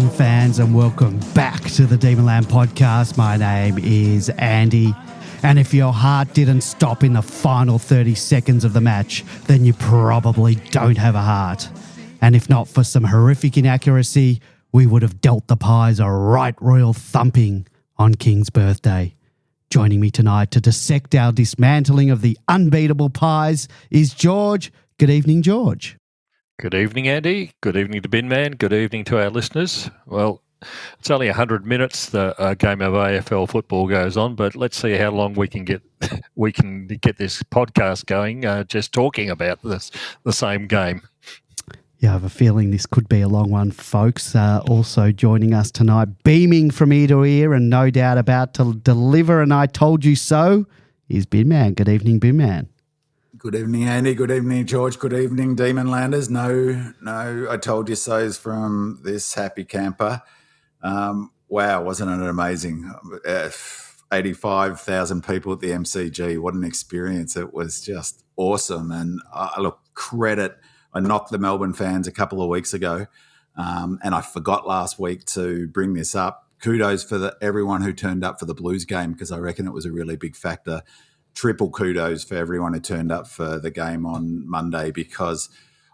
Melbourne fans, and welcome back to the Demonland podcast. My name is Andy, and if your heart didn't stop in the final 30 seconds of the match, then you probably don't have a heart. And if not for some horrific inaccuracy, we would have dealt the Pies a right royal thumping on King's birthday. Joining me tonight to dissect our dismantling of the unbeatable Pies is George. Good evening, George. Good evening, Andy. Good evening to Binman. Good evening to our listeners. Well, it's only 100 minutes the game of AFL football goes on, but let's see how long we can get this podcast going just talking about the same game. Yeah, I have a feeling this could be a long one, folks. Also joining us tonight, beaming from ear to ear and no doubt about to deliver and I told you so, is Binman. Good evening, Binman. Good evening, Andy. Good evening, George. Good evening, Demonlanders. No, I told you so's from this happy camper. Wow, wasn't it amazing? 85,000 people at the MCG. What an experience. It was just awesome. And I knocked the Melbourne fans a couple of weeks ago, and I forgot last week to bring this up. Kudos for everyone who turned up for the Blues game, because I reckon it was a really big factor. Triple kudos for everyone who turned up for the game on Monday, because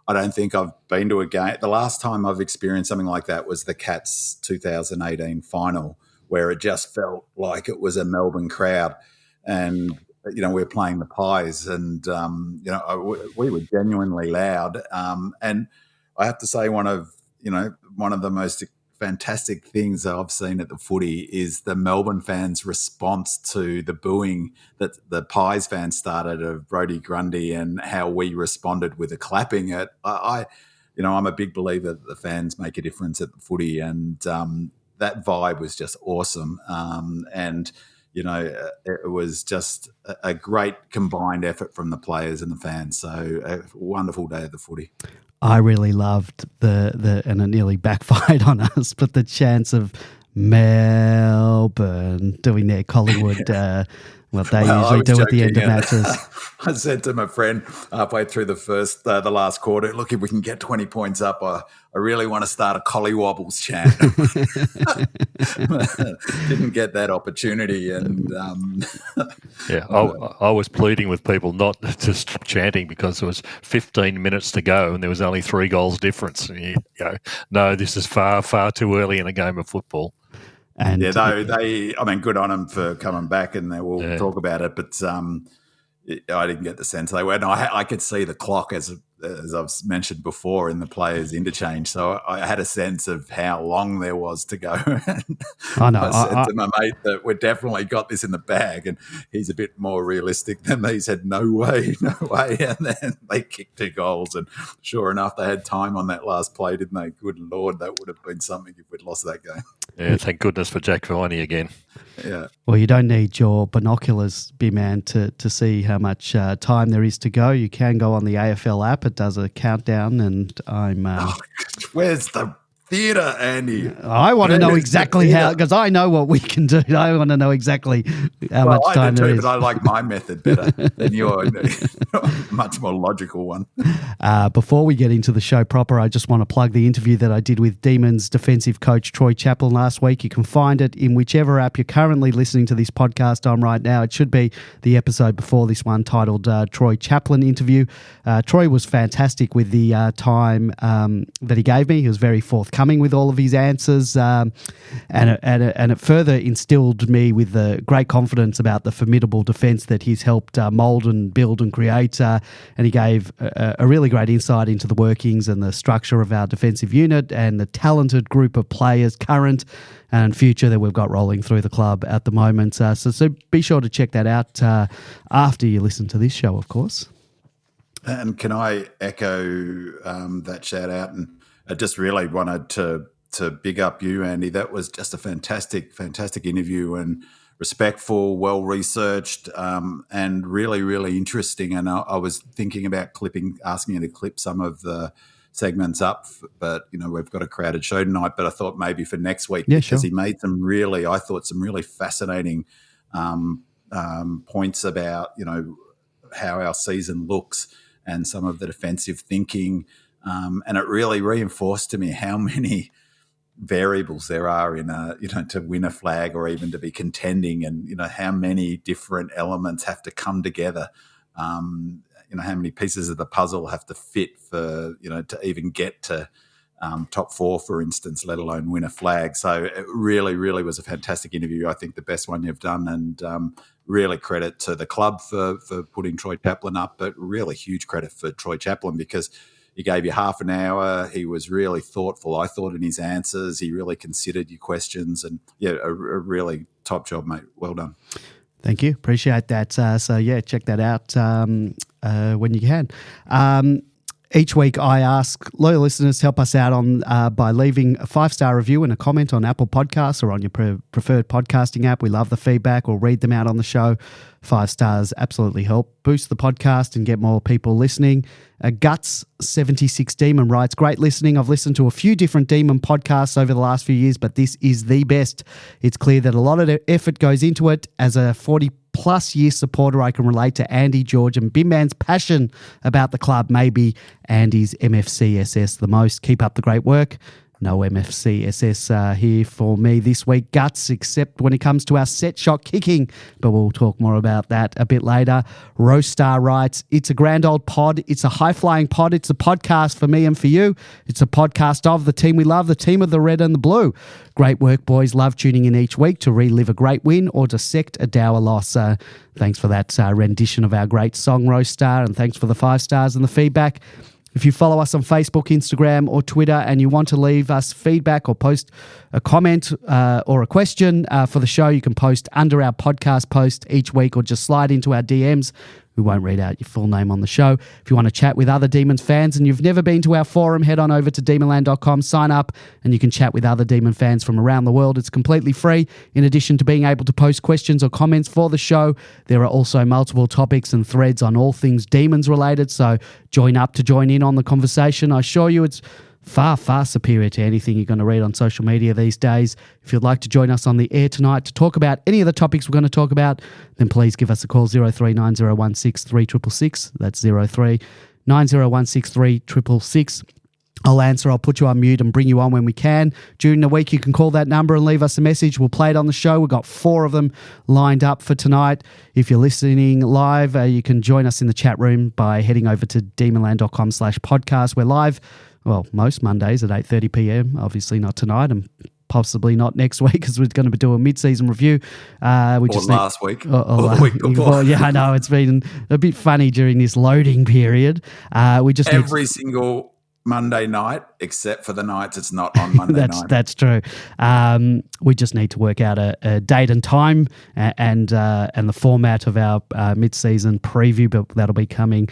I don't think I've been to a game. The last time I've experienced something like that was the Cats 2018 final, where it just felt like it was a Melbourne crowd. And, you know, we were playing the Pies and, we were genuinely loud. And I have to say one of the most fantastic things that I've seen at the footy is the Melbourne fans' response to the booing that the Pies fans started of Brodie Grundy and how we responded with the clapping. I'm a big believer that the fans make a difference at the footy, and that vibe was just awesome. It was just a great combined effort from the players and the fans. So a wonderful day at the footy. I really loved and it nearly backfired on us, but the chance of Melbourne doing their Collingwood, what they usually do at the end of matches. I said to my friend halfway through the last quarter, look, if we can get 20 points up, I really want to start a Collywobbles chant. Didn't get that opportunity. And I was pleading with people not to stop chanting because there was 15 minutes to go and there was only 3 goals difference. And no, this is far, far too early in a game of football. And good on them for coming back, and we'll talk about it. But I didn't get the sense they were. And I could see the clock as I've mentioned before in the players' interchange. So I had a sense of how long there was to go. I know. I said to my mate that we definitely got this in the bag, and he's a bit more realistic than me. He said, no way. And then they kicked 2 goals, and sure enough, they had time on that last play, didn't they? Good Lord, that would have been something if we'd lost that game. Yeah, thank goodness for Jack Viney again. Yeah. Well, you don't need your binoculars, B-Man, to see how much time there is to go. You can go on the AFL app. It does a countdown, and I'm... where's the theatre, Andy? I want to know exactly how, because I know what we can do. I want to know exactly how much time there is. But I like my method better than your much more logical one. Before we get into the show proper, I just want to plug the interview that I did with Demons defensive coach Troy Chaplin last week. You can find it in whichever app you're currently listening to this podcast on right now. It should be the episode before this one titled Troy Chaplin Interview. Troy was fantastic with the time that he gave me. He was very forthcoming with all of his answers, and it further instilled me with the great confidence about the formidable defence that he's helped mould and build and create, and he gave a really great insight into the workings and the structure of our defensive unit and the talented group of players, current and future, that we've got rolling through the club at the moment. So be sure to check that out after you listen to this show, of course. And can I echo that shout out? And I just really wanted to big up you, Andy. That was just a fantastic interview, and respectful, well-researched, and really, really interesting. And I was thinking about asking you to clip some of the segments up, but, we've got a crowded show tonight, but I thought maybe for next week, because he made some really fascinating points about, how our season looks and some of the defensive thinking. And it really reinforced to me how many variables there are in to win a flag or even to be contending, and how many different elements have to come together. How many pieces of the puzzle have to fit for to even get to top four, for instance, let alone win a flag. So it really, really was a fantastic interview. I think the best one you've done, and really credit to the club for putting Troy Chaplin up, but really huge credit for Troy Chaplin because he gave you half an hour. He was really thoughtful, I thought, in his answers. He really considered your questions, and a really top job, mate. Well done. Thank you. Appreciate that. Check that out when you can. Each week I ask loyal listeners to help us out by leaving a 5-star review and a comment on Apple Podcasts or on your preferred podcasting app. We love the feedback. We'll read them out on the show. 5 stars absolutely help boost the podcast and get more people listening. Guts76 Demon writes, great listening. I've listened to a few different Demon podcasts over the last few years, but this is the best. It's clear that a lot of effort goes into it. As a 40-plus year supporter, I can relate to Andy, George and Bim Man's passion about the club. Maybe Andy's MFCSS the most. Keep up the great work. No MFCSS here for me this week, Guts, except when it comes to our set shot kicking, but we'll talk more about that a bit later. Rostar writes, it's a grand old pod. It's a high-flying pod. It's a podcast for me and for you. It's a podcast of the team we love, the team of the red and the blue. Great work, boys. Love tuning in each week to relive a great win or dissect a dour loss. Thanks for that rendition of our great song, Rostar, and thanks for the 5 stars and the feedback. If you follow us on Facebook, Instagram or Twitter and you want to leave us feedback or post a comment or a question for the show, you can post under our podcast post each week or just slide into our DMs. We won't read out your full name on the show. If you want to chat with other Demons fans and you've never been to our forum, head on over to demonland.com, sign up, and you can chat with other Demon fans from around the world. It's completely free. In addition to being able to post questions or comments for the show, there are also multiple topics and threads on all things Demons related, so join up to join in on the conversation. I assure you it's far, far superior to anything you're going to read on social media these days. If you'd like to join us on the air tonight to talk about any of the topics we're going to talk about, then please give us a call, 0390163666. That's 0390163666. I'll answer, I'll put you on mute and bring you on when we can. During the week, you can call that number and leave us a message. We'll play it on the show. We've got 4 of them lined up for tonight. If you're listening live, you can join us in the chat room by heading over to demonland.com/podcast. We're live, well, most Mondays at 8:30 p.m. Obviously not tonight and possibly not next week because we're going to be doing a mid-season review. Last week. Or the week before. Well, yeah, I know. It's been a bit funny during this loading period. Every single Monday night, except for the nights it's not on Monday night. That's true. We just need to work out a date and time and the format of our mid-season preview, but that'll be coming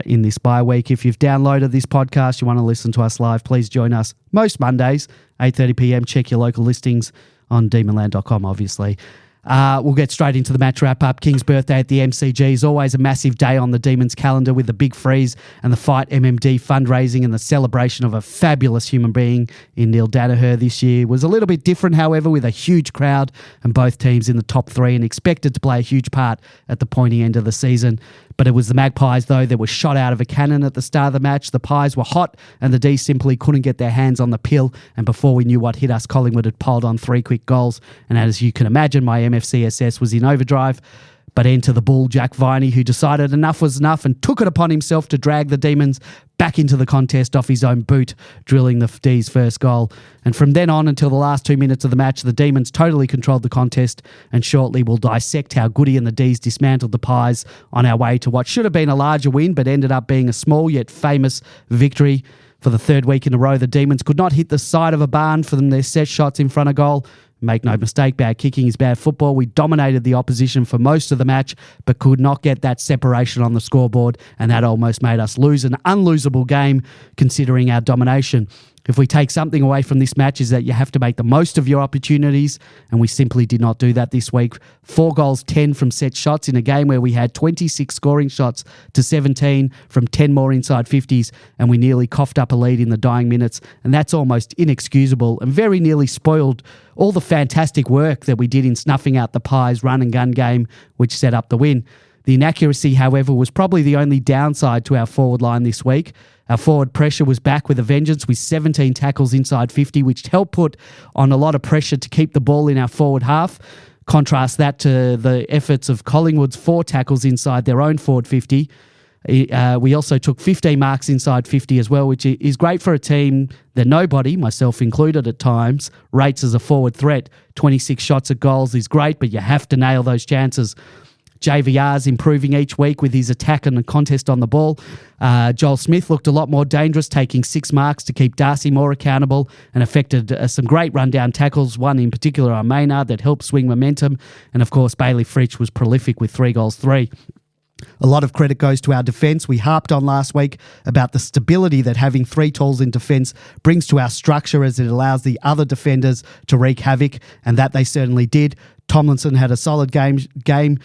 in this bye week. If you've downloaded this podcast, you want to listen to us live, please join us most Mondays, 8:30 p.m. Check your local listings on demonland.com, obviously. We'll get straight into the match wrap-up. King's birthday at the MCG is always a massive day on the Demons calendar with the Big Freeze and the Fight MMD fundraising and the celebration of a fabulous human being in Neil Danaher this year. Was a little bit different, however, with a huge crowd and both teams in the top 3 and expected to play a huge part at the pointy end of the season. But it was the Magpies, though, that were shot out of a cannon at the start of the match. The Pies were hot and the D's simply couldn't get their hands on the pill. And before we knew what hit us, Collingwood had piled on 3 quick goals. And as you can imagine, my MFCSS was in overdrive. But enter the bull, Jack Viney, who decided enough was enough and took it upon himself to drag the Demons back into the contest off his own boot, drilling the D's first goal. And from then on until the last 2 minutes of the match, the Demons totally controlled the contest, and shortly we'll dissect how Goody and the D's dismantled the Pies on our way to what should have been a larger win, but ended up being a small yet famous victory. For the 3rd week in a row, the Demons could not hit the side of a barn from their set shots in front of goal. Make no mistake, bad kicking is bad football. We dominated the opposition for most of the match, but could not get that separation on the scoreboard, and that almost made us lose an unlosable game considering our domination. If we take something away from this match is that you have to make the most of your opportunities, and we simply did not do that this week. 4 goals, 10 from set shots in a game where we had 26 scoring shots to 17 from 10 more inside 50s, and we nearly coughed up a lead in the dying minutes, and that's almost inexcusable and very nearly spoiled all the fantastic work that we did in snuffing out the Pies run and gun game, which set up the win. The inaccuracy, however, was probably the only downside to our forward line this week, Our forward pressure was back with a vengeance with 17 tackles inside 50, which helped put on a lot of pressure to keep the ball in our forward half. Contrast that to the efforts of Collingwood's 4 tackles inside their own forward 50. We also took 15 marks inside 50 as well, which is great for a team that nobody, myself included at times, rates as a forward threat. 26 shots at goals is great, but you have to nail those chances. JVR's improving each week with his attack and the contest on the ball. Joel Smith looked a lot more dangerous, taking 6 marks to keep Darcy more accountable and affected some great rundown tackles, one in particular on Maynard that helped swing momentum. And of course, Bailey Fritsch was prolific with 3 goals, 3. A lot of credit goes to our defence. We harped on last week about the stability that having 3 talls in defence brings to our structure as it allows the other defenders to wreak havoc, and that they certainly did. Tomlinson had a solid game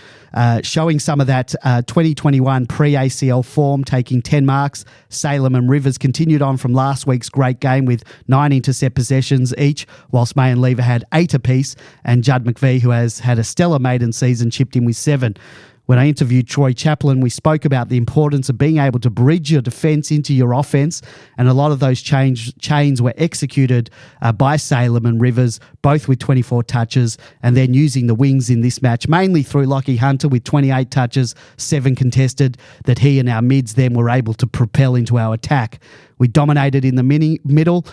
showing some of that 2021 pre-ACL form, taking 10 marks. Salem and Rivers continued on from last week's great game with 9 intercept possessions each, whilst May and Lever had 8 apiece, and Judd McVie, who has had a stellar maiden season, chipped in with 7. When I interviewed Troy Chaplin, we spoke about the importance of being able to bridge your defence into your offence, and a lot of those chains were executed by Salem and Rivers, both with 24 touches, and then using the wings in this match, mainly through Lockie Hunter with 28 touches, 7 contested, that he and our mids then were able to propel into our attack. We dominated in the middle,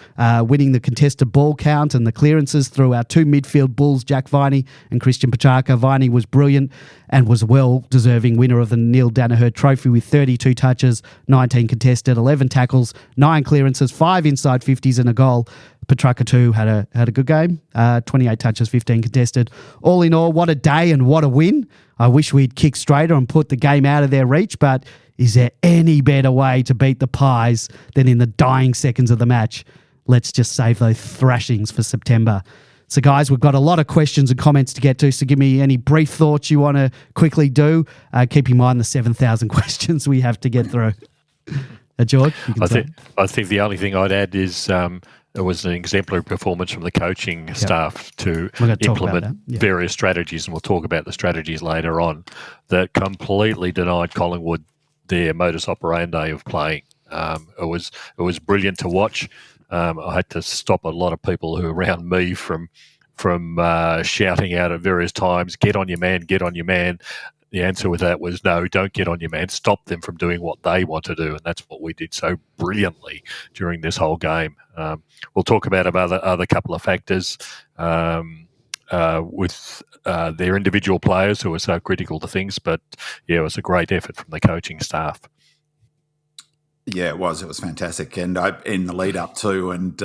winning the contested ball count and the clearances through our 2 midfield bulls, Jack Viney and Christian Petrarca. Viney was brilliant and was a well-deserving winner of the Neil Danaher Trophy with 32 touches, 19 contested, 11 tackles, 9 clearances, 5 inside 50s and a goal. Petrarca too had a good game, 28 touches, 15 contested. All in all, what a day and what a win. I wish we'd kicked straighter and put the game out of their reach, but is there any better way to beat the Pies than in the dying seconds of the match? Let's just save those thrashings for September. So, guys, we've got a lot of questions and comments to get to, so give me any brief thoughts you want to quickly do. Keep in mind the 7,000 questions we have to get through. George? I think the only thing I'd add is it was an exemplary performance from the coaching staff to implement various strategies, and we'll talk about the strategies later on, that completely denied Collingwood their modus operandi of playing. It was brilliant to watch. I had to stop a lot of people who were around me from shouting out at various times, "Get on your man, get on your man." The answer with that was no, don't get on your man. Stop them from doing what they want to do, and that's what we did so brilliantly during this whole game. We'll talk about other couple of factors with their individual players who are so critical to things, but yeah, it was a great effort from the coaching staff. Yeah, it was fantastic, and in the lead up too, and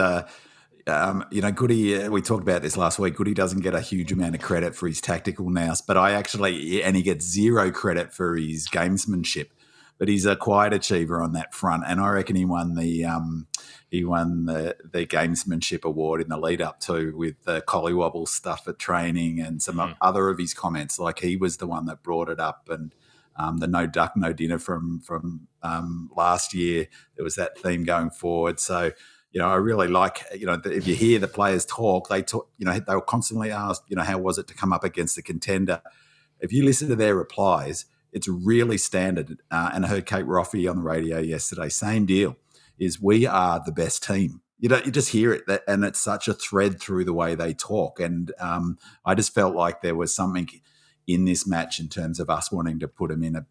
Goody, we talked about this last week. Goody doesn't get a huge amount of credit for his tactical nous, but he gets 0 credit for his gamesmanship. But he's a quiet achiever on that front, and I reckon he won the gamesmanship award in the lead up too, with the collywobble stuff at training and some other of his comments. Like, he was the one that brought it up, and the no duck, no dinner from last year. There was that theme going forward. So, I really like, if you hear the players talk, they were constantly asked, how was it to come up against a contender? If you listen to their replies, it's really standard. And I heard Kate Roffey on the radio yesterday, same deal, is we are the best team. You just hear it, and it's such a thread through the way they talk. And I just felt like there was something in this match in terms of us wanting to put them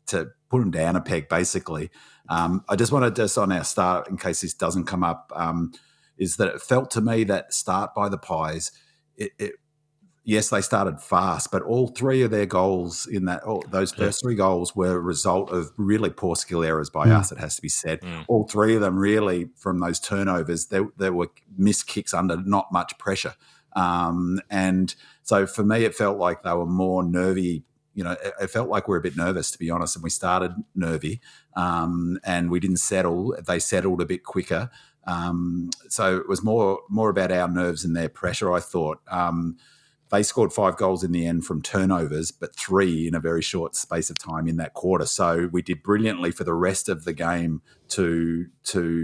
to put them down a peg, basically. I just wanted to, on our start, in case this doesn't come up, is that it felt to me that start by the Pies, yes, they started fast, but all 3 of their goals in those first 3 goals were a result of really poor skill errors by us, it has to be said. All 3 of them really, from those turnovers, there were missed kicks under not much pressure. And so for me, it felt like they were more nervy. It felt like we were a bit nervous, to be honest, and we started nervy, and we didn't settle. They settled a bit quicker. So it was more about our nerves and their pressure, I thought. They scored 5 goals in the end from turnovers, but 3 in a very short space of time in that quarter. So we did brilliantly for the rest of the game to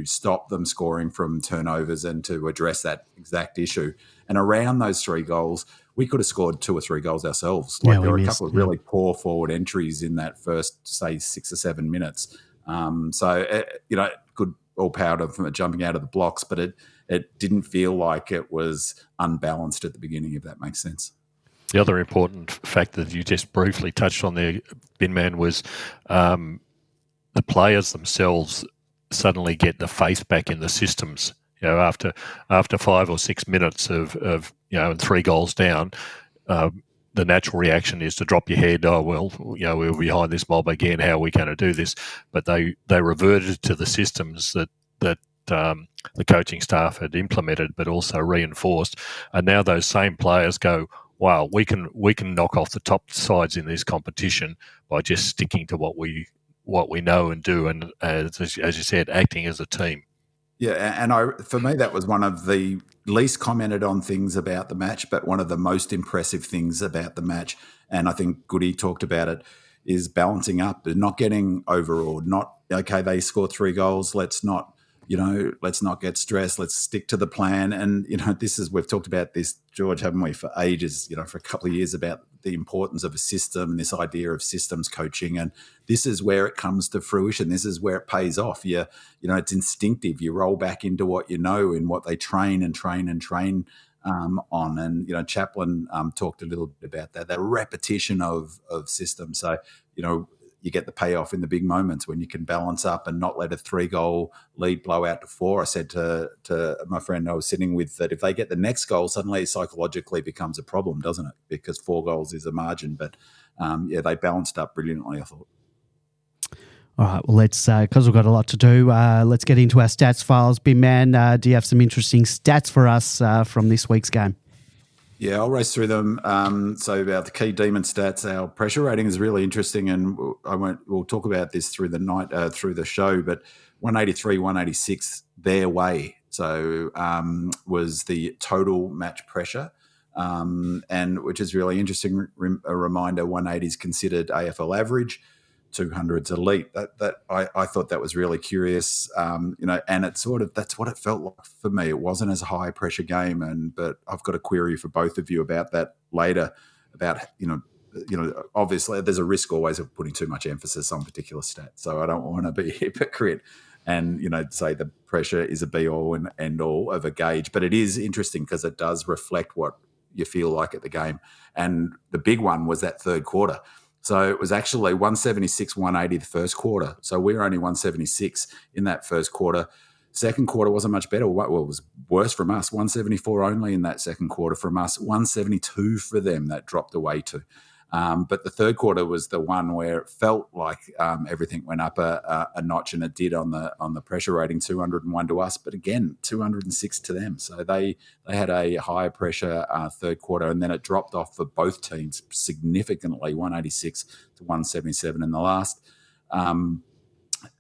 stop them scoring from turnovers and to address that exact issue. And around those 3 goals, we could have scored 2 or 3 goals ourselves. There were a couple of really poor forward entries in that first, say, 6 or 7 minutes. Good all powered up from jumping out of the blocks, but it didn't feel like it was unbalanced at the beginning, if that makes sense. The other important factor that you just briefly touched on there, Bin Man, was the players themselves suddenly get the faith back in the systems. After 5 or 6 minutes of and 3 goals down, the natural reaction is to drop your head. Oh well, we're behind this mob again. How are we going to do this? But they reverted to the systems that the coaching staff had implemented, but also reinforced. And now those same players go, wow, we can knock off the top sides in this competition by just sticking to what we know and do, and as you said, acting as a team. Yeah, and for me, that was one of the least commented on things about the match, but one of the most impressive things about the match, and I think Goody talked about it, is balancing up, not getting overawed, not, okay, they scored 3 goals, let's not get stressed, let's stick to the plan. And, we've talked about this, George, haven't we, for ages, for a couple of years, about the importance of a system and this idea of systems coaching. And this is where it comes to fruition. This is where it pays off. It's instinctive. You roll back into what you know and what they train on. And, Chaplin talked a little bit about that repetition of systems. So, you get the payoff in the big moments when you can balance up and not let a 3-goal lead blow out to 4. I said to my friend I was sitting with that if they get the next goal, suddenly it psychologically becomes a problem, doesn't it? Because 4 goals is a margin. But, they balanced up brilliantly, I thought. All right, well, let's, because we've got a lot to do, let's get into our stats files. Bin Man, do you have some interesting stats for us from this week's game? Yeah, I'll race through them. So about the key Demon stats, our pressure rating is really interesting, and we'll talk about this through the night, through the show. But 183, 186 their way. So was the total match pressure, and which is really interesting. A reminder: 180 is considered AFL average, 200's elite. That I thought that was really curious, and it's that's what it felt like for me. It wasn't as a high pressure game, but I've got a query for both of you about that later. About obviously there's a risk always of putting too much emphasis on particular stats, so I don't want to be a hypocrite and say the pressure is a be all and end all of a gauge, but it is interesting because it does reflect what you feel like at the game. And the big one was that third quarter. So it was actually 176, 180 the first quarter. So we were only 176 in that first quarter. Second quarter wasn't much better. Well, it was worse from us. 174 only in that second quarter from us. 172 for them. That dropped away to. But the third quarter was the one where it felt like everything went up a notch, and it did on the pressure rating. 201 to us, but again 206 to them. So they had a higher pressure third quarter, and then it dropped off for both teams significantly, 186 to 177 in the last. Time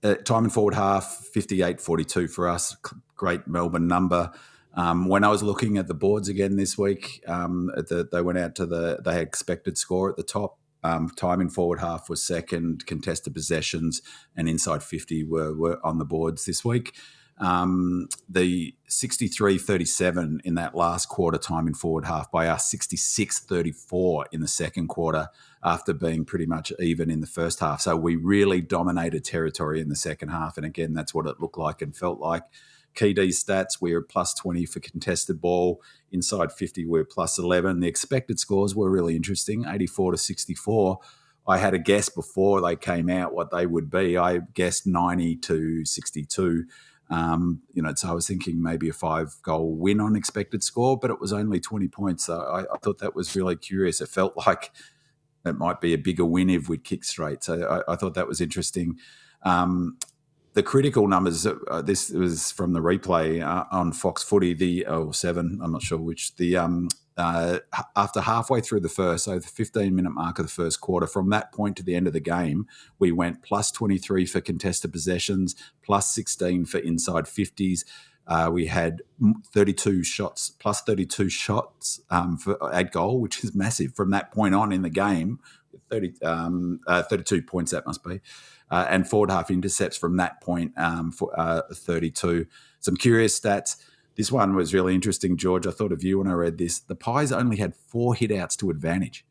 and forward half 58-42 for us. Great Melbourne number. When I was looking at the boards again this week, they went out to they had expected score at the top. Time in forward half was second. Contested possessions and inside 50 were on the boards this week. The 63-37 in that last quarter, time in forward half by us, 66-34 in the second quarter after being pretty much even in the first half. So we really dominated territory in the second half. And again, that's what it looked like and felt like. Key D stats, we were plus 20 for contested ball. Inside 50, we were plus 11. The expected scores were really interesting, 84-64. I had a guess before they came out what they would be. I guessed 90-62. So I was thinking maybe a 5-goal win on expected score, but it was only 20 points. So I thought that was really curious. It felt like it might be a bigger win if we'd kick straight. So I thought that was interesting. The critical numbers, this was from the replay on Fox Footy, the 7, I'm not sure which, after halfway through the first, so the 15-minute mark of the first quarter, from that point to the end of the game, we went plus 23 for contested possessions, plus 16 for inside 50s. We had 32 shots, plus 32 shots at goal, which is massive from that point on in the game. 32 points that must be. And forward half intercepts from that point for 32. Some curious stats. This one was really interesting, George. I thought of you when I read this. The Pies only had 4 hit-outs to advantage.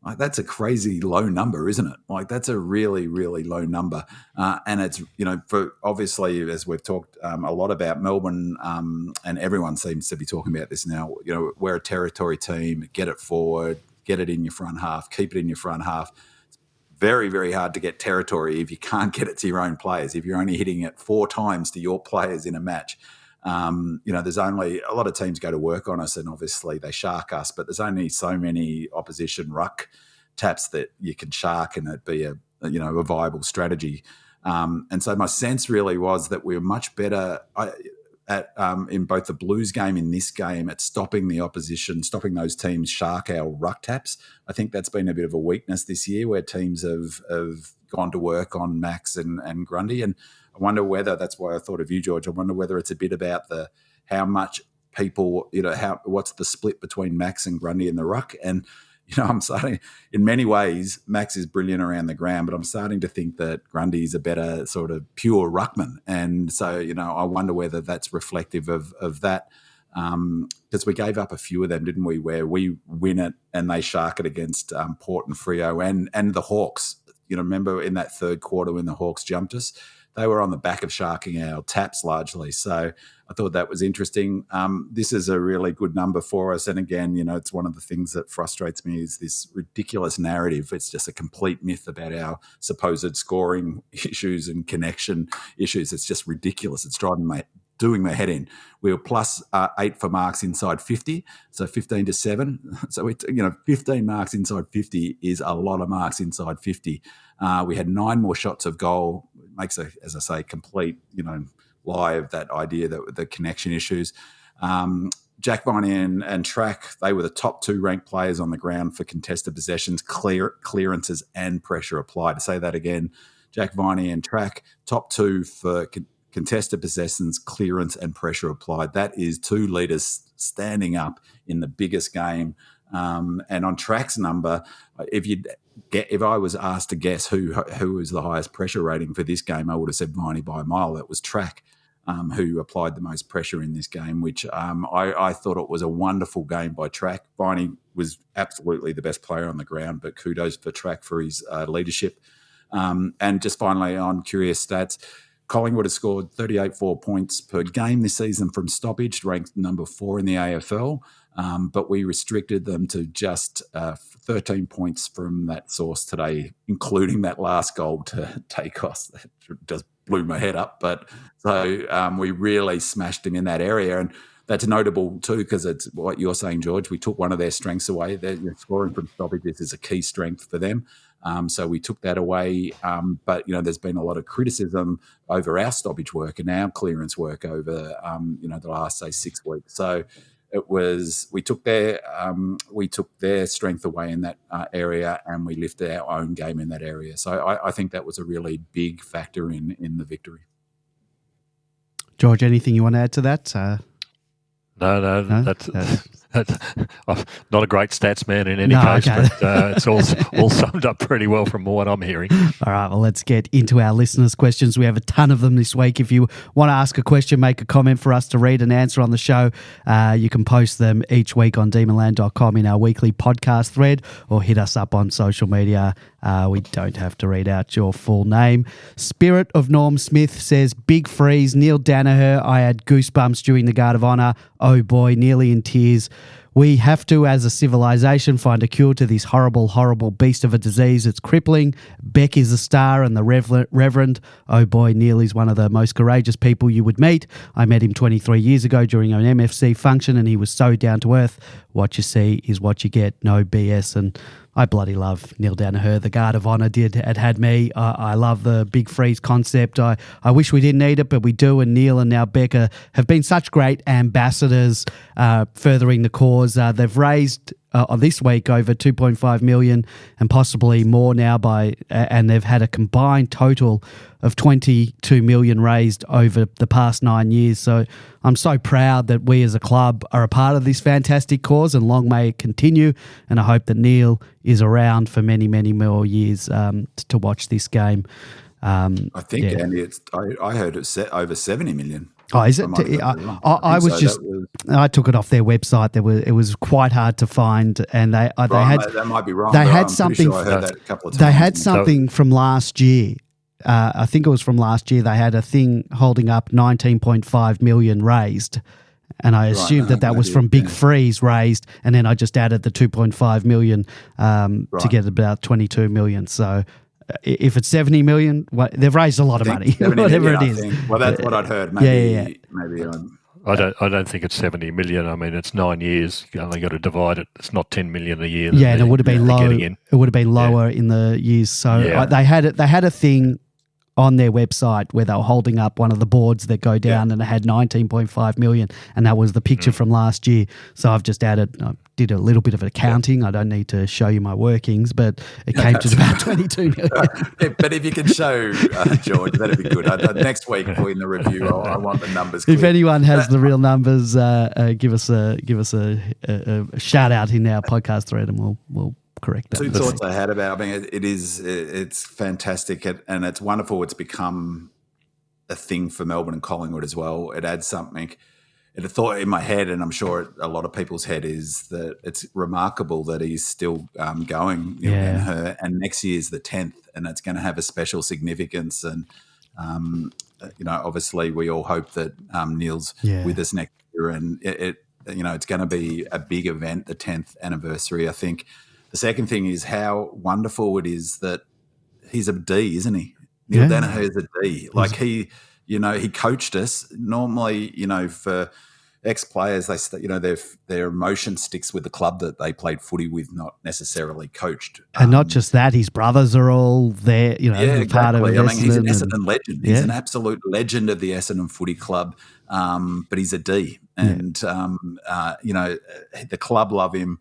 Like, that's a crazy low number, isn't it? Like, that's a really, really low number. And it's, for obviously, as we've talked a lot about Melbourne, and everyone seems to be talking about this now, we're a territory team, get it forward, get it in your front half, keep it in your front half. It's very, very hard to get territory if you can't get it to your own players, if you're only hitting it 4 times to your players in a match. There's only a lot of teams go to work on us, and obviously they shark us, but there's only so many opposition ruck taps that you can shark and it'd be a viable strategy. And so my sense really was that we were much better in both the Blues game, in this game, at stopping the opposition, stopping those teams shark our ruck taps. I think that's been a bit of a weakness this year, where teams have gone to work on Max and Grundy. And I wonder whether, that's why I thought of you, George, I wonder whether it's a bit about how much people, what's the split between Max and Grundy in the ruck. And, I'm starting, in many ways, Max is brilliant around the ground, but I'm starting to think that Grundy's a better sort of pure ruckman. And so, I wonder whether that's reflective of that. Because we gave up a few of them, didn't we, where we win it and they shark it against Port and Freo and the Hawks. Remember in that third quarter when the Hawks jumped us? They were on the back of sharking our taps largely. So I thought that was interesting. This is a really good number for us. And again, it's one of the things that frustrates me is this ridiculous narrative. It's just a complete myth about our supposed scoring issues and connection issues. It's just ridiculous. It's doing my head in. We were plus 8 for marks inside 50, so 15-7. So 15 marks inside 50 is a lot of marks inside 50. We had 9 more shots of goal. It makes as I say, complete lie of that idea that the connection issues. Jack Viney and Track, they were the top 2 ranked players on the ground for contested possessions, clearances, and pressure applied. To say that again, Jack Viney and Track, top 2 for contested possessions, clearance, and pressure applied. That is 2 leaders standing up in the biggest game. And on Track's number, if I was asked to guess who was the highest pressure rating for this game, I would have said Viney by a mile. That was Track, who applied the most pressure in this game, which I thought it was a wonderful game by Track. Viney was absolutely the best player on the ground, but kudos for Track for his leadership. And just finally on curious stats, Collingwood has scored 38 points per game this season from stoppage, ranked number 4 in the AFL, but we restricted them to just 13 points from that source today, including that last goal to take us. That just blew my head up. But so we really smashed them in that area. And that's notable too, because it's what you're saying, George. We took one of their strengths away. Their scoring from stoppages is a key strength for them. So we took that away. But, there's been a lot of criticism over our stoppage work and our clearance work over, the last, say, 6 weeks. So we took their strength away in that area, and we lifted our own game in that area. So I think that was a really big factor in the victory. George, anything you want to add to that? No, that's not a great stats man in any case, okay. But it's all summed up pretty well from what I'm hearing. All right, well, let's get into our listeners' questions. We have a ton of them this week. If you want to ask a question, make a comment for us to read and answer on the show, you can post them each week on demonland.com in our weekly podcast thread, or hit us up on social media. We don't have to read out your full name. Spirit of Norm Smith says, big freeze, Neil Danaher. I had goosebumps during the Guard of Honour. Oh boy, nearly in tears. We have to, as a civilization, find a cure to this horrible, horrible beast of a disease. It's crippling. Beck is a star, and the Reverend, oh boy, Neil is one of the most courageous people you would meet. I met him 23 years ago during an MFC function, and he was so down to earth. What you see is what you get, no BS. And I bloody love Neil Danaher. The Guard of Honour had me. I love the big freeze concept. I wish we didn't need it, but we do. And Neil and now Becca have been such great ambassadors furthering the cause. They've raised this week over 2.5 million and possibly more now and they've had a combined total of 22 million raised over the past 9 years. So I'm so proud that we as a club are a part of this fantastic cause, and long may it continue. And I hope that Neil is around for many, many more years to watch this game. I think, Andy, I heard it's set over 70 million. Oh, is it? I was just I took it off their website. It was quite hard to find, and they had that might be wrong. They had I'm something. Sure I heard that a couple of times. They had something from last year. I think it was from last year. They had a thing holding up 19.5 million raised, and I assumed that was from Big Freeze raised, and then I just added the 2.5 million to get about 22 million. So if it's 70 million, they've raised a lot of money, whatever it is. Well, that's what I'd heard. Maybe I don't think it's 70 million. I mean, it's 9 years. You only got to divide it. It's not 10 million a year. Yeah, and it would have been low. It would have been lower in the years. So they had it. They had a thing on their website where they were holding up one of the boards that go down, and it had 19.5 million, and that was the picture from last year. So I've just added, I did a little bit of accounting. I don't need to show you my workings, but it came to about 22 million. But if you can show, George, that'd be good. Next week in the review, I want the numbers clear. If anyone has the real numbers, give us a shout out in our podcast thread, and we'll correct that. Two thoughts I had about it. I mean, it's fantastic, and it's wonderful. It's become a thing for Melbourne and Collingwood as well. It adds something. And a thought in my head, and I'm sure a lot of people's head, is that it's remarkable that he's still going. And next year's the 10th, and it's going to have a special significance. And obviously, we all hope that Neil's with us next year, and it's going to be a big event, the 10th anniversary. I think. The second thing is how wonderful it is that he's a D, isn't he? Neil Danaher is a D. Like he coached us. Normally, for ex-players, their emotion sticks with the club that they played footy with, not necessarily coached. And not just that, his brothers are all there. Part of Essendon. I mean, he's an Essendon legend. He's an absolute legend of the Essendon Footy Club. But he's a D, and the club love him.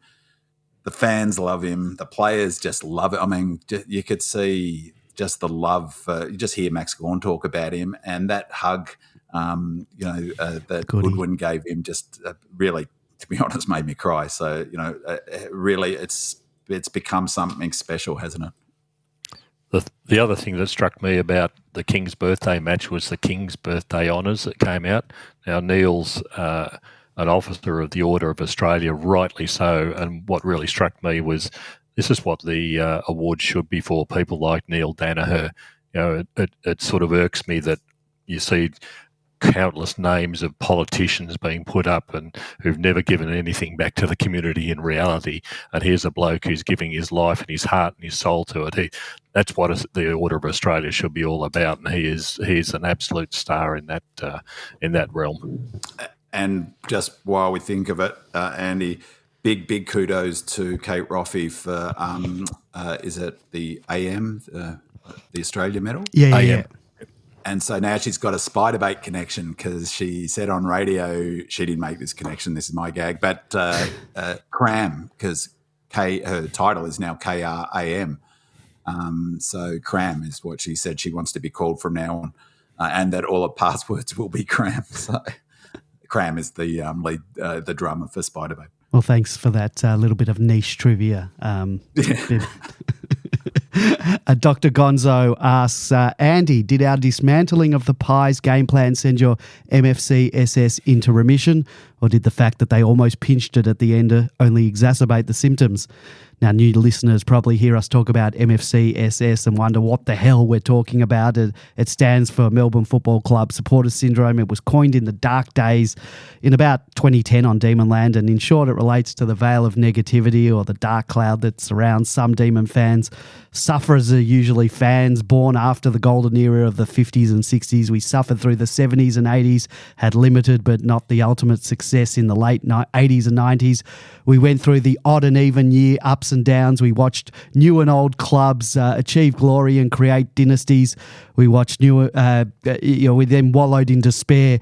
The fans love him. The players just love it. I mean, you could see just the love. You just hear Max Gawn talk about him, and that hug, that Goodwin gave him, just really, to be honest, made me cry. So, really, it's become something special, hasn't it? The other thing that struck me about the King's birthday match was the King's birthday honours that came out. Now, Neil's an officer of the Order of Australia, rightly so. And what really struck me was this is what the award should be for people like Neil Danaher. It sort of irks me that you see countless names of politicians being put up and who've never given anything back to the community in reality. And here's a bloke who's giving his life and his heart and his soul to it. That's what the Order of Australia should be all about. And he's an absolute star in that realm. And just while we think of it, Andy, big kudos to Kate Roffey for, is it the AM, the Australia medal? Yeah. And so now she's got a spider bait connection because she said on radio, she didn't make this connection, this is my gag, but Cram, because her title is now KRAM. So Cram is what she said she wants to be called from now on, and that all her passwords will be Cram. So Cram is the lead, the drummer for Spiderbait. Well, thanks for that little bit of niche trivia. Dr. Gonzo asks, Andy, did our dismantling of the Pies game plan send your MFC SS into remission, or did the fact that they almost pinched it at the end only exacerbate the symptoms? Now, new listeners probably hear us talk about MFC SS and wonder what the hell we're talking about. It stands for Melbourne Football Club Supporters Syndrome. It was coined in the dark days in about 2010 on Demonland, and in short, it relates to the veil of negativity or the dark cloud that surrounds some Demon fans. Sufferers are usually fans born after the golden era of the 50s and 60s. We suffered through the 70s and 80s, had limited but not the ultimate success in the late 80s and 90s. We went through the odd and even year ups and downs. We watched new and old clubs achieve glory and create dynasties. We watched we then wallowed in despair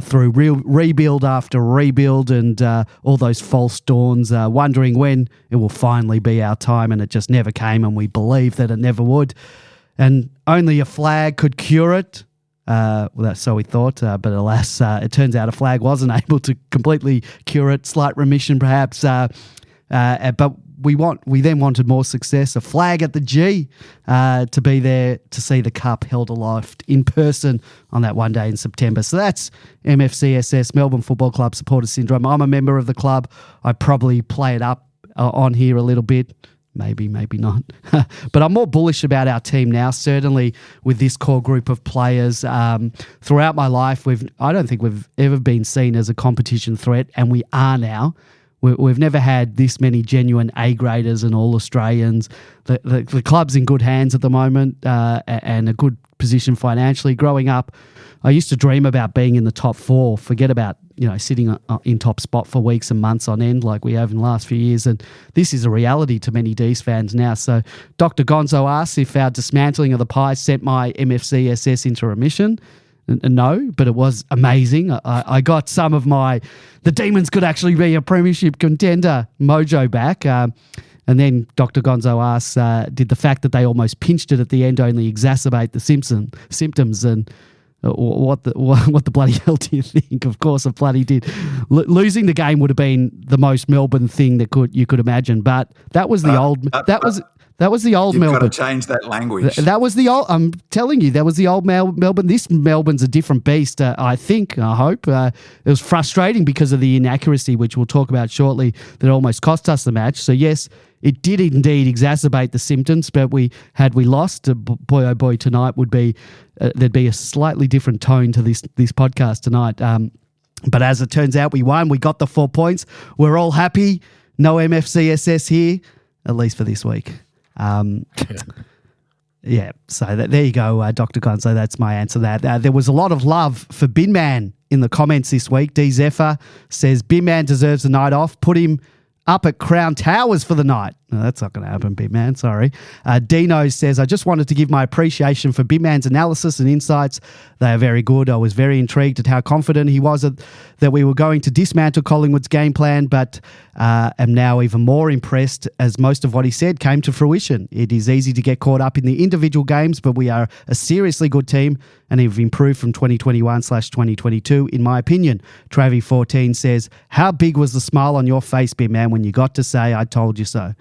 through rebuild after rebuild and all those false dawns, wondering when it will finally be our time, and it just never came, and we believed that it never would. And only a flag could cure it. So we thought, but alas, it turns out a flag wasn't able to completely cure it. Slight remission, perhaps. But we then wanted more success, a flag at the G, to be there to see the cup held aloft in person on that one day in September. So that's MFCSS, Melbourne Football Club Supporter Syndrome. I'm a member of the club. I probably play it up on here a little bit. Maybe not. But I'm more bullish about our team now, certainly with this core group of players. Throughout my life, I don't think we've ever been seen as a competition threat, and we are now. We've never had this many genuine A-graders and All-Australians. The club's in good hands at the moment and a good position financially. Growing up, I used to dream about being in the top four, forget about sitting in top spot for weeks and months on end like we have in the last few years. And this is a reality to many D's fans now. So Dr. Gonzo asks if our dismantling of the Pies sent my MFCSS into remission. No, but it was amazing. I got some of the Demons could actually be a premiership contender mojo back. And then Dr. Gonzo asks, did the fact that they almost pinched it at the end only exacerbate the symptoms? And what the bloody hell do you think? Of course, it bloody did. Losing the game would have been the most Melbourne thing that you could imagine. But that was the old. That was the old Melbourne. You've got to change that language. That was the old. I'm telling you, that was the old Melbourne. This Melbourne's a different beast. I think. I hope. It was frustrating because of the inaccuracy, which we'll talk about shortly, that almost cost us the match. So yes, it did indeed exacerbate the symptoms. But had we lost, boy oh boy, tonight would be there'd be a slightly different tone to this podcast tonight. But as it turns out, we won. We got the 4 points. We're all happy. No MFCSS here, at least for this week. Yeah, so there you go, Dr. Gonzo. That's my answer to that. There was a lot of love for Bin Man in the comments this week. D. Zephyr says, Bin Man deserves a night off. Put him up at Crown Towers for the night. No, that's not going to happen, Bin Man. Sorry. Dino says, I just wanted to give my appreciation for Bin Man's analysis and insights. They are very good. I was very intrigued at how confident he was that we were going to dismantle Collingwood's game plan, but am now even more impressed as most of what he said came to fruition. It is easy to get caught up in the individual games, but we are a seriously good team and have improved from 2021/2022, in my opinion. Travie14 says, how big was the smile on your face, Bin Man, when you got to say, I told you so?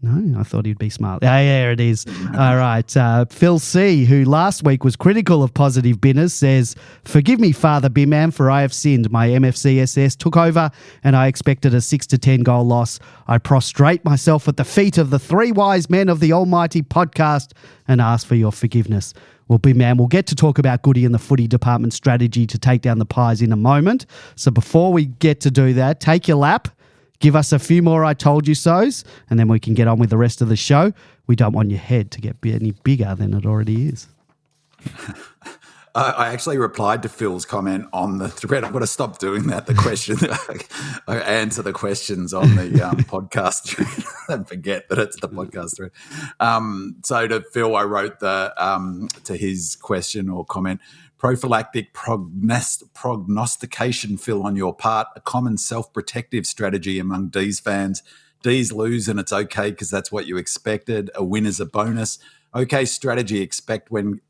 No, I thought he'd be smart. Yeah, there it is. All right. Phil C., who last week was critical of positive binners, says, forgive me, Father Binman, for I have sinned. My MFCSS took over and I expected a 6-10 goal loss. I prostrate myself at the feet of the three wise men of the Almighty podcast and ask for your forgiveness. Well, Binman, we'll get to talk about Goody and the footy department strategy to take down the Pies in a moment. So before we get to do that, take your lap. Give us a few more I told you so's, and then we can get on with the rest of the show. We don't want your head to get any bigger than it already is. I actually replied to Phil's comment on the thread. I'm going to stop doing that. The question, I answer the questions on the podcast thread and forget that it's the podcast thread. So to Phil, I wrote to his question or comment, prophylactic prognostication, Phil, on your part, a common self-protective strategy among D's fans. D's lose and it's okay because that's what you expected. A win is a bonus. Okay strategy, except when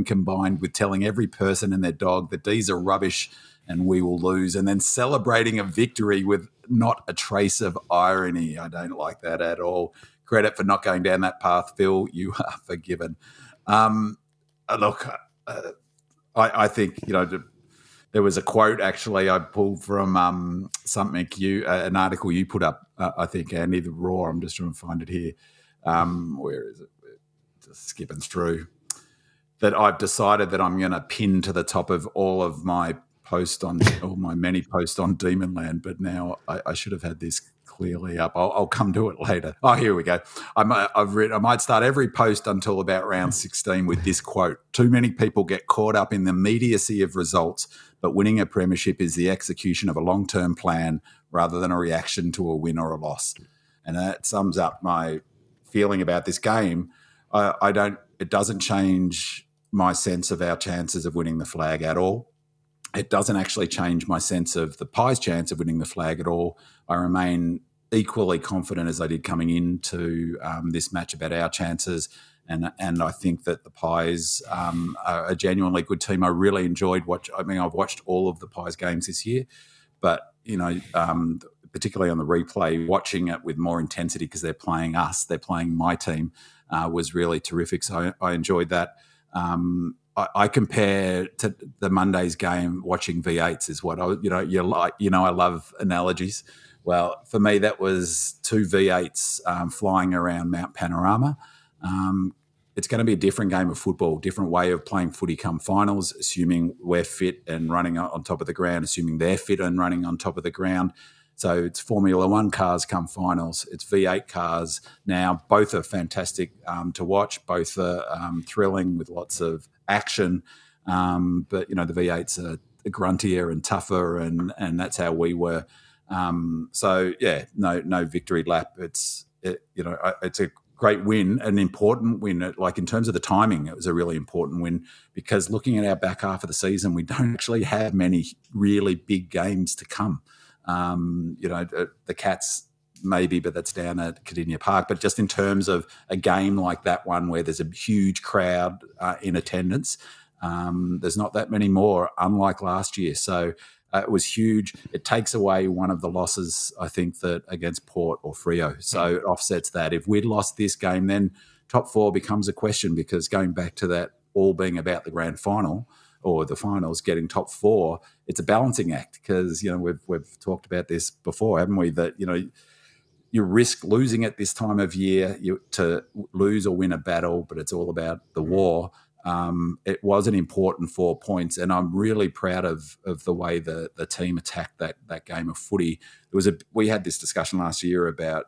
combined with telling every person and their dog that D's are rubbish and we will lose, and then celebrating a victory with not a trace of irony. I don't like that at all. Credit for not going down that path, Phil. You are forgiven. Look, I think, there was a quote actually I pulled from something an article you put up, I think, Andy, the Raw. I'm just trying to find it here. Where is it? Just skipping through. That I've decided that I'm going to pin to the top of all of my many posts on Demonland, but now I should have had this clearly up. I'll come to it later. Oh, here we go. I might start every post until about round 16 with this quote. Too many people get caught up in the immediacy of results, but winning a premiership is the execution of a long-term plan rather than a reaction to a win or a loss. And that sums up my feeling about this game. It doesn't change my sense of our chances of winning the flag at all. It doesn't actually change my sense of the Pies' chance of winning the flag at all. I remain equally confident as I did coming into this match about our chances, and I think that the Pies are a genuinely good team. I really enjoyed I've watched all of the Pies games this year, but particularly on the replay, watching it with more intensity because they're playing us, they're playing my team, was really terrific. So I enjoyed that. I compare to the Monday's game watching V8s is what I love analogies. Well, for me, that was two V8s flying around Mount Panorama. It's going to be a different game of football, different way of playing footy come finals, assuming we're fit and running on top of the ground, assuming they're fit and running on top of the ground. So it's Formula One cars come finals. It's V8 cars now. Both are fantastic to watch. Both are thrilling with lots of action. But, the V8s are gruntier and tougher, and that's how we were. No victory lap. It's a great win, an important win. Like in terms of the timing, it was a really important win because looking at our back half of the season, we don't actually have many really big games to come. The Cats maybe, but that's down at Cardinia Park. But just in terms of a game like that one where there's a huge crowd in attendance, there's not that many more, unlike last year. So it was huge. It takes away one of the losses, I think, that against Port or Freo. So it offsets that. If we'd lost this game, then top four becomes a question because going back to that all being about the grand final or the finals, getting top four, it's a balancing act because, we've talked about this before, haven't we, that, you risk losing at this time of year to lose or win a battle, but it's all about the war. It was an important 4 points, and I'm really proud of the way the team attacked that game of footy. We had this discussion last year about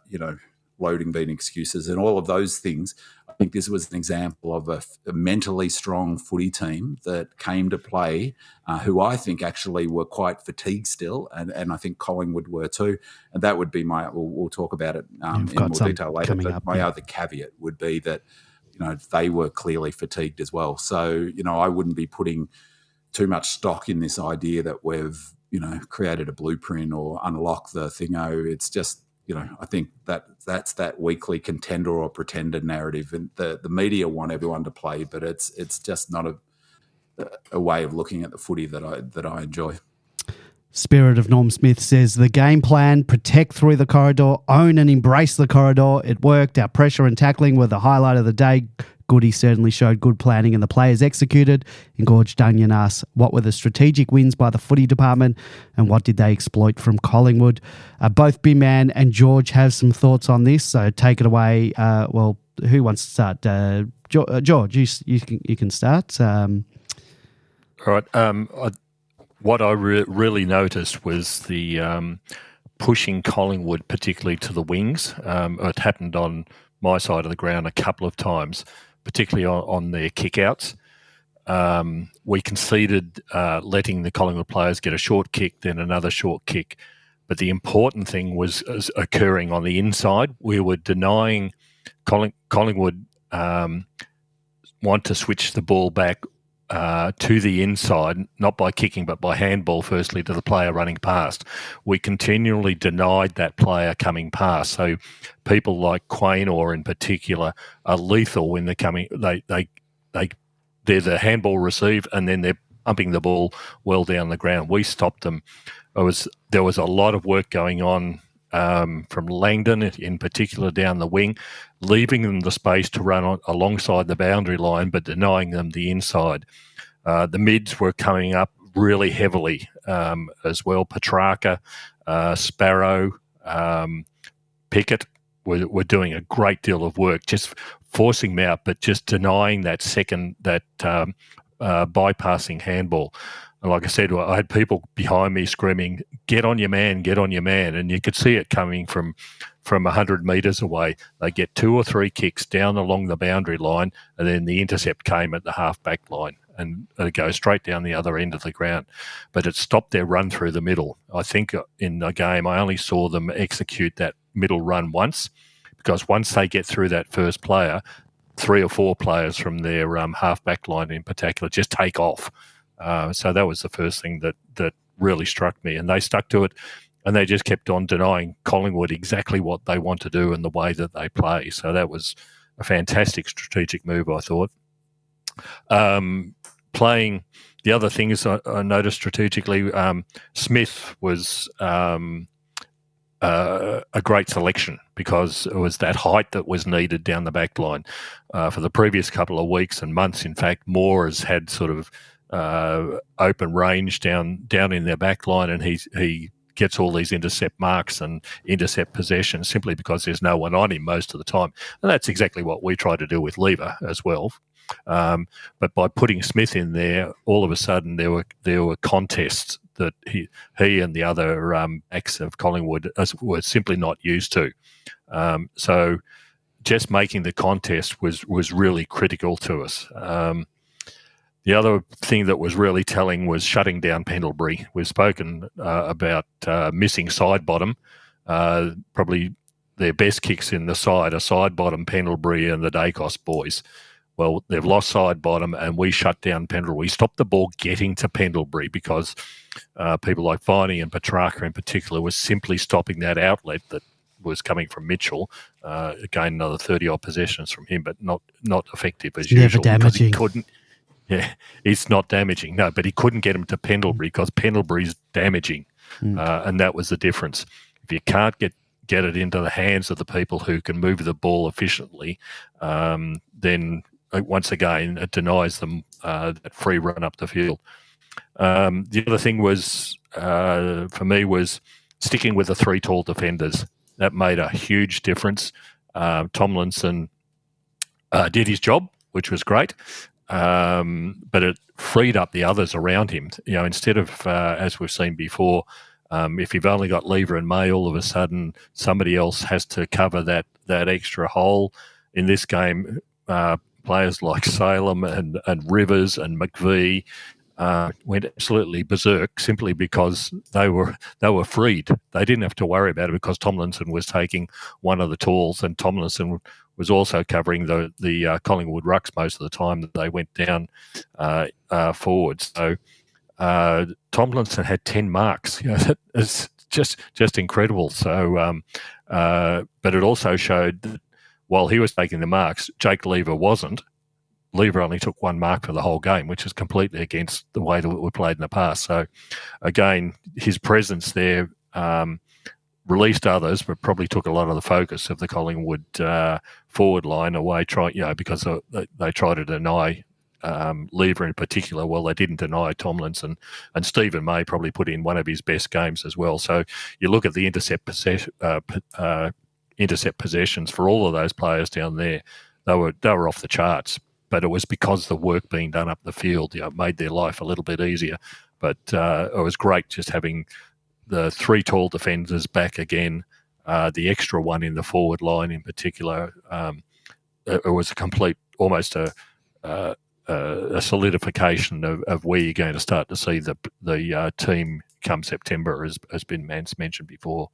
loading being excuses and all of those things. I think this was an example of a mentally strong footy team that came to play, who I think actually were quite fatigued still, and I think Collingwood were too. And that would be we'll talk about it in more detail later. But my other caveat would be that they were clearly fatigued as well. So, I wouldn't be putting too much stock in this idea that we've, created a blueprint or unlocked the thingo. It's just, I think that's that weekly contender or pretender narrative. And the media want everyone to play, but it's just not a way of looking at the footy that I enjoy. Spirit of Norm Smith says the game plan, protect through the corridor, own and embrace the corridor. It worked. Our pressure and tackling were the highlight of the day. Goody certainly showed good planning and the players executed. Engorged Onion asks, what were the strategic wins by the footy department and what did they exploit from Collingwood? Both Bimman and George have some thoughts on this, so take it away. Who wants to start? George, you can start. All right. What I really noticed was the pushing Collingwood, particularly to the wings. It happened on my side of the ground a couple of times, particularly on their kickouts. We conceded letting the Collingwood players get a short kick, then another short kick. But the important thing was occurring on the inside. We were denying Collingwood want to switch the ball back to the inside, not by kicking, but by handball, firstly, to the player running past. We continually denied that player coming past. So people like Quaynor in particular are lethal when they're coming. There's a handball received and then they're pumping the ball well down the ground. We stopped them. There was a lot of work going on from Langdon in particular down the wing, leaving them the space to run alongside the boundary line, but denying them the inside. The mids were coming up really heavily as well. Petrarca, Sparrow, Pickett were doing a great deal of work, just forcing them out, but just denying that bypassing handball. And like I said, I had people behind me screaming, get on your man, get on your man. And you could see it coming from 100 metres away. They get 2 or 3 kicks down along the boundary line, and then the intercept came at the half-back line and it goes straight down the other end of the ground. But it stopped their run through the middle. I think in the game I only saw them execute that middle run once, because once they get through that first player, 3 or 4 players from their half-back line in particular just take off. So that was the first thing that really struck me, and they stuck to it, and they just kept on denying Collingwood exactly what they want to do and the way that they play. So that was a fantastic strategic move, I thought. Playing the other things I noticed strategically, Smith was a great selection, because it was that height that was needed down the back line. For the previous couple of weeks and months, in fact, Moore has had sort of open range down in their back line, and he gets all these intercept marks and intercept possessions simply because there's no one on him most of the time. And that's exactly what we try to do with Lever as well. But by putting Smith in there, all of a sudden there were contests that he and the other backs of Collingwood were simply not used to. So just making the contest was really critical to us. The other thing that was really telling was shutting down Pendlebury. We've spoken about missing side bottom. Probably their best kicks in the side are side bottom, Pendlebury and the Dacos boys. Well, they've lost side bottom, and we shut down Pendlebury. We stopped the ball getting to Pendlebury because people like Viney and Petrarca in particular was simply stopping that outlet that was coming from Mitchell. Again, another 30-odd possessions from him, but not effective as usual. Never damaging. He couldn't. Yeah, it's not damaging. No, but he couldn't get him to Pendlebury because Pendlebury's damaging, and that was the difference. If you can't get it into the hands of the people who can move the ball efficiently, then once again it denies them that free run up the field. The other thing was, for me, was sticking with the three tall defenders. That made a huge difference. Tomlinson did his job, which was great. But it freed up the others around him. Instead of, as we've seen before, if you've only got Lever and May, all of a sudden somebody else has to cover that extra hole. In this game, players like Salem and Rivers and McVie went absolutely berserk simply because they were freed. They didn't have to worry about it because Tomlinson was taking one of the talls, and Tomlinson was also covering the Collingwood rucks most of the time that they went down forward. So Tomlinson had 10 marks. That is just incredible. So, but it also showed that while he was taking the marks, Jake Lever wasn't. Lever only took one mark for the whole game, which is completely against the way that we played in the past. So, again, his presence there released others, but probably took a lot of the focus of the Collingwood forward line away, because they tried to deny Lever in particular. Well, they didn't deny Tomlinson, and Stephen May probably put in one of his best games as well. So you look at the intercept possessions for all of those players down there, they were off the charts. But it was because the work being done up the field made their life a little bit easier. But it was great just having the three tall defenders back again, the extra one in the forward line in particular. It was a complete, almost a solidification of where you're going to start to see the team come September, as been mentioned before.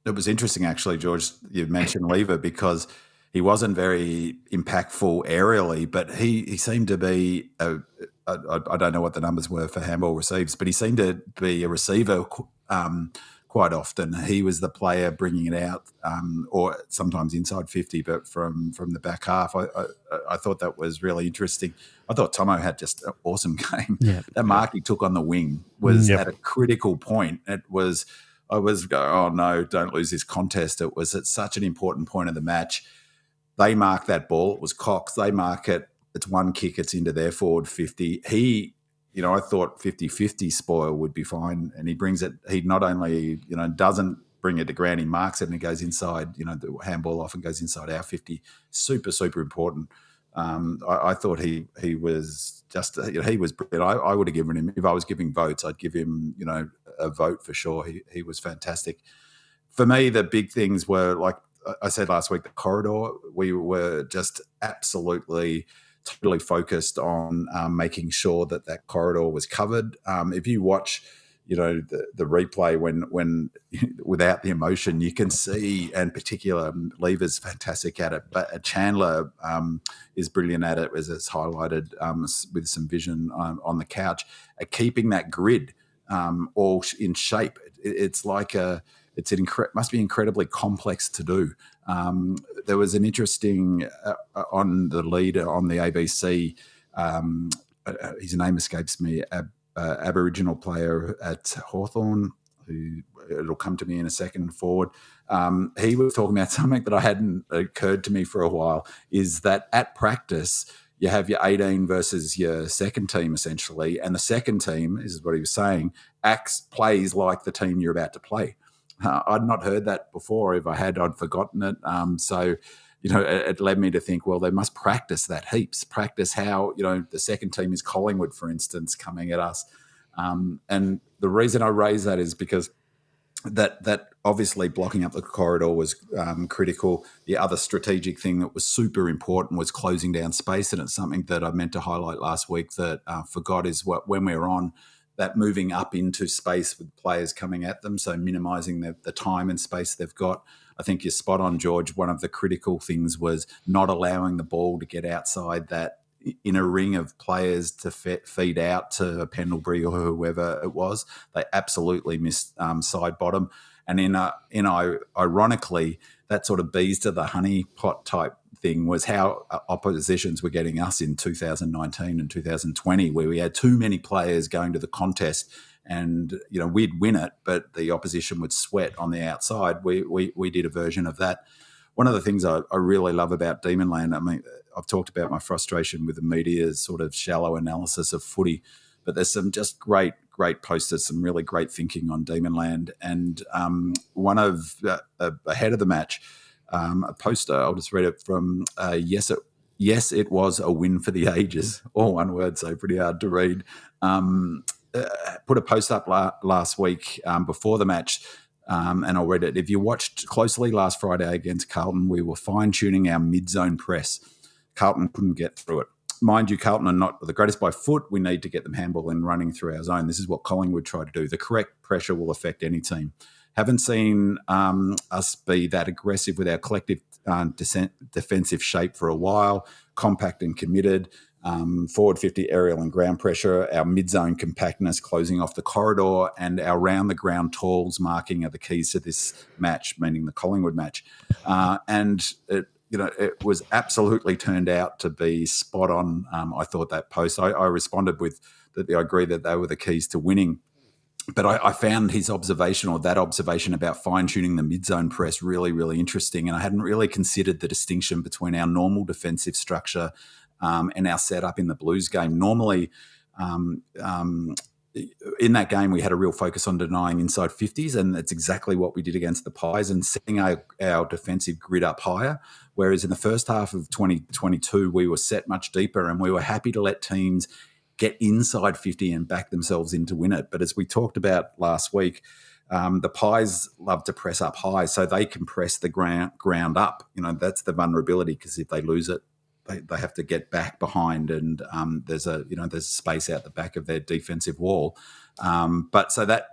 It was interesting, actually, George, you mentioned Lever, because he wasn't very impactful aerially, but he seemed to be I don't know what the numbers were for handball receives, but he seemed to be a receiver quite often. He was the player bringing it out, or sometimes inside 50, but from the back half. I thought that was really interesting. I thought Tomo had just an awesome game. Yeah. That mark he took on the wing was at a critical point. I was going, oh no, don't lose this contest. It was at such an important point of the match. They mark that ball. It was Cox. They mark it. It's one kick. It's into their forward 50. I thought 50-50 spoil would be fine. And he brings it. He not only, doesn't bring it to ground, he marks it and it goes inside, the handball off and goes inside our 50. Super, super important. I thought he was just, he was brilliant. I would have given him, if I was giving votes, I'd give him, a vote for sure. He was fantastic. For me, the big things were, like I said last week, the corridor. We were just absolutely totally focused on making sure that corridor was covered. If you watch, the replay when without the emotion, you can see, and particular Lever's fantastic at it, but Chandler is brilliant at it, as it's highlighted with some vision on the couch, at keeping that grid all in shape. It's like must be incredibly complex to do. There was an interesting on the lead on the ABC. His name escapes me. Aboriginal player at Hawthorn. who it'll come to me in a second, forward. He was talking about something that I hadn't occurred to me for a while, is that at practice you have your 18 versus your second team essentially, and the second team, this is what he was saying, plays like the team you're about to play. I'd not heard that before. If I had, I'd forgotten it. So it led me to think, well, they must practice that heaps. Practice how, the second team is Collingwood, for instance, coming at us. And the reason I raise that is because that obviously blocking up the corridor was critical. The other strategic thing that was super important was closing down space, and it's something that I meant to highlight last week that forgot is when we're on that moving up into space with players coming at them, so minimising the time and space they've got. I think you're spot on, George. One of the critical things was not allowing the ball to get outside that in a ring of players to feed out to Pendlebury or whoever it was. They absolutely missed side bottom. And ironically, that sort of bees to the honey pot type thing was how oppositions were getting us in 2019 and 2020, where we had too many players going to the contest and, we'd win it, but the opposition would sweat on the outside. We did a version of that. One of the things I really love about Demonland, I mean, I've talked about my frustration with the media's sort of shallow analysis of footy, but there's some just great posters, some really great thinking on Demonland. And one of ahead of the match, a poster, I'll just read it from Yes, it was a win for the ages. All one word, so pretty hard to read. Put a post up last week before the match, and I'll read it. If you watched closely last Friday against Carlton, we were fine-tuning our mid-zone press. Carlton couldn't get through it. Mind you, Carlton are not the greatest by foot. We need to get them handball and running through our zone. This is what Collingwood tried to do. The correct pressure will affect any team. Haven't seen us be that aggressive with our collective defensive shape for a while, compact and committed, forward 50 aerial and ground pressure, our mid-zone compactness closing off the corridor, and our round-the-ground talls marking are the keys to this match, meaning the Collingwood match. And it was absolutely turned out to be spot on. I thought that post, I responded with that I agree that they were the keys to winning. But I found his observation, or that observation about fine-tuning the mid-zone press really, really interesting. And I hadn't really considered the distinction between our normal defensive structure and our setup in the Blues game. Normally, in that game, we had a real focus on denying inside 50s, and that's exactly what we did against the Pies and setting our defensive grid up higher. Whereas in the first half of 2022, we were set much deeper, and we were happy to let teams get inside 50 and back themselves in to win it. But as we talked about last week, the Pies love to press up high, so they can press the ground up. That's the vulnerability, because if they lose it, they have to get back behind, and there's space out the back of their defensive wall. But so that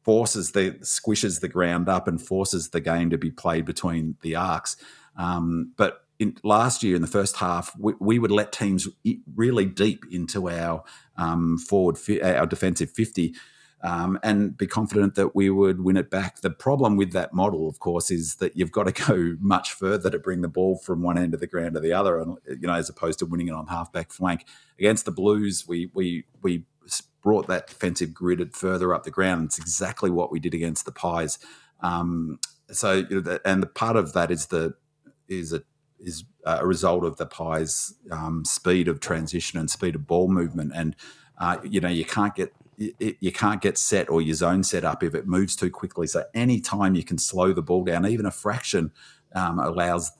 squishes the ground up and forces the game to be played between the arcs. But last year in the first half, we would let teams really deep into our our defensive 50. And be confident that we would win it back. The problem with that model, of course, is that you've got to go much further to bring the ball from one end of the ground to the other, and as opposed to winning it on halfback flank. Against the Blues, we brought that defensive grid further up the ground. It's exactly what we did against the Pies. And the part of that is a result of the Pies' speed of transition and speed of ball movement, and you can't get set or your zone set up if it moves too quickly. So any time you can slow the ball down, even a fraction, allows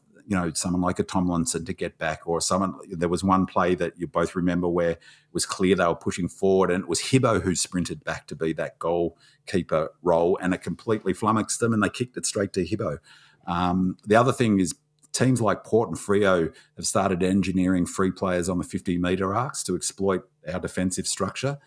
someone like a Tomlinson to get back, or someone. There was one play that you both remember where it was clear they were pushing forward, and it was Hibbo who sprinted back to be that goalkeeper role, and it completely flummoxed them, and they kicked it straight to Hibbo. The other thing is, teams like Port and Freo have started engineering free players on the 50-metre arcs to exploit our defensive structure,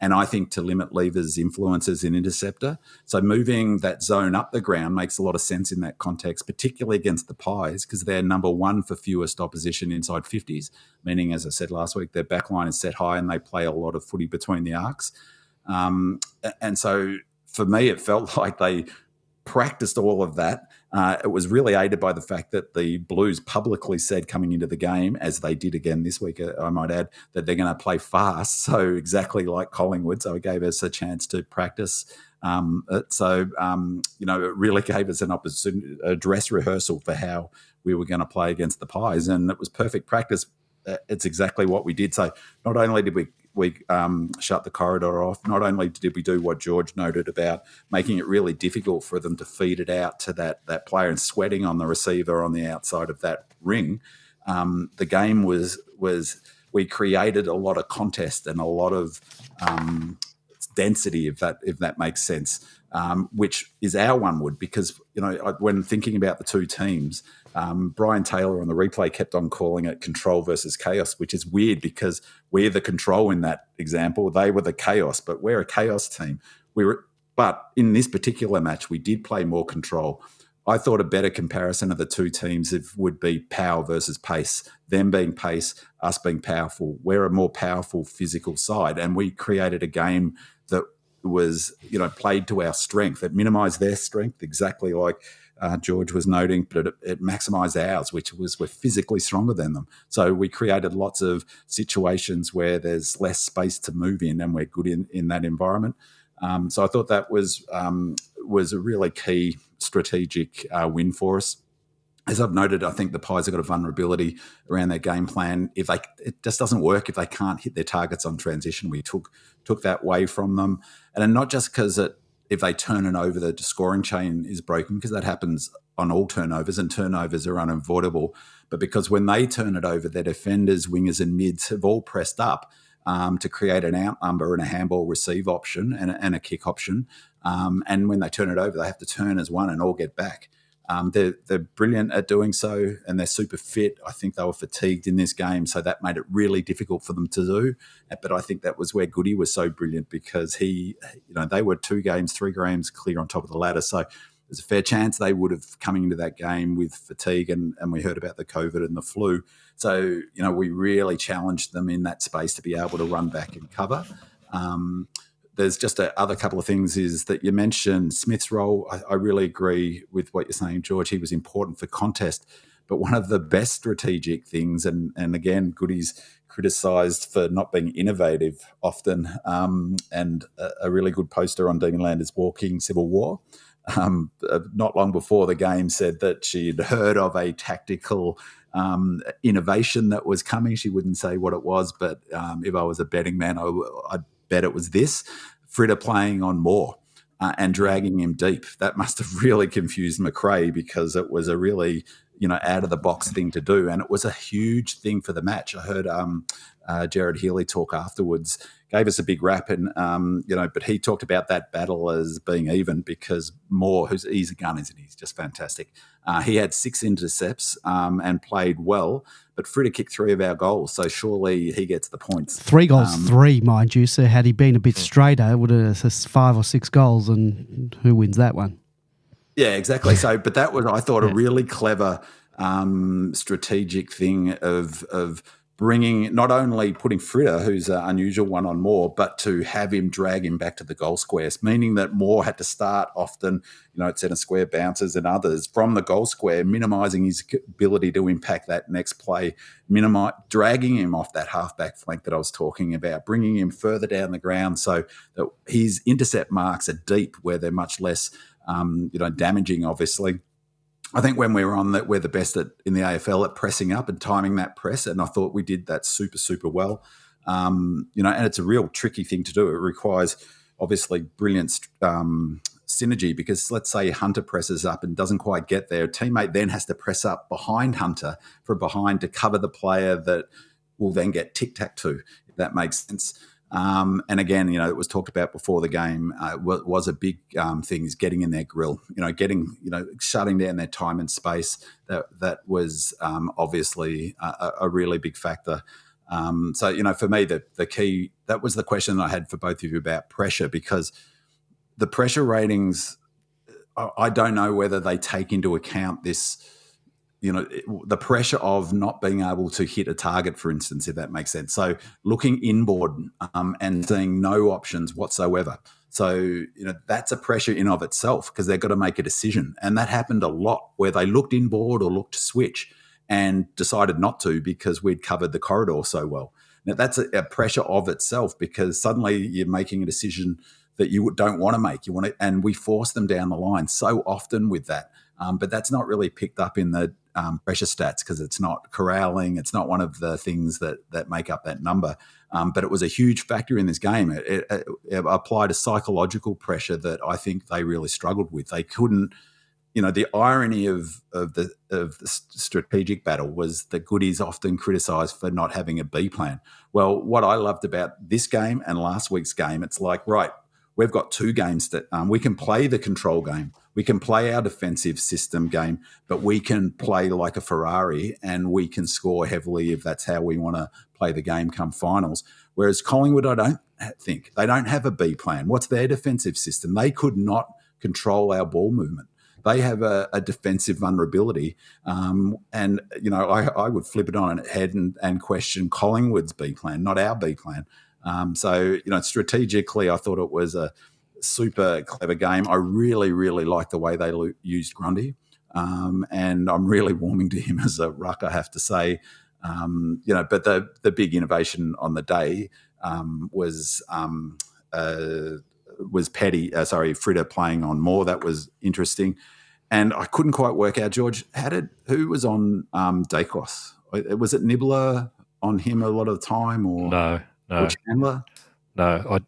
and I think to limit Lever's influences in interceptor. So moving that zone up the ground makes a lot of sense in that context, particularly against the Pies, because they're number one for fewest opposition inside 50s, meaning, as I said last week, their backline is set high and they play a lot of footy between the arcs. And so for me, it felt like they practiced all of that. It was really aided by the fact that the Blues publicly said coming into the game, as they did again this week, I might add, that they're going to play fast, so exactly like Collingwood. So it gave us a chance to practice. It really gave us an opportunity, a dress rehearsal for how we were going to play against the Pies, and it was perfect practice. It's exactly what we did. So not only did we shut the corridor off, not only did we do what George noted about making it really difficult for them to feed it out to that player and sweating on the receiver on the outside of that ring, the game was we created a lot of contest and a lot of density, if that makes sense, which is our one would, because when thinking about the two teams, Brian Taylor on the replay kept on calling it control versus chaos, which is weird because we're the control in that example. They were the chaos, but we're a chaos team. But in this particular match, we did play more control. I thought a better comparison of the two teams would be power versus pace. Them being pace, us being powerful. We're a more powerful physical side, and we created a game that was, played to our strength. It minimised their strength, exactly like George was noting, but it maximised ours, which was we're physically stronger than them. So we created lots of situations where there's less space to move in, and we're good in that environment. So I thought that was a really key strategic win for us. As I've noted, I think the Pies have got a vulnerability around their game plan. It just doesn't work if they can't hit their targets on transition. We took that away from them, and not just because if they turn it over, the scoring chain is broken, because that happens on all turnovers, and turnovers are unavoidable. But because when they turn it over, their defenders, wingers, and mids have all pressed up to create an outnumber and a handball receive option and a kick option. And when they turn it over, they have to turn as one and all get back. They're brilliant at doing so, and they're super fit. I think they were fatigued in this game, so that made it really difficult for them to do. But I think that was where Goody was so brilliant, because they were 3 games clear on top of the ladder. So there's a fair chance they would have coming into that game with fatigue, and we heard about the COVID and the flu. So, we really challenged them in that space to be able to run back and cover. There's just other couple of things is that you mentioned Smith's role. I really agree with what you're saying, George. He was important for contest. But one of the best strategic things, and again, Goody's criticised for not being innovative often, and a really good poster on Demonland's Walking Civil War. Not long before the game said that she'd heard of a tactical innovation that was coming. She wouldn't say what it was, but if I was a betting man, I'd bet it was this: Fritter playing on Moore and dragging him deep. That must have really confused McRae, because it was a really out of the box thing to do, and it was a huge thing for the match. I heard Jared Healy talk afterwards, gave us a big rap, and but he talked about that battle as being even, because Moore, he's a gun, isn't he? He's just fantastic. He had 6 intercepts and played well, but Fritter kicked 3 of our goals, so surely he gets the points. 3 goals, 3, mind you. So had he been a bit straighter, it would have 5 or 6 goals, and who wins that one? Yeah, exactly. So, but that was, I thought, a really clever strategic thing of bringing, not only putting Fritter, who's an unusual one, on Moore, but to have him drag him back to the goal squares, meaning that Moore had to start often, at centre square bounces and others from the goal square, minimising his ability to impact that next play, dragging him off that half-back flank that I was talking about, bringing him further down the ground so that his intercept marks are deep, where they're much less damaging, obviously. I think when we were on that, we're the best in the AFL at pressing up and timing that press, and I thought we did that super, super well. And it's a real tricky thing to do. It requires, obviously, brilliant synergy, because let's say Hunter presses up and doesn't quite get there. A teammate then has to press up behind Hunter from behind to cover the player that will then get tic-tac-toe, if that makes sense. And again, it was talked about before the game, was a big thing, is getting in their grill, shutting down their time and space. That was obviously a really big factor. So, for me, the key, that was the question I had for both of you about pressure, because the pressure ratings, I don't know whether they take into account this, the pressure of not being able to hit a target, for instance, if that makes sense. So looking inboard and seeing no options whatsoever. So, that's a pressure in of itself because they've got to make a decision. And that happened a lot where they looked inboard or looked to switch and decided not to because we'd covered the corridor so well. Now, that's a pressure of itself because suddenly you're making a decision that you don't want to make. And we force them down the line so often with that. But that's not really picked up in the pressure stats because it's not corralling. It's not one of the things that make up that number. But it was a huge factor in this game. It applied a psychological pressure that I think they really struggled with. They couldn't, the irony of the strategic battle was the goodies often criticised for not having a B plan. Well, what I loved about this game and last week's game, it's like, right, we've got two games that we can play the control game. We can play our defensive system game, but we can play like a Ferrari and we can score heavily if that's how we want to play the game come finals. Whereas Collingwood, I don't think. They don't have a B plan. What's their defensive system? They could not control our ball movement. They have a defensive vulnerability. And I would flip it on its head and question Collingwood's B plan, not our B plan. So, strategically, I thought it was a super clever game. I really, really like the way they used Grundy. And I'm really warming to him as a ruck, I have to say. But the big innovation on the day was Fritter playing on Moore. That was interesting. And I couldn't quite work out, George, who was on Dacos? Was it Nibbler on him a lot of the time? Or No. Or Chandler? No,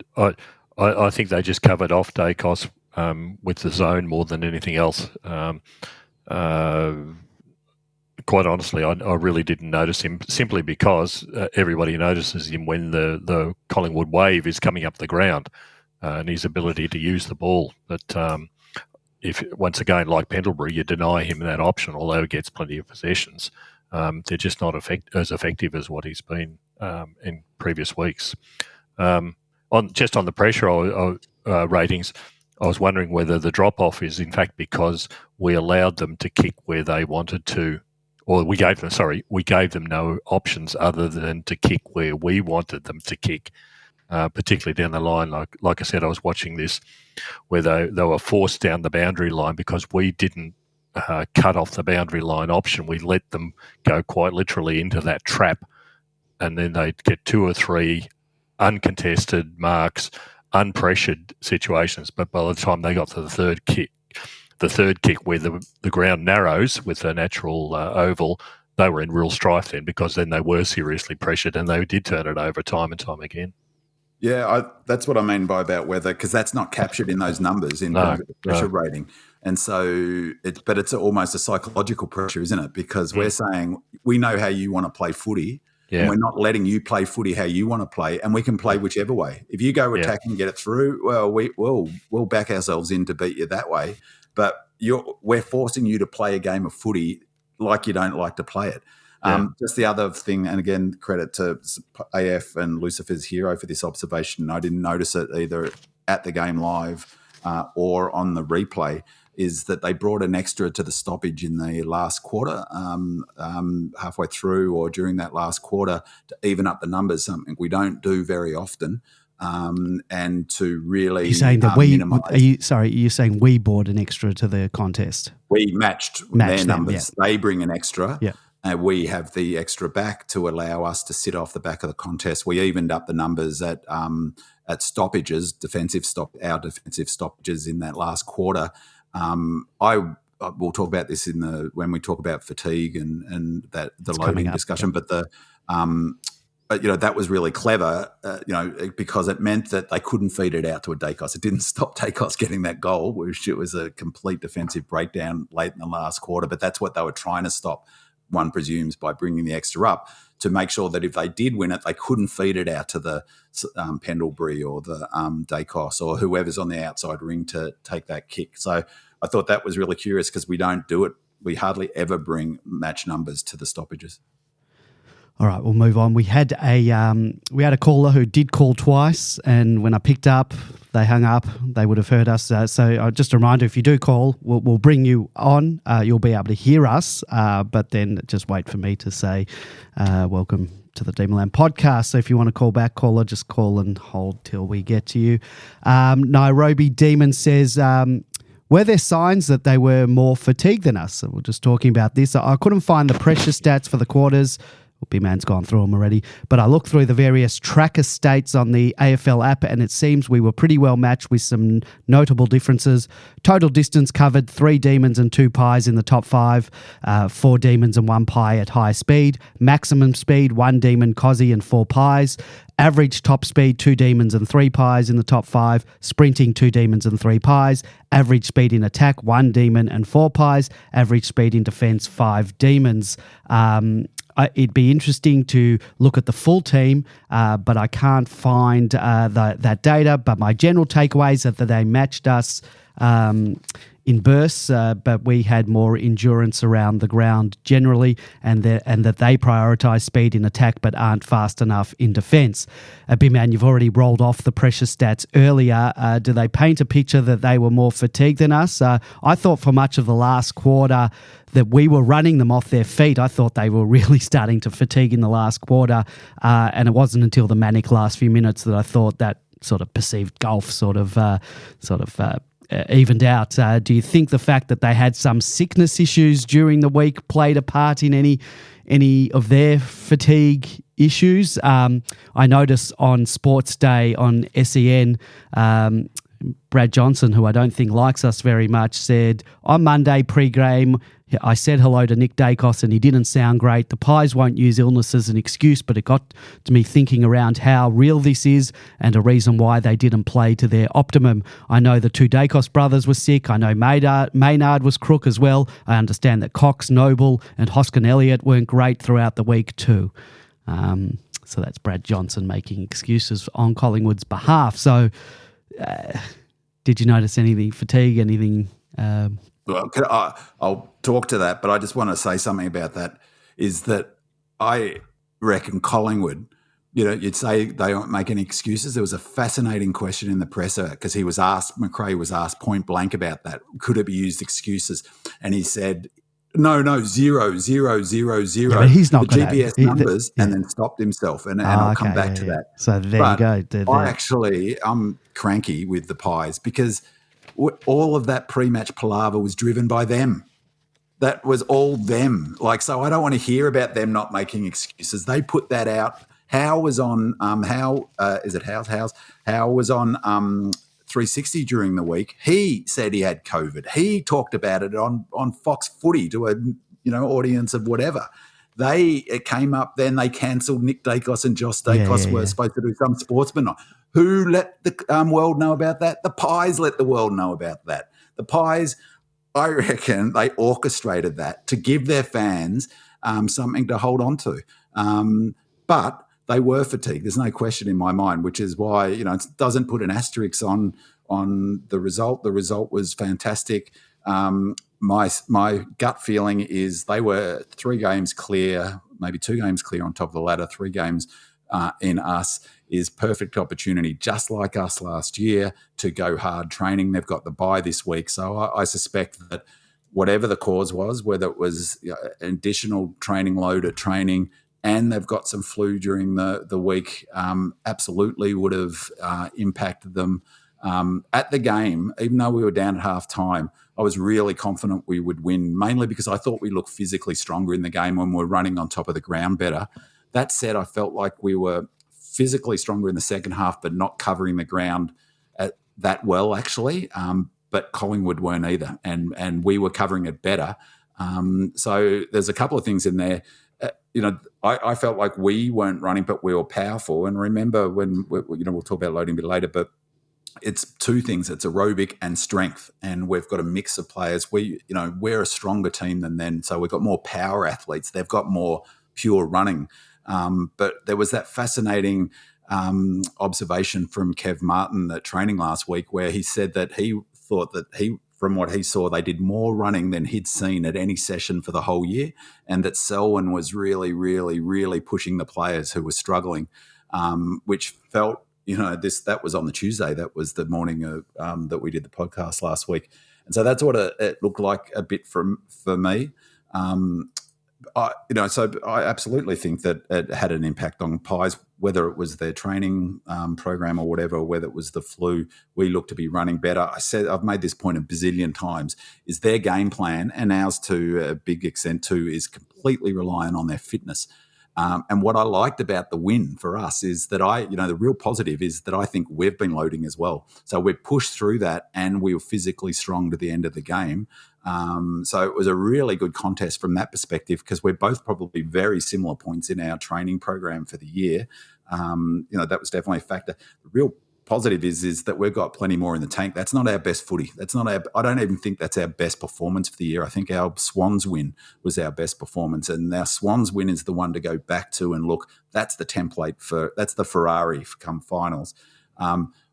I think they just covered off Dacos with the zone more than anything else. Quite honestly, I really didn't notice him simply because everybody notices him when the Collingwood wave is coming up the ground and his ability to use the ball. But if once again, like Pendlebury, you deny him that option, although he gets plenty of possessions, they're just not as effective as what he's been in previous weeks. On the pressure ratings, I was wondering whether the drop-off is in fact because we allowed them to kick where they wanted to, or we gave them no options other than to kick where we wanted them to kick, particularly down the line. Like I said, I was watching this where they were forced down the boundary line because we didn't cut off the boundary line option. We let them go quite literally into that trap, and then they'd get two or three uncontested marks, unpressured situations. But by the time they got to the third kick where the ground narrows with a natural oval, they were in real strife then, because then they were seriously pressured and they did turn it over time and time again. Yeah, that's what I mean by about weather, because that's not captured in those numbers in terms of the pressure rating. And so it's almost a psychological pressure, isn't it? Because we're saying we know how you want to play footy. Yeah. And we're not letting you play footy how you want to play, and we can play whichever way. If you go attacking and get it through, well, we'll back ourselves in to beat you that way. But we're forcing you to play a game of footy like you don't like to play it. Just the other thing, and again, credit to AF and Lucifer's Hero for this observation. I didn't notice it either at the game live or on the replay, is that they brought an extra to the stoppage in the last quarter, halfway through or during that last quarter, to even up the numbers, something we don't do very often, and to really you're saying that minimise. You're saying we brought an extra to the contest? We matched their numbers. Yeah. They bring an extra. Yeah. And we have the extra back to allow us to sit off the back of the contest. We evened up the numbers at stoppages, our defensive stoppages in that last quarter. We'll talk about this when we talk about fatigue and the loading discussion. But that was really clever, because it meant that they couldn't feed it out to a Dacos. It didn't stop Dacos getting that goal, which it was a complete defensive breakdown late in the last quarter. But that's what they were trying to stop, one presumes, by bringing the extra up, to make sure that if they did win it, they couldn't feed it out to the Pendlebury or the Dacos or whoever's on the outside ring to take that kick. So I thought that was really curious, because we don't do it. We hardly ever bring match numbers to the stoppages. All right, we'll move on. We had a caller who did call twice, and when I picked up, they hung up. They would have heard us. So just a reminder, if you do call, we'll bring you on. You'll be able to hear us, but then just wait for me to say welcome to the Demonland podcast. So if you want to call back, caller, just call and hold till we get to you. Nairobi Demon says, were there signs that they were more fatigued than us? So we're just talking about this. I couldn't find the pressure stats for the quarters. B-Man's gone through them already. But I looked through the various tracker states on the AFL app, and it seems we were pretty well matched with some notable differences. Total distance covered, 3 Demons and 2 Pies in the top 5, 4 Demons and 1 Pie at high speed. Maximum speed, 1 Demon, Cozzy and 4 Pies. Average top speed, 2 Demons and 3 Pies in the top 5. Sprinting, 2 Demons and 3 Pies. Average speed in attack, 1 Demon and 4 Pies. Average speed in defence, 5 Demons. It'd be interesting to look at the full team, but I can't find that data. But my general takeaways are that they matched us in bursts, but we had more endurance around the ground generally, and that they prioritise speed in attack but aren't fast enough in defence. B-Man, you've already rolled off the pressure stats earlier. Do they paint a picture that they were more fatigued than us? I thought for much of the last quarter that we were running them off their feet. I thought they were really starting to fatigue in the last quarter, and it wasn't until the manic last few minutes that I thought that sort of perceived gulf sort of evened out. Do you think the fact that they had some sickness issues during the week played a part in any of their fatigue issues? I noticed on Sports Day on SEN, Brad Johnson, who I don't think likes us very much, said, on Monday pre-game, I said hello to Nick Dacos and he didn't sound great. The Pies won't use illness as an excuse, but it got to me thinking around how real this is and a reason why they didn't play to their optimum. I know the 2 Dacos brothers were sick. I know Maynard was crook as well. I understand that Cox, Noble and Hoskin Elliott weren't great throughout the week too. So that's Brad Johnson making excuses on Collingwood's behalf. So did you notice anything, fatigue, anything? Well, I'll talk to that, but I just want to say something about that, is that I reckon Collingwood, you'd say they aren't making excuses. There was a fascinating question in the presser because McRae was asked point blank about that. Could it be used excuses? And he said, no, 0, 0, 0, 0. Yeah, but he's not the GPS numbers, and then stopped himself. And I'll come back to that. So there you go. I'm cranky with the Pies because all of that pre-match palaver was driven by them. That was all them. So I don't want to hear about them not making excuses. They put that out. Howe was on Howe was on 360 during the week. He said he had COVID. He talked about it on Fox Footy to a audience of whatever. It came up then. They cancelled Nick Dacos and Josh Dacos were supposed to do some sportsman. Who let the world know about that? The Pies let the world know about that. The Pies, I reckon, they orchestrated that to give their fans something to hold on to. But they were fatigued. There's no question in my mind, which is why it doesn't put an asterisk on the result. The result was fantastic. My gut feeling is they were 3 games clear, maybe 2 games clear on top of the ladder, 3 games in us is perfect opportunity, just like us last year, to go hard training. They've got the bye this week. So I suspect that whatever the cause was, whether it was an additional training load of training and they've got some flu during the week, absolutely would have impacted them. At the game, even though we were down at half-time, I was really confident we would win, mainly because I thought we looked physically stronger in the game when we were running on top of the ground better. That said, I felt like we were physically stronger in the second half, but not covering the ground that well, actually. But Collingwood weren't either, and we were covering it better. So there's a couple of things in there. I felt like we weren't running, but we were powerful. And remember when we'll talk about loading a bit later, but it's 2 things. It's aerobic and strength, and we've got a mix of players. We're a stronger team than them, so we've got more power athletes. They've got more pure running. But there was that fascinating observation from Kev Martin at training last week where he said that he thought that from what he saw, they did more running than he'd seen at any session for the whole year, and that Selwyn was really, really, really pushing the players who were struggling, which felt, that was on the Tuesday. That was the morning of, that we did the podcast last week. And so that's what it looked like a bit for me. So I absolutely think that it had an impact on Pies, whether it was their training program or whatever, or whether it was the flu. We look to be running better. I've made this point a bazillion times, is their game plan, and ours to a big extent too, is completely reliant on their fitness. And what I liked about the win for us is that the real positive is that I think we've been loading as well. So we've pushed through that and we were physically strong to the end of the game. So it was a really good contest from that perspective, because we're both probably very similar points in our training program for the year. That was definitely a factor. The real positive is that we've got plenty more in the tank. That's not our best footy. I don't even think that's our best performance for the year. I think our Swans win was our best performance, and our Swans win is the one to go back to and look, that's the template that's the Ferrari for come finals.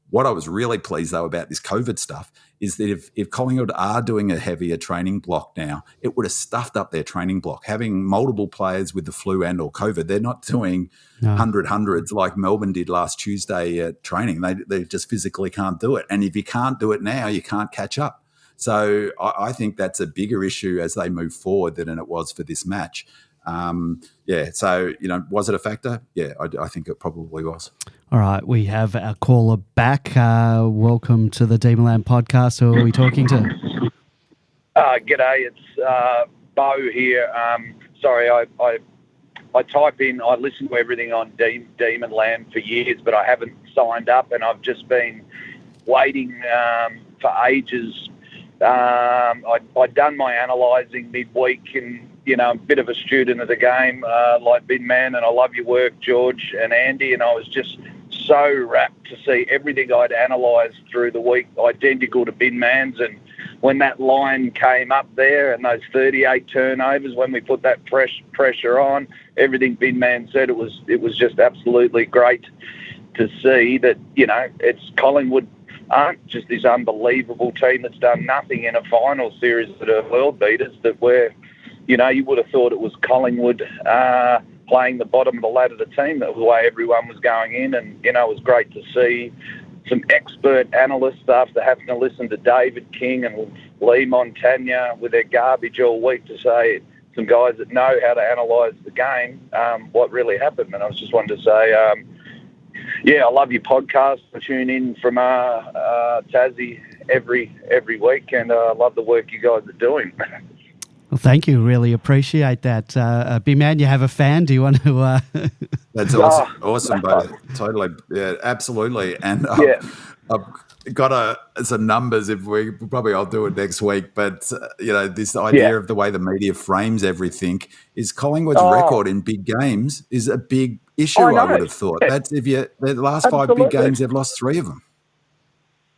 What I was really pleased, though, about this COVID stuff is that if Collingwood are doing a heavier training block now, it would have stuffed up their training block. Having multiple players with the flu and or COVID, they're not doing hundreds like Melbourne did last Tuesday at training. They just physically can't do it. And if you can't do it now, you can't catch up. So I think that's a bigger issue as they move forward than it was for this match. So, was it a factor? Yeah, I think it probably was. All right, we have our caller back. Welcome to the Demonland podcast. Who are we talking to? G'day, it's Bo here. Sorry, I type in, I listen to everything on Demonland for years, but I haven't signed up, and I've just been waiting for ages. I'd done my analysing midweek, and a bit of a student of the game, like Bin Man, and I love your work, George and Andy, and I was just so rapt to see everything I'd analysed through the week identical to Bin Man's. And when that line came up there and those 38 turnovers, when we put that pressure on, everything Bin Man said, it was just absolutely great to see that, it's Collingwood aren't just this unbelievable team that's done nothing in a final series that are world beaters, that we're, you would have thought it was Collingwood playing the bottom of the ladder the team. That was the way everyone was going in. And, it was great to see some expert analysts, after having to listen to David King and Lee Montagna with their garbage all week, to say some guys that know how to analyse the game, what really happened. And I was just wanted to say, I love your podcast. I tune in from Tassie every week, and I love the work you guys are doing. Well, thank you. Really appreciate that. B-Man, you have a fan? Do you want to... That's awesome. Awesome, buddy. Totally. Yeah, absolutely. And I've got some numbers. I'll do it next week. But, this idea of the way the media frames everything is Collingwood's record in big games is a big issue, I would have thought. That's the last 5 big games, they've lost 3 of them.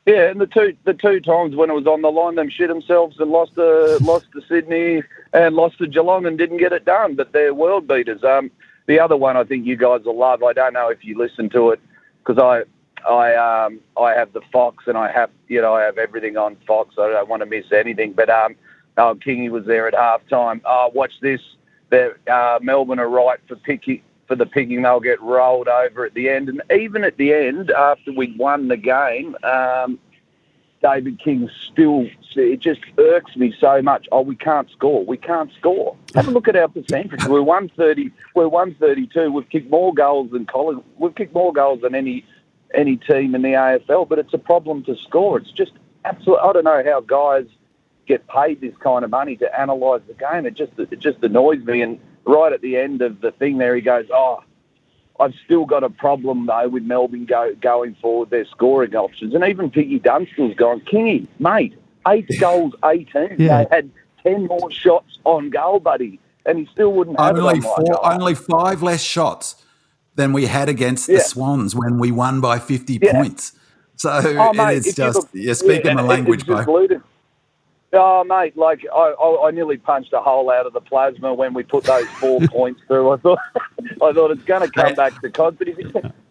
Yeah, and the two times when it was on the line, them shit themselves and lost to Sydney and lost to Geelong and didn't get it done. But they're world beaters. The other one I think you guys will love. I don't know if you listen to it, because I have the Fox, and I have everything on Fox. I don't want to miss anything. But Kingy was there at halftime. Watch this. Melbourne are right for the picking. They'll get rolled over at the end. And even at the end, after we won the game, David King still, it just irks me so much. We can't score. Have a look at our percentage. We're 130. We're 132. We've kicked more goals than Collingwood. We've kicked more goals than any team in the AFL, but it's a problem to score. It's just absolute. I don't know how guys get paid this kind of money to analyse the game. It just annoys me. And right at the end of the thing there, he goes, I've still got a problem, though, with Melbourne going forward, their scoring options. And even Piggy Dunstall's gone, Kingy, mate, 8 goals, 18. Yeah. They had 10 more shots on goal, buddy, and he still wouldn't have only 5 less shots than we had against the Swans when we won by 50 points. So it's just, you're speaking the language, bro. Oh, mate, I nearly punched a hole out of the plasma when we put those 4 points through. I thought it's going to come back to Cod. But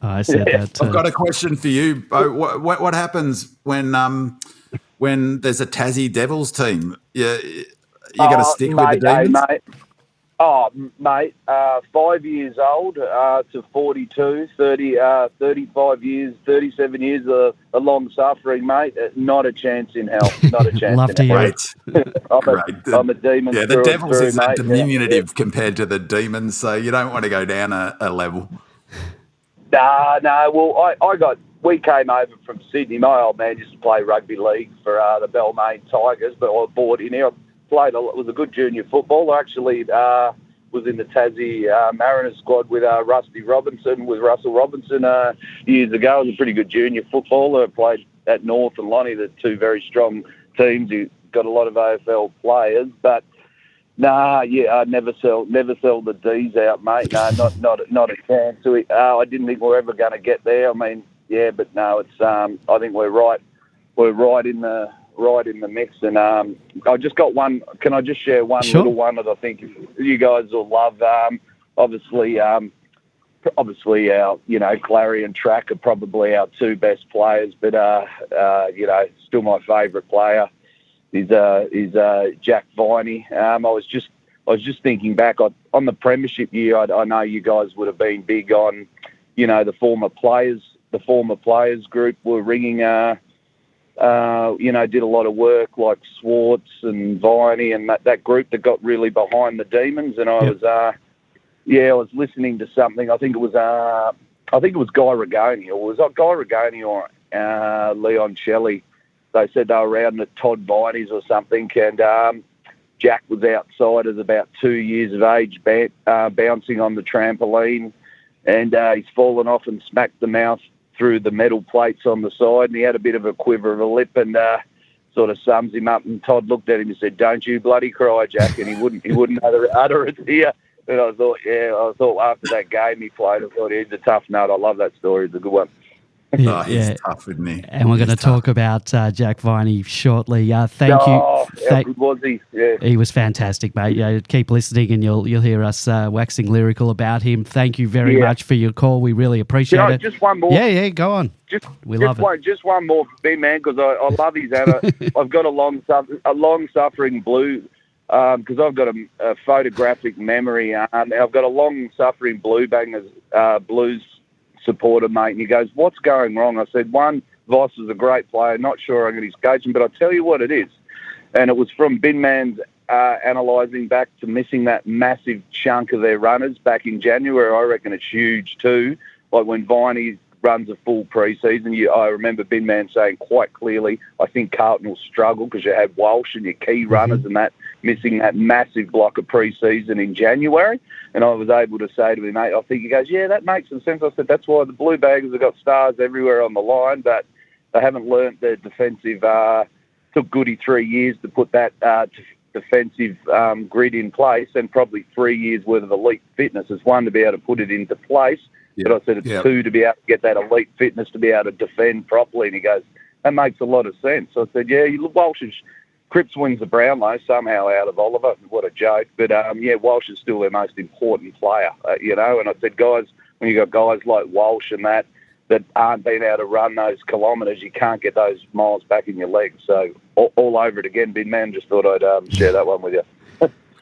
I said that too. I've got a question for you, Bo. What happens when there's a Tassie Devils team? You're going to stick with the Demons? Mate, Mate, 5 years old to 42, 35 years, 37 years of long suffering, mate. Not a chance in hell. Not a chance Love in to hell. hear it. I'm a demon. Yeah, the through Devils through, is that mate. diminutive compared to the Demons, so you don't want to go down a level. No. Well, we came over from Sydney. My old man used to play rugby league for the Balmain Tigers, but I was bought in here. Was a good junior footballer. Actually, was in the Tassie Mariners squad with Russell Robinson years ago. I was a pretty good junior footballer. I played at North and Lonnie, the two very strong teams who got a lot of AFL players. But I'd never sell the D's out, mate. No, not a chance. I didn't think we were ever going to get there. I mean, yeah, but no, it's. I think we're right. We're right in the mix. And I just got one. Can I just share one little one that I think you guys will love? Obviously, our Clary and Track are probably our two best players, but still my favourite player is Jack Viney. I was just thinking back on the premiership year. I know you guys would have been big on, the former players. The former players group were ringing. Did a lot of work like Swartz and Viney and that group that got really behind the Demons. And I was listening to something. I think it was Guy Rigoni, or was it Guy Rigoni or Leon Shelley? They said they were around at Todd Viney's or something, and Jack was outside as about 2 years of age, bouncing on the trampoline, and he's fallen off and smacked the mouth through the metal plates on the side, and he had a bit of a quiver of a lip, and sort of sums him up. And Todd looked at him and said, "Don't you bloody cry, Jack." And he wouldn't utter it here. And I thought after that game he played, I thought he's a tough nut. I love that story. It's a good one. He's tough, isn't he? And we're going to talk about Jack Viney shortly. Thank you. How good was he? Yeah. He was fantastic, mate. Yeah, keep listening and you'll hear us waxing lyrical about him. Thank you very much for your call. We really appreciate it. Just one more. Yeah, go on. Just one more for me, man, because I love his I've got a long-suffering blue, because I've got a photographic memory. I've got a long-suffering Blue Bangers Blues supporter, mate, and he goes, "What's going wrong?" I said, "One, Voss is a great player. Not sure I'm going to coach him, but I'll tell you what it is." And it was from Bin Man's analysing back to missing that massive chunk of their runners back in January. I reckon it's huge too. Like when Viney runs a full pre-season, I remember Bin Man saying quite clearly, I think Carlton will struggle because you had Walsh and your key runners and that missing that massive block of pre-season in January. And I was able to say to him, mate, I think, he goes, "Yeah, that makes some sense." I said, "That's why the Blue Baggers have got stars everywhere on the line, but they haven't learnt their defensive, took Goody 3 years to put that defensive grid in place, and probably 3 years worth of elite fitness. It's one, to be able to put it into place, but I said it's two, to be able to get that elite fitness to be able to defend properly." And he goes, "That makes a lot of sense." So I said, "Yeah, Walsh is..." Cripps wins the Brownlow somehow out of Oliver. What a joke. But, Walsh is still their most important player, And I said, guys, when you got guys like Walsh and that aren't being able to run those kilometres, you can't get those miles back in your legs. So all over it again, Big Man. Just thought I'd share that one with you.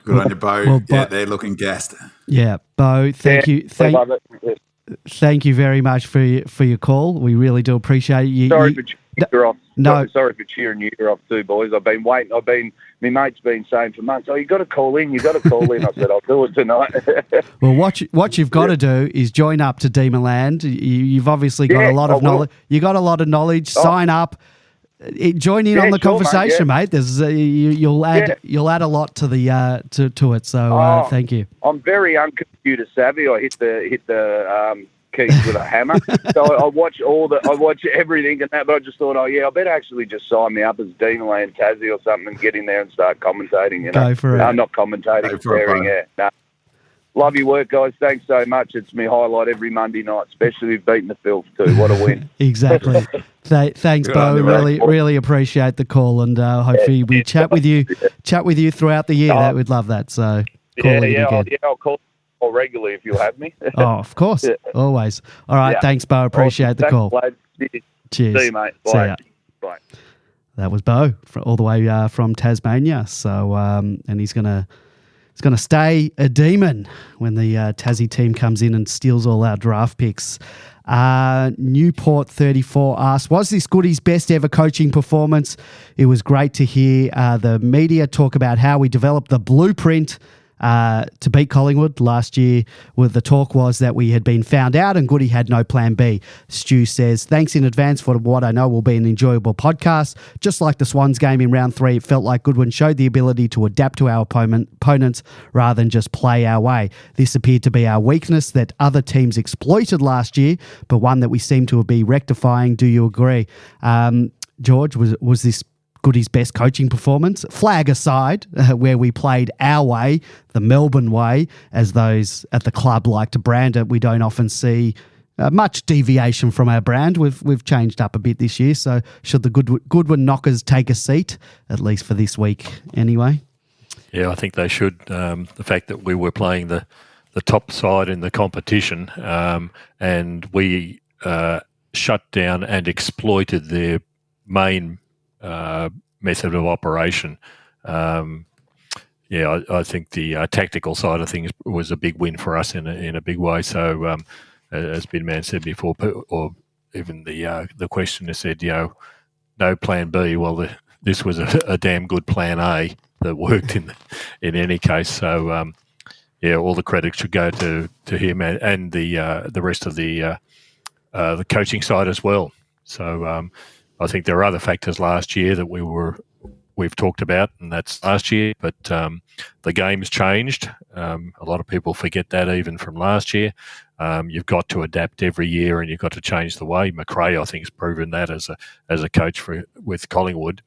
Good on you, Bo. Well, they're looking gassed. Yeah, Bo, thank you. Love it. Yeah. Thank you very much for your call. We really do appreciate it. Sorry for cheering you off. No. Sorry for cheering you off too, boys. I've been waiting. My mate's been saying for months, "Oh, you got to call in. You got to call in." I said, "I'll do it tonight." Well, what you've got to do is join up to Demonland. You've obviously got a lot of knowledge. You got a lot of knowledge. Sign up. Join in on the conversation, mate. There's you'll add a lot to the to it. So thank you. I'm very uncomputer savvy. I hit the keys with a hammer. So I watch everything and that. But I just thought, I better actually just sign me up as Demonland Tassie or something and get in there and start commentating. Go for it. I'm not commentating, sharing. No. Love your work, guys. Thanks so much. It's my highlight every Monday night, especially we've beaten the filth too. What a win. Exactly. Thanks, Bo. Really appreciate the call, and hopefully we chat with you throughout the year. We'd love that. So I'll call more regularly if you'll have me. Oh, of course. Always. All right. Thanks, Bo. Appreciate the call. Cheers. See you, mate. Bye. Bye. That was Bo all the way from Tasmania. So, and he's gonna It's going to stay a demon when the Tassie team comes in and steals all our draft picks. Newport 34 asks, was this Goody's best ever coaching performance? It was great to hear the media talk about how we developed the blueprint to beat Collingwood last year. Where the talk was that we had been found out and Goody had no plan B. Stu says, thanks in advance for what I know will be an enjoyable podcast. Just like the Swans game in round 3, it felt like Goodwin showed the ability to adapt to our opponents rather than just play our way. This appeared to be our weakness that other teams exploited last year, but one that we seem to be rectifying. Do you agree? George, was this Goody's best coaching performance? Flag aside, where we played our way, the Melbourne way, as those at the club like to brand it, we don't often see much deviation from our brand. We've changed up a bit this year, so should the Goodwin Knockers take a seat, at least for this week anyway? Yeah, I think they should. The fact that we were playing the top side in the competition and we shut down and exploited their main method of operation. I think the tactical side of things was a big win for us in a big way. So, as Bidman said before, or even the questioner said, no plan B. Well, this was a damn good plan A that worked in any case. So, all the credit should go to him and the rest of the coaching side as well. So. I think there are other factors last year that we've talked about, and that's last year. But the game's changed. A lot of people forget that even from last year. You've got to adapt every year, and you've got to change the way. McRae, I think, has proven that as a coach with Collingwood.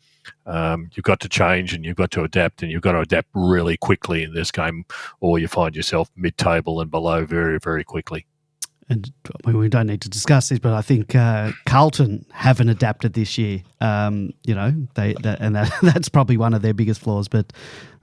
You've got to change, and you've got to adapt, and you've got to adapt really quickly in this game, or you find yourself mid-table and below very, very quickly. And we don't need to discuss this, but I think Carlton haven't adapted this year. That's probably one of their biggest flaws, but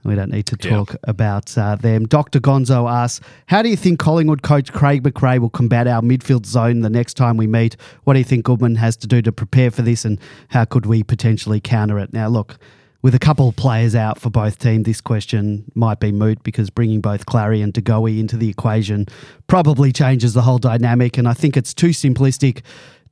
we don't need to talk about them. Dr. Gonzo asks, how do you think Collingwood coach Craig McRae will combat our midfield zone the next time we meet? What do you think Goodman has to do to prepare for this, and how could we potentially counter it? Now, look, with a couple of players out for both teams, this question might be moot because bringing both Clary and De Goey into the equation probably changes the whole dynamic, and I think it's too simplistic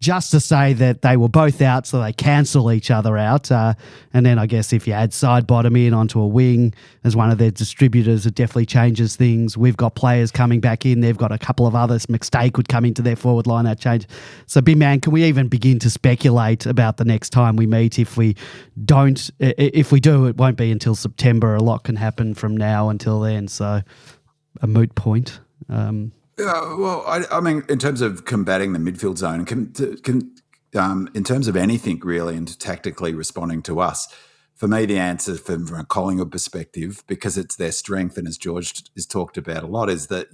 just to say that they were both out so they cancel each other out. And then I guess if you add Sidebottom in onto a wing as one of their distributors, it definitely changes things. We've got players coming back in. They've got a couple of others. McStay could come into their forward line. That change. So, big man, can we even begin to speculate about the next time we meet? If we don't, if we do, it won't be until September. A lot can happen from now until then. So, a moot point. I mean, in terms of combating the midfield zone, in terms of anything really, and tactically responding to us, for me, the answer from a Collingwood perspective, because it's their strength, and as George has talked about a lot, is that,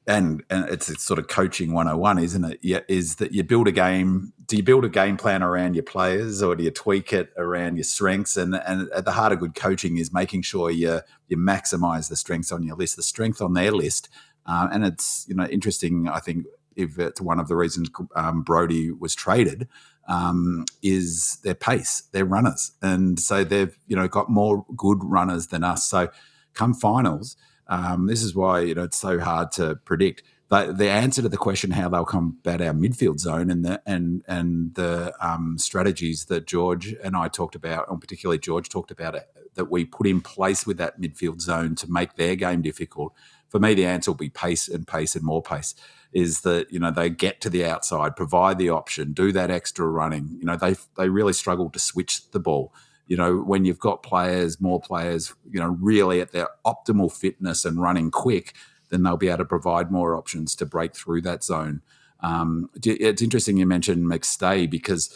and it's sort of coaching 101, isn't it? Yeah, is that you build a game. Do you build a game plan around your players, or do you tweak it around your strengths? And at the heart of good coaching is making sure you maximise the strengths on your list, the strength on their list. And it's interesting. I think if it's one of the reasons Brodie was traded is their pace, their runners, and so they've got more good runners than us. So come finals, this is why it's so hard to predict. But the answer to the question how they'll combat our midfield zone and the strategies that George and I talked about, and particularly George talked about it, that we put in place with that midfield zone to make their game difficult. For me, the answer will be pace and more pace. Is that they get to the outside, provide the option, do that extra running. They really struggle to switch the ball. When you've got more players, really at their optimal fitness and running quick, then they'll be able to provide more options to break through that zone. It's interesting you mentioned McStay because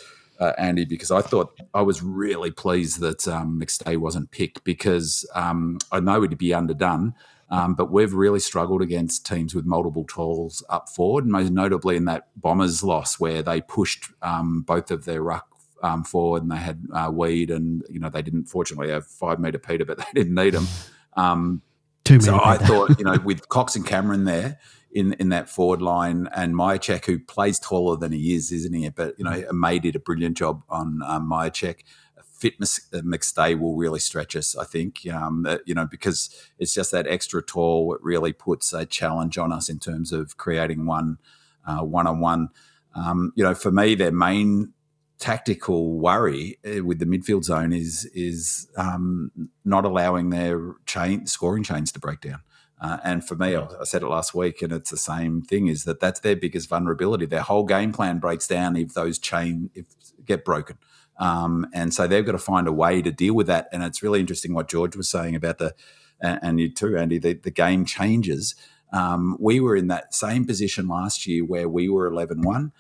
Andy, because I was really pleased that McStay wasn't picked because I know he'd be underdone. But we've really struggled against teams with multiple tools up forward, most notably in that Bombers loss where they pushed both of their ruck forward and they had Weed and, they didn't fortunately have 5 metre Peter, but they didn't need them. 2 metre So I Peter. thought, with Cox and Cameron there in that forward line and Myercheck, who plays taller than he is, isn't he? But, May did a brilliant job on Myercheck. fit McStay will really stretch us, I think, because it's just that extra tall. It really puts a challenge on us in terms of creating one-on-one. For me, their main tactical worry with the midfield zone is not allowing their scoring chains to break down. And for me, I said it last week, and it's the same thing, is that's their biggest vulnerability. Their whole game plan breaks down if those get broken. And so they've got to find a way to deal with that. And it's really interesting what George was saying about and you too, Andy, the game changes. We were in that same position last year where we were 11-1,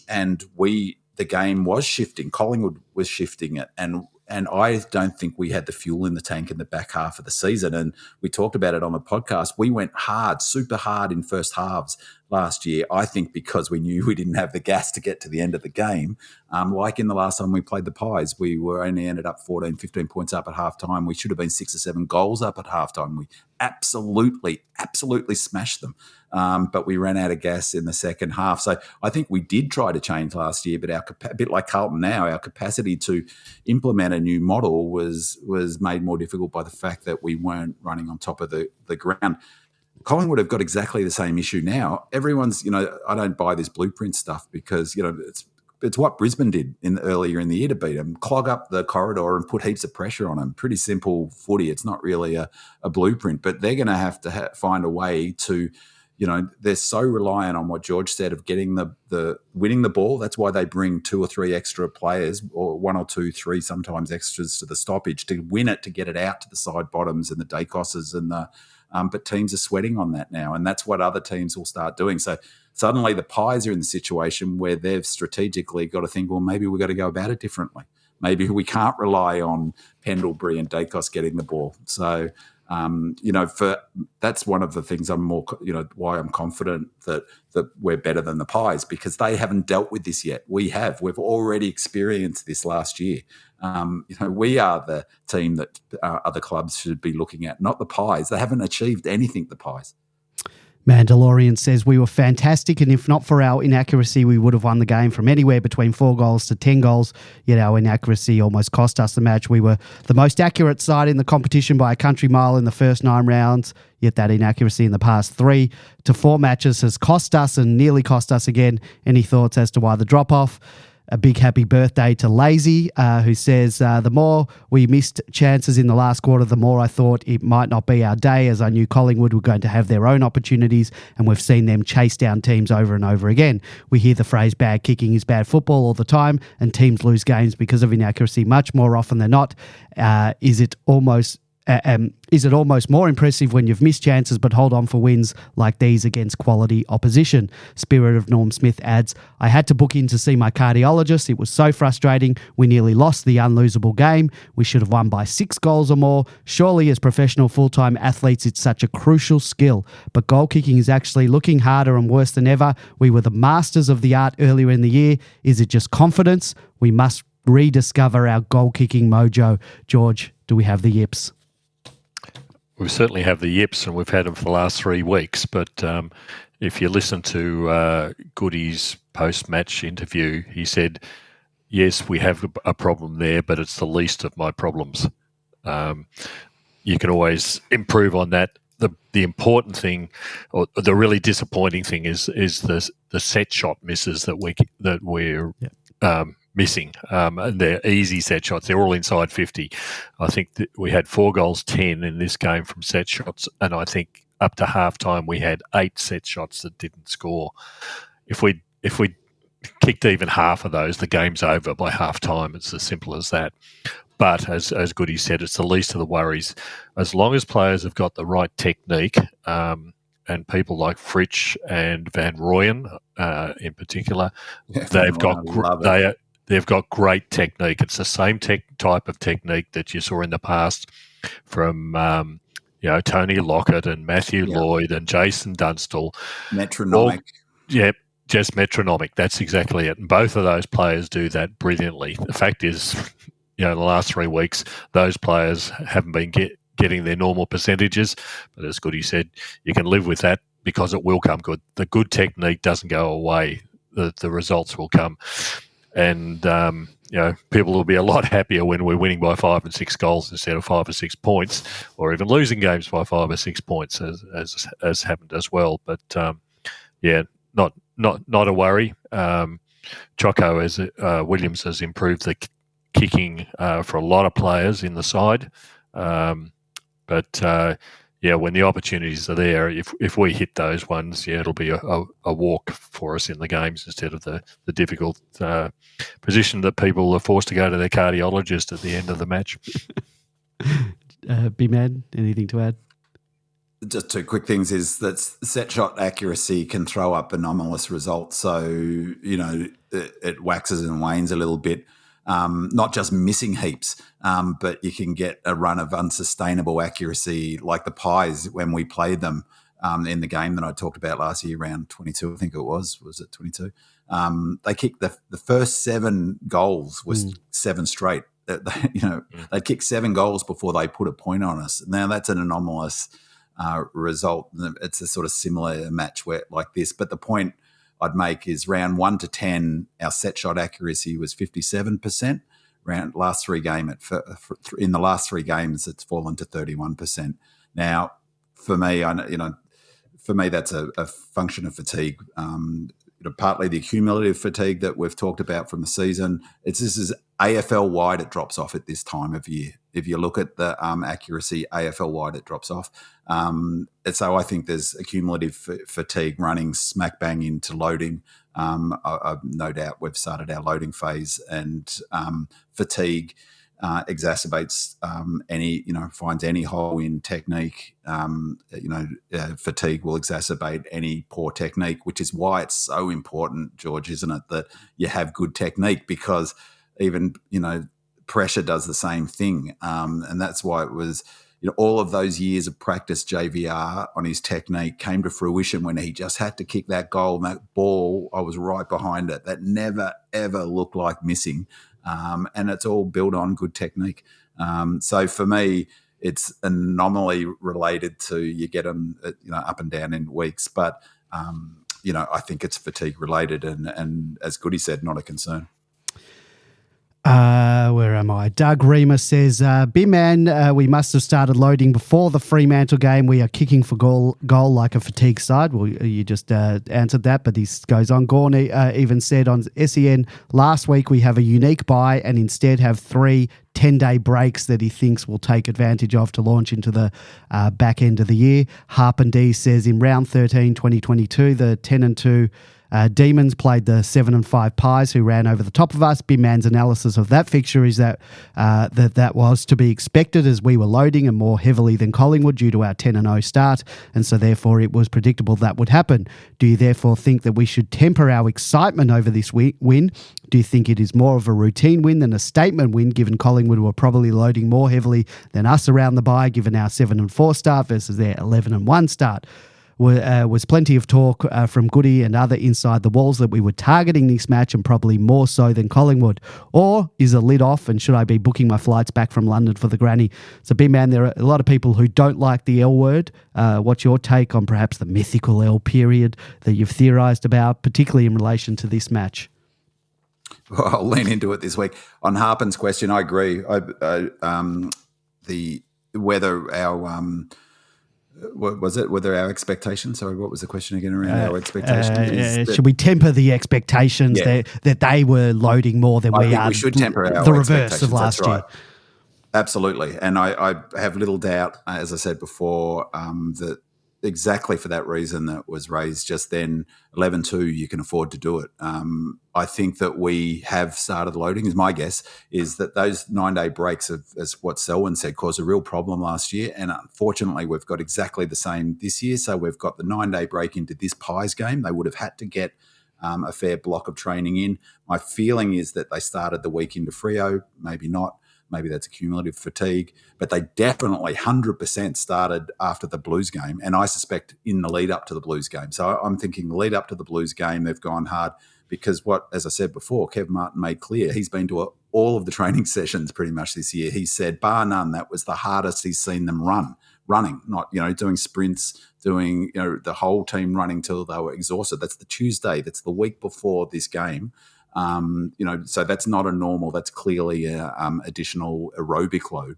and the game was shifting. Collingwood was shifting it, and I don't think we had the fuel in the tank in the back half of the season. And we talked about it on the podcast. We went hard, super hard in first halves last year, I think because we knew we didn't have the gas to get to the end of the game. Like in the last time we played the Pies, we were only ended up 14, 15 points up at halftime. We should have been 6 or 7 goals up at halftime. We absolutely smashed them. But we ran out of gas in the second half. So I think we did try to change last year, but a bit like Carlton now, our capacity to implement a new model was made more difficult by the fact that we weren't running on top of the ground. Collingwood have got exactly the same issue now. Everyone's, I don't buy this blueprint stuff because, it's what Brisbane did earlier in the year to beat them. Clog up the corridor and put heaps of pressure on them. Pretty simple footy. It's not really a blueprint, but they're going to have to find a way to, they're so reliant on what George said of getting the winning the ball. That's why they bring 2 or 3 extra players, or 1 or 2, 3 sometimes extras to the stoppage to win it, to get it out to the side bottoms and the Dacosses and the. But teams are sweating on that now, and that's what other teams will start doing. So suddenly the Pies are in the situation where they've strategically got to think, well, maybe we've got to go about it differently. Maybe we can't rely on Pendlebury and Dacos getting the ball. So, that's one of the things I'm more, why I'm confident that we're better than the Pies, because they haven't dealt with this yet. We've already experienced this last year. We are the team that other clubs should be looking at, not the Pies. They haven't achieved anything, the Pies. Mandalorian says we were fantastic, and if not for our inaccuracy, we would have won the game from anywhere between 4 goals to 10 goals, yet our inaccuracy almost cost us the match. We were the most accurate side in the competition by a country mile in the first 9 rounds, yet that inaccuracy in the past 3 to 4 matches has cost us and nearly cost us again. Any thoughts as to why the drop-off? A big happy birthday to Lazy, who says, the more we missed chances in the last quarter, the more I thought it might not be our day, as I knew Collingwood were going to have their own opportunities, and we've seen them chase down teams over and over again. We hear the phrase bad kicking is bad football all the time, and teams lose games because of inaccuracy much more often than not. Is it almost more impressive when you've missed chances but hold on for wins like these against quality opposition? Spirit of Norm Smith adds, I had to book in to see my cardiologist. It was so frustrating. We nearly lost the unlosable game. We should have won by 6 goals or more. Surely as professional full-time athletes, it's such a crucial skill. But goal kicking is actually looking harder and worse than ever. We were the masters of the art earlier in the year. Is it just confidence? We must rediscover our goal kicking mojo. George, do we have the yips? We certainly have the yips, and we've had them for the last 3 weeks. But if you listen to Goody's post-match interview, he said, yes, we have a problem there, but it's the least of my problems. You can always improve on that. The important thing, or the really disappointing thing, is the set shot misses that we're missing. And they're easy set shots. They're all inside 50. I think that we had 4 goals, 10 in this game from set shots, and I think up to halftime we had 8 set shots that didn't score. If we kicked even half of those, the game's over by halftime. It's as simple as that. But as Goody said, it's the least of the worries. As long as players have got the right technique, and people like Fritsch and Van Rooyen in particular, they've got great technique. It's the same type of technique that you saw in the past from Tony Lockett and Matthew Lloyd and Jason Dunstall. Metronomic. Just metronomic. That's exactly it. And both of those players do that brilliantly. The fact is, in the last 3 weeks, those players haven't been getting their normal percentages. But as Goody said, you can live with that because it will come good. The good technique doesn't go away. The results will come. And people will be a lot happier when we're winning by 5 and 6 goals instead of 5 or 6 points, or even losing games by 5 or 6 points, as happened as well. But not a worry. Choco as Williams has improved the kicking for a lot of players in the side, when the opportunities are there, if we hit those ones, it'll be a walk for us in the games instead of the difficult position that people are forced to go to their cardiologist at the end of the match. B-Man, anything to add? Just two quick things is that set shot accuracy can throw up anomalous results. So, it waxes and wanes a little bit. Not just missing heaps, but you can get a run of unsustainable accuracy like the Pies when we played them in the game that I talked about last year, round 22, I think it was. Was it 22? They kicked the first 7 goals was 7 straight. They kicked 7 goals before they put a point on us. Now, that's an anomalous result. It's a sort of similar match where like this. But the point I'd make is round 1 to 10, our set shot accuracy was 57%. In the last 3 games, it's fallen to 31%. Now, for me, that's a function of fatigue. Partly the cumulative fatigue that we've talked about from the season. This is AFL wide. It drops off at this time of year. If you look at the accuracy, AFL wide, it drops off. And so I think there's a cumulative fatigue running smack bang into loading. I've no doubt we've started our loading phase, and fatigue exacerbates finds any hole in technique. Fatigue will exacerbate any poor technique, which is why it's so important, George, isn't it, that you have good technique, because even, pressure does the same thing. And that's why it was, all of those years of practice, JVR on his technique came to fruition when he just had to kick that goal, and that ball, I was right behind it. That never, ever looked like missing. And it's all built on good technique. So for me, it's anomaly related to you get them, up and down in weeks. But, I think it's fatigue related, and as Goody said, not a concern. Where am I? Doug Reamer says, B-Man, we must have started loading before the Fremantle game. We are kicking for goal like a fatigue side. Well, you just answered that, but this goes on. Gorn even said on SEN last week we have a unique bye and instead have 3 10-day breaks that he thinks will take advantage of to launch into the back end of the year. Harp and D says in round 13, 2022, the 10-2 Demons played the 7-5 Pies, who ran over the top of us. Bimman's analysis of that fixture is that that was to be expected, as we were loading and more heavily than Collingwood due to our 10-0 start, and so therefore it was predictable that would happen. Do you therefore think that we should temper our excitement over this win? Do you think it is more of a routine win than a statement win, given Collingwood were probably loading more heavily than us around the bye, given our 7-4 start versus their 11-1 start? Was plenty of talk from Goody and other inside the walls that we were targeting this match, and probably more so than Collingwood. Or is a lid off, and should I be booking my flights back from London for the granny? So, B-Man, there are a lot of people who don't like the L word. What's your take on perhaps the mythical L period that you've theorised about, particularly in relation to this match? Well, I'll lean into it this week. On Harpen's question, I agree. Whether our whether our expectations? Sorry, what was the question again around our expectations? Should we temper the expectations that they were loading more than we are? We should temper our the reverse of last year. Absolutely, and I have little doubt, as I said before, that exactly for that reason that was raised just then, 11-2, you can afford to do it. I think that we have started loading, is my guess, is that those 9-day breaks, as what Selwyn said, caused a real problem last year. And unfortunately, we've got exactly the same this year. So we've got the 9-day break into this Pies game. They would have had to get a fair block of training in. My feeling is that they started the week into Freo, maybe not. Maybe that's a cumulative fatigue, but they definitely 100% started after the Blues game, and I suspect in the lead up to the Blues game. So I'm thinking the lead up to the Blues game, they've gone hard because as I said before, Kev Martin made clear, he's been to all of the training sessions pretty much this year. He said, bar none, that was the hardest he's seen them running, not, doing sprints, doing, the whole team running till they were exhausted. That's the Tuesday. That's the week before this game. So that's not a normal. That's clearly a additional aerobic load.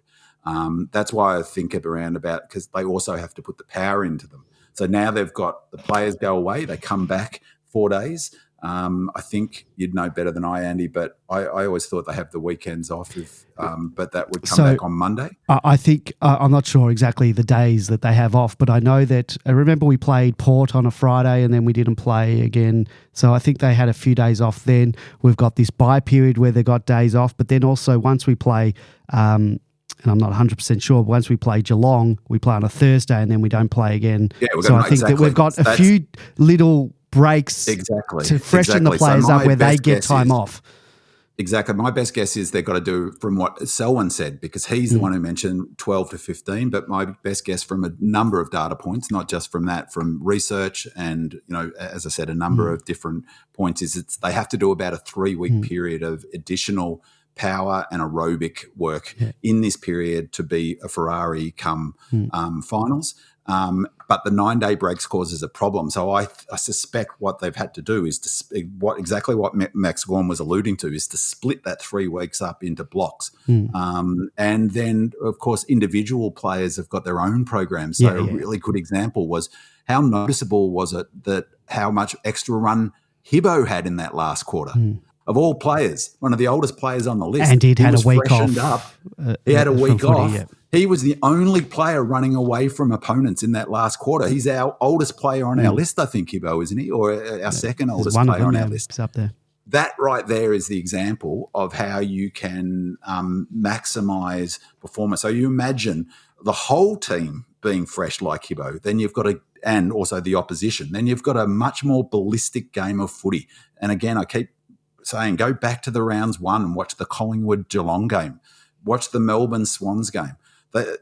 That's why I think around about, because they also have to put the power into them. So now they've got the players go away, they come back 4 days. I think you'd know better than I, Andy, but I always thought they have the weekends off, but that would come back on Monday. I think, I'm not sure exactly the days that they have off, but I know that, I remember we played Port on a Friday and then we didn't play again. So I think they had a few days off then. We've got this bye period where they got days off, but then also once we play, and I'm not 100% sure, but once we play Geelong, we play on a Thursday and then we don't play again. Yeah, so I think that we've got a few little breaks to freshen the players up where they get time off. Exactly. My best guess is they've got to do from what Selwyn said, because he's the one who mentioned 12 to 15, but my best guess from a number of data points, not just from that, from research and, as I said, a number of different points, is they have to do about a 3-week period of additional power and aerobic work in this period to be a Ferrari come finals. But the 9-day breaks causes a problem. So I suspect what they've had to do is exactly what Max Gorn was alluding to, is to split that 3 weeks up into blocks. And then, of course, individual players have got their own programs. So a really good example was, how noticeable was it that how much extra run Hibbo had in that last quarter? Of all players, one of the oldest players on the list. And he had a week off. He had a week off. He was the only player running away from opponents in that last quarter. He's our oldest player on our list, I think, Hibbo, isn't he? Or our second oldest player on our list. He's up there. That right there is the example of how you can maximise performance. So you imagine the whole team being fresh like Hibbo, then you've got and also the opposition, then you've got a much more ballistic game of footy. And again, I keep saying, go back to the rounds 1 and watch the Collingwood Geelong game, watch the Melbourne Swans game.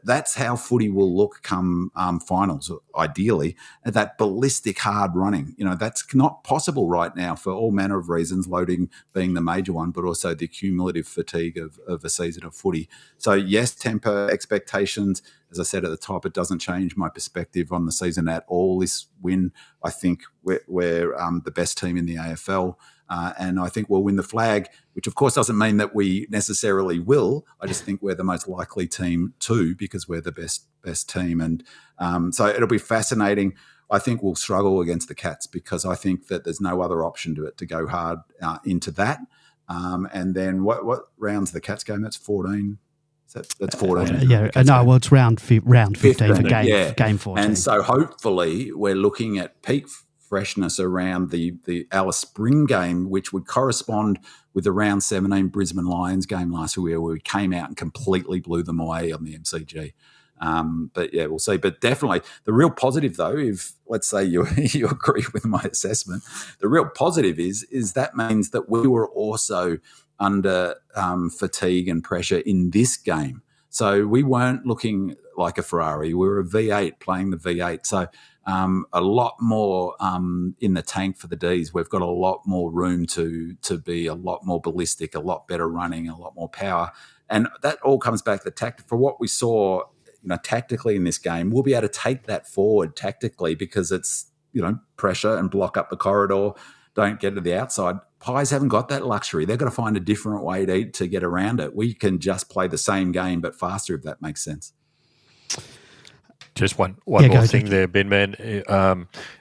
That's how footy will look come finals, ideally, that ballistic hard running. That's not possible right now for all manner of reasons, loading being the major one, but also the cumulative fatigue of a season of footy. So yes, temper, expectations, as I said at the top, it doesn't change my perspective on the season at all. This win, I think we're the best team in the AFL. And I think we'll win the flag, which of course doesn't mean that we necessarily will. I just think we're the most likely team to, because we're the best team. And so it'll be fascinating. I think we'll struggle against the Cats, because I think that there's no other option to go hard into that. And then what round's the Cats game? That's 14. That's 14. It's round 15 for game 14. And so hopefully we're looking at peak freshness around the Alice Spring game, which would correspond with the round 17 Brisbane Lions game last year, where we came out and completely blew them away on the MCG. But yeah, we'll see. But definitely the real positive, though, if let's say you agree with my assessment, the real positive is that means that we were also under fatigue and pressure in this game. So we weren't looking like a Ferrari. We were a V8 playing the V8. So a lot more in the tank for the Ds. We've got a lot more room to be a lot more ballistic, a lot better running, a lot more power. And that all comes back to the tactic. For what we saw, tactically in this game, we'll be able to take that forward tactically, because it's, pressure and block up the corridor, don't get to the outside. Pies haven't got that luxury. They've got to find a different way to get around it. We can just play the same game but faster, if that makes sense. Just one more thing there, Ben, man.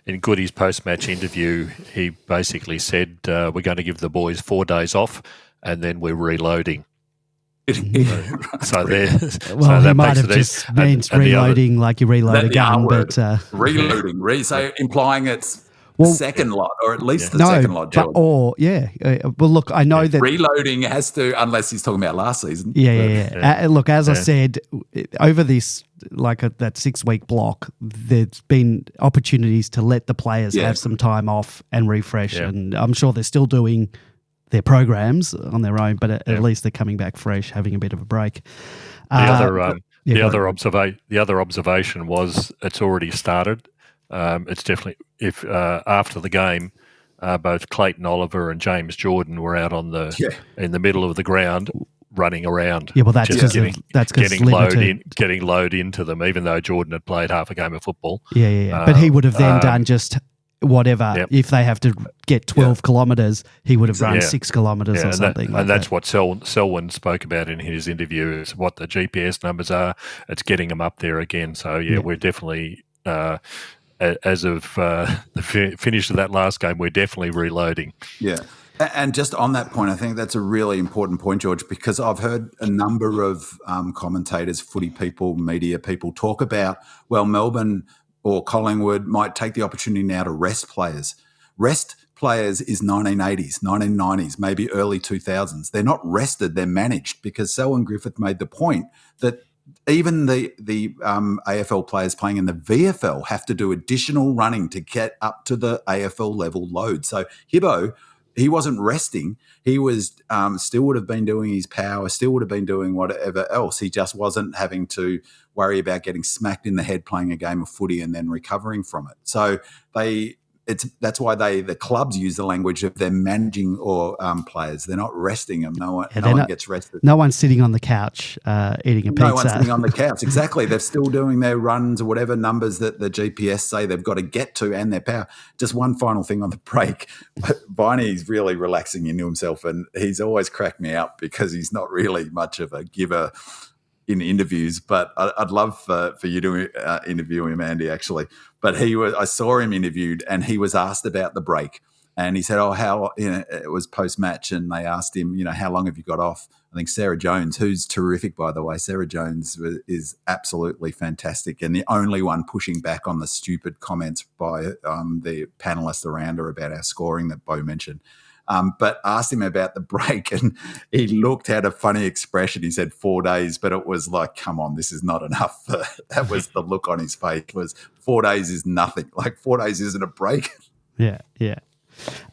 In Goody's post-match interview, he basically said, we're going to give the boys 4 days off and then we're reloading. So that might have just meant reloading, like you reload a gun, but reloading. So implying it's second lot, or at least the second lot. Well, look, I know that reloading has to, unless he's talking about last season. Look, as I said, over this that 6-week block, there's been opportunities to let the players have some time off and refresh, and I'm sure they're still doing their programs on their own, but at least they're coming back fresh, having a bit of a break. The other observation was it's already started. It's definitely after the game, both Clayton Oliver and James Jordan were out on in the middle of the ground running around. Yeah, well, that's getting load into them, even though Jordan had played half a game of football. But he would have then done just whatever. Yep. If they have to get 12 kilometres, he would have run 6 kilometres or something. And that's what Selwyn spoke about in his interview, is what the GPS numbers are. It's getting them up there again. So, we're definitely, as of the finish of that last game, we're definitely reloading. Yeah. And just on that point, I think that's a really important point, George, because I've heard a number of commentators, footy people, media people talk about, well, Melbourne or Collingwood might take the opportunity now to rest players. Rest players is 1980s, 1990s, maybe early 2000s. They're not rested, they're managed, because Selwyn Griffith made the point that even the AFL players playing in the VFL have to do additional running to get up to the AFL level load. So Hibbo, he wasn't resting. He was still would have been doing his power, still would have been doing whatever else. He just wasn't having to worry about getting smacked in the head playing a game of footy and then recovering from it. So that's why the clubs use the language of they're managing or players. They're not resting them. No one gets rested. No one's sitting on the couch eating a pizza. No one's sitting on the couch. Exactly. They're still doing their runs or whatever numbers that the GPS say they've got to get to and their power. Just one final thing on the break. Viney's really relaxing into himself, and he's always cracked me up because he's not really much of a giver in interviews, but I'd love for you to interview him, Andy, actually. But I saw him interviewed, and he was asked about the break, and he said, it was post-match, and they asked him, how long have you got off? I think Sarah Jones, who's terrific, by the way, Sarah Jones is absolutely fantastic, and the only one pushing back on the stupid comments by the panellists around her about our scoring that Bo mentioned. But asked him about the break, and he had a funny expression. He said 4 days, but it was like, come on, this is not enough. That was the look on his face, was 4 days is nothing. Like 4 days isn't a break. Yeah.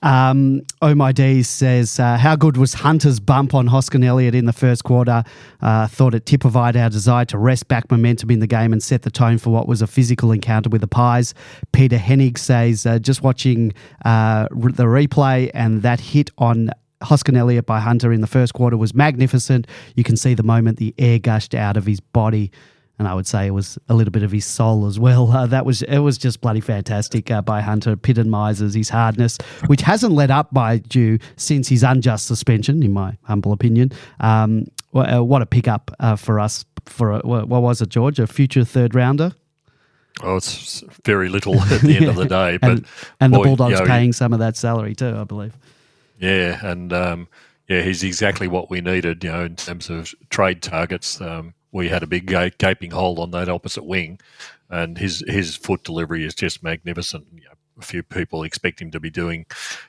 Oh My D says, how good was Hunter's bump on Hoskin Elliott in the first quarter? Thought it typified our desire to wrest back momentum in the game and set the tone for what was a physical encounter with the Pies. Peter Hennig says, just watching the replay, and that hit on Hoskin Elliott by Hunter in the first quarter was magnificent. You can see the moment the air gushed out of his body. And I would say it was a little bit of his soul as well. It was just bloody fantastic by Hunter. Epitomises his hardness, which hasn't let up by Dew since his unjust suspension, in my humble opinion. What a pickup for us for what was it, George? A future third rounder. Oh, it's very little at the end of the day, but and the Bulldogs paying some of that salary too, I believe. Yeah, and he's exactly what we needed. In terms of trade targets. We had a big gaping hole on that opposite wing, and his foot delivery is just magnificent. A few people expect him to be doing,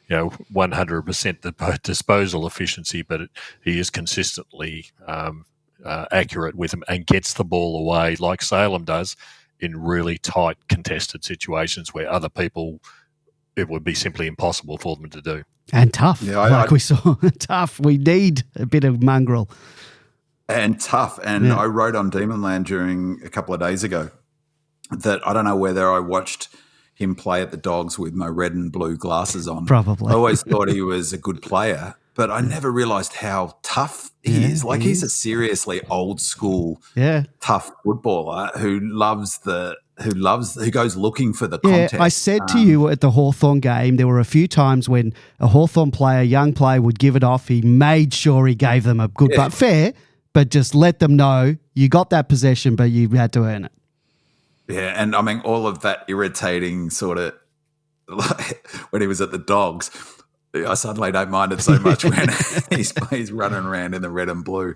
100% the disposal efficiency, but he is consistently accurate with him and gets the ball away like Salem does in really tight contested situations where other people, it would be simply impossible for them to do. And tough, we saw. Tough. We need a bit of mongrel. And tough. And I wrote on Demonland during a couple of days ago that I don't know whether I watched him play at the Dogs with my red and blue glasses on. Probably. I always thought he was a good player, but I never realised how tough he is. Like he's a seriously old school, tough footballer who goes looking for the contest. I said to you at the Hawthorn game, there were a few times when a Hawthorn player, young player, would give it off. He made sure he gave them a good but fair. But just let them know you got that possession, but you had to earn it. Yeah, and I mean, all of that irritating sort of when he was at the Dogs, I suddenly don't mind it so much when he's running around in the red and blue.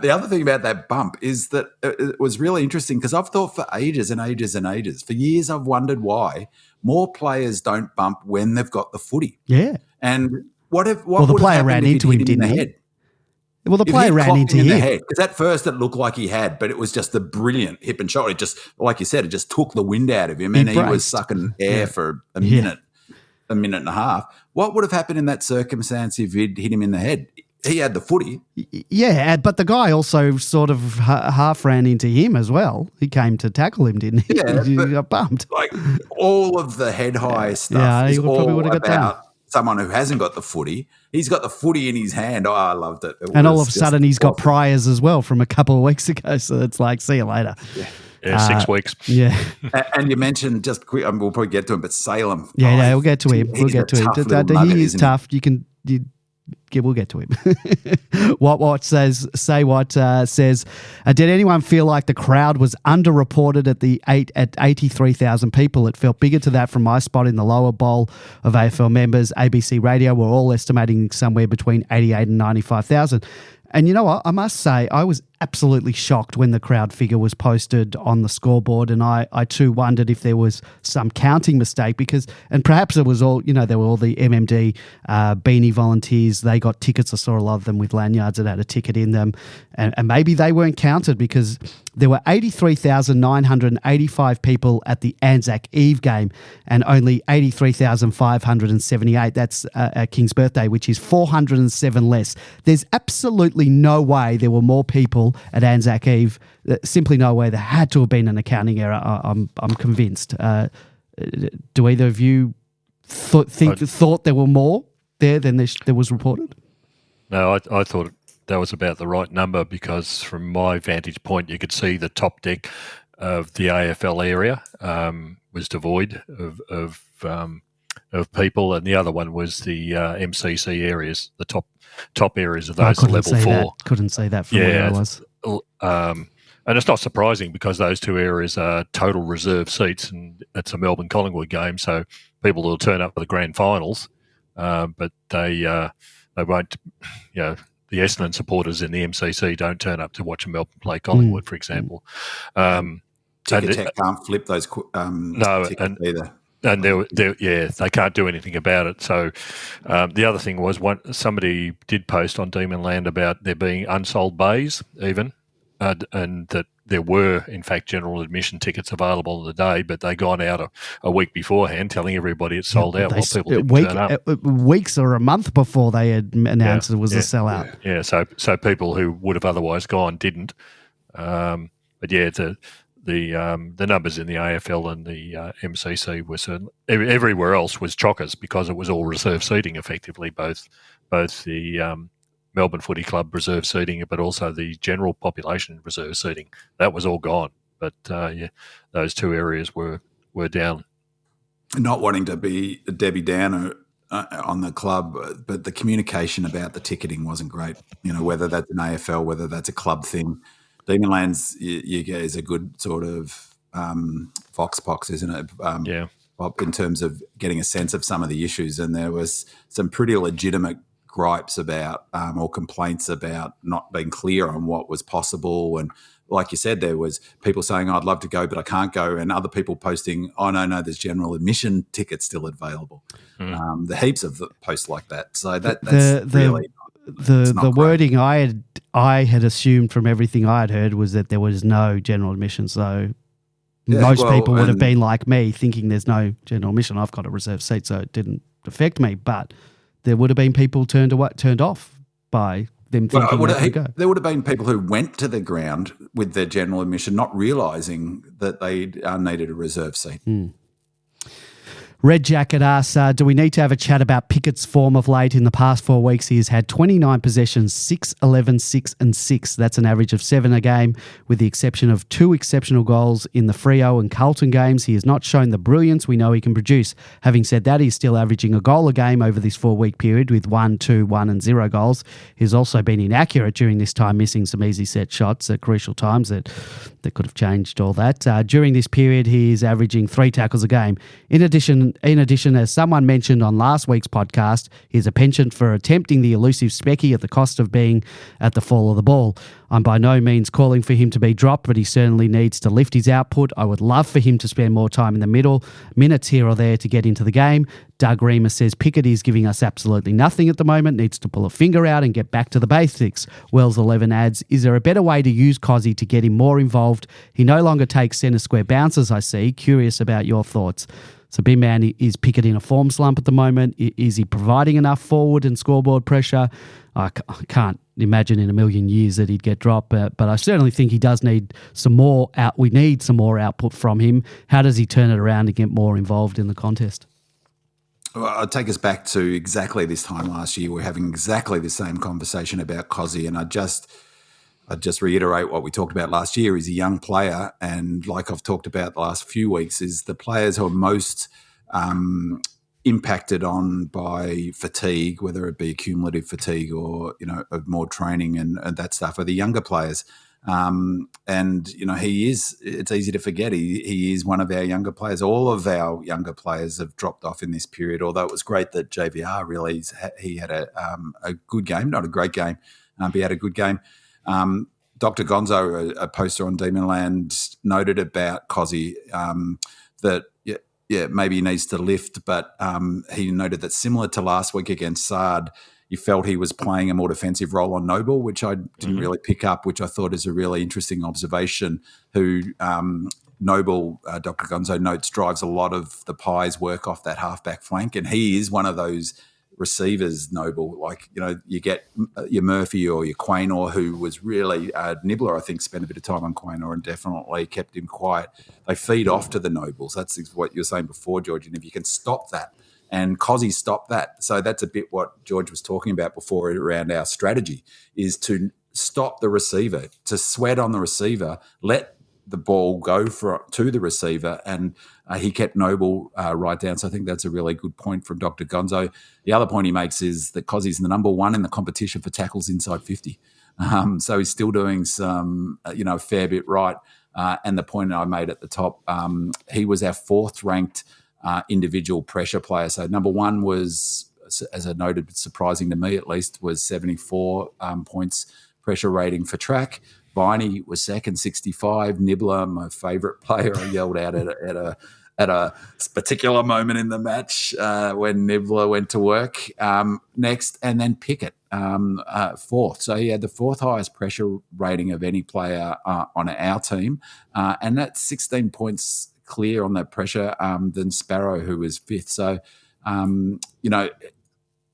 The other thing about that bump is that it was really interesting because I've thought for ages and ages and ages, for years I've wondered why more players don't bump when they've got the footy. Yeah. And the player ran into him, didn't he? Well, the player ran into him. Because at first it looked like he had, but it was just a brilliant hip and shoulder. It just, like you said, it just took the wind out of him, and he was sucking air for a minute and a half. What would have happened in that circumstance if he'd hit him in the head? He had the footy. Yeah, but the guy also sort of half ran into him as well. He came to tackle him, didn't he? Yeah, he got bumped. Like all of the head high stuff is all about someone who hasn't got the footy. He's got the footy in his hand. Oh, I loved it. And all of a sudden he's got priors as well from a couple of weeks ago. So it's like, see you later. Yeah, 6 weeks. Yeah. And you mentioned, just quick, we'll probably get to him, but Salem. Yeah, no, we'll get to him. We'll get to him. He is tough. We'll get to him. What says, did anyone feel like the crowd was underreported at 83,000 people? It felt bigger to that from my spot in the lower bowl of AFL members. ABC Radio were all estimating somewhere between 88 and 95,000. And you know what? I must say, I was absolutely shocked when the crowd figure was posted on the scoreboard, and I too wondered if there was some counting mistake and perhaps it was all, there were all the MMD beanie volunteers. They got tickets. I saw a lot of them with lanyards that had a ticket in them, and maybe they weren't counted because there were 83,985 people at the Anzac Eve game and only 83,578. That's King's birthday, which is 407 less. There's absolutely no way there were more people at Anzac Eve. Simply no way. There had to have been an accounting error. I'm convinced. Do either of you thought there were more there than there was reported? No, I thought that was about the right number because from my vantage point, you could see the top deck of the AFL area was devoid of people, and the other one was the MCC areas, the top areas of those level 4. Couldn't say that from where I was. And it's not surprising because those two areas are total reserve seats, and it's a Melbourne Collingwood game, so people will turn up for the grand finals, but they won't. The Essendon supporters in the MCC don't turn up to watch a Melbourne play Collingwood, for example. Ticketek can't flip those tickets either. And they can't do anything about it. So the other thing was somebody did post on Demon Land about there being unsold bays even, and that there were, in fact, general admission tickets available on the day, but they gone out a week beforehand telling everybody it's sold out while people didn't turn up. Weeks or a month before they had announced it was a sellout. Yeah, so people who would have otherwise gone didn't. But yeah, the numbers in the AFL and the MCC were certainly everywhere else was chockers because it was all reserve seating effectively, both the Melbourne Footy Club reserve seating, but also the general population reserve seating. That was all gone. But those two areas were down. Not wanting to be a Debbie Downer on the club, but the communication about the ticketing wasn't great. Whether that's an AFL, whether that's a club thing. Demonlands is a good sort of vox-pox, isn't it? In terms of getting a sense of some of the issues. And there was some pretty legitimate gripes about or complaints about not being clear on what was possible. And like you said, there was people saying, I'd love to go, but I can't go. And other people posting, oh, no, there's general admission tickets still available. The heaps of posts like that. So that's really... The wording I had assumed from everything I had heard was that there was no general admission. So most people would have been like me, thinking there's no general admission. I've got a reserved seat, so it didn't affect me. But there would have been people turned off by them thinking they could go. There would have been people who went to the ground with their general admission, not realising that they needed a reserve seat. Red Jacket asks, do we need to have a chat about Pickett's form of late? In the past 4 weeks, he has had 29 possessions, 6, 11, 6 and 6. That's an average of 7 a game, with the exception of 2 exceptional goals in the Freo and Carlton games. He has not shown the brilliance we know he can produce. Having said that, he's still averaging a goal a game over this 4-week period with 1, 2, 1 and 0 goals. He's also been inaccurate during this time, missing some easy set shots at crucial times that could have changed all that. During this period, he is averaging 3 tackles a game. In addition, as someone mentioned on last week's podcast, he's a penchant for attempting the elusive specky at the cost of being at the fall of the ball. I'm by no means calling for him to be dropped, but he certainly needs to lift his output. I would love for him to spend more time in the middle, minutes here or there to get into the game. Doug Reamer says Pickett is giving us absolutely nothing at the moment, needs to pull a finger out and get back to the basics. Wells 11 adds, is there a better way to use Cozzy to get him more involved? He no longer takes centre square bounces, I see. Curious about your thoughts. So, Bin Man, is Pickett in a form slump at the moment? Is he providing enough forward and scoreboard pressure? I can't imagine in a million years that he'd get dropped, but I certainly think he does need some more out. We need some more output from him. How does he turn it around and get more involved in the contest? Well, I'll take us back to exactly this time last year. We're having exactly the same conversation about Cozzy, and I I'd just reiterate what we talked about last year. He's a young player, and like I've talked about the last few weeks, is the players who are most impacted on by fatigue, whether it be cumulative fatigue or, of more training and that stuff, are the younger players. And, it's easy to forget, he is one of our younger players. All of our younger players have dropped off in this period, although it was great that JVR really, he had a good game, not a great game, but he had a good game. Dr. Gonzo, a poster on Demonland, noted about Cozzy that, maybe he needs to lift, but he noted that similar to last week against Sard, he felt he was playing a more defensive role on Noble, which I didn't really pick up, which I thought is a really interesting observation, who Noble, Dr. Gonzo notes, drives a lot of the Pies' work off that halfback flank, and he is one of those receivers, Noble. Like, you get your Murphy or your Quaynor, who was really Nibbler, I think, spent a bit of time on Quaynor and definitely kept him quiet. They feed off to the Nobles. That's what you were saying before, George, and if you can stop that, and Cozzy stopped that. So that's a bit what George was talking about before around our strategy, is to stop the receiver, to sweat on the receiver, let the ball go to the receiver, and he kept Noble right down. So I think that's a really good point from Dr. Gonzo. The other point he makes is that Cozzy's the number one in the competition for tackles inside 50. So he's still doing some, a fair bit right. And the point I made at the top, he was our fourth ranked individual pressure player. So number one was, as I noted, surprising to me at least, was 74 points pressure rating for track. Viney was second, 65. Nibbler, my favourite player, I yelled out at a particular moment in the match when Nibbler went to work. Next, and then Pickett, fourth. So he had the fourth highest pressure rating of any player on our team, and that's 16 points clear on that pressure than Sparrow, who was fifth. So,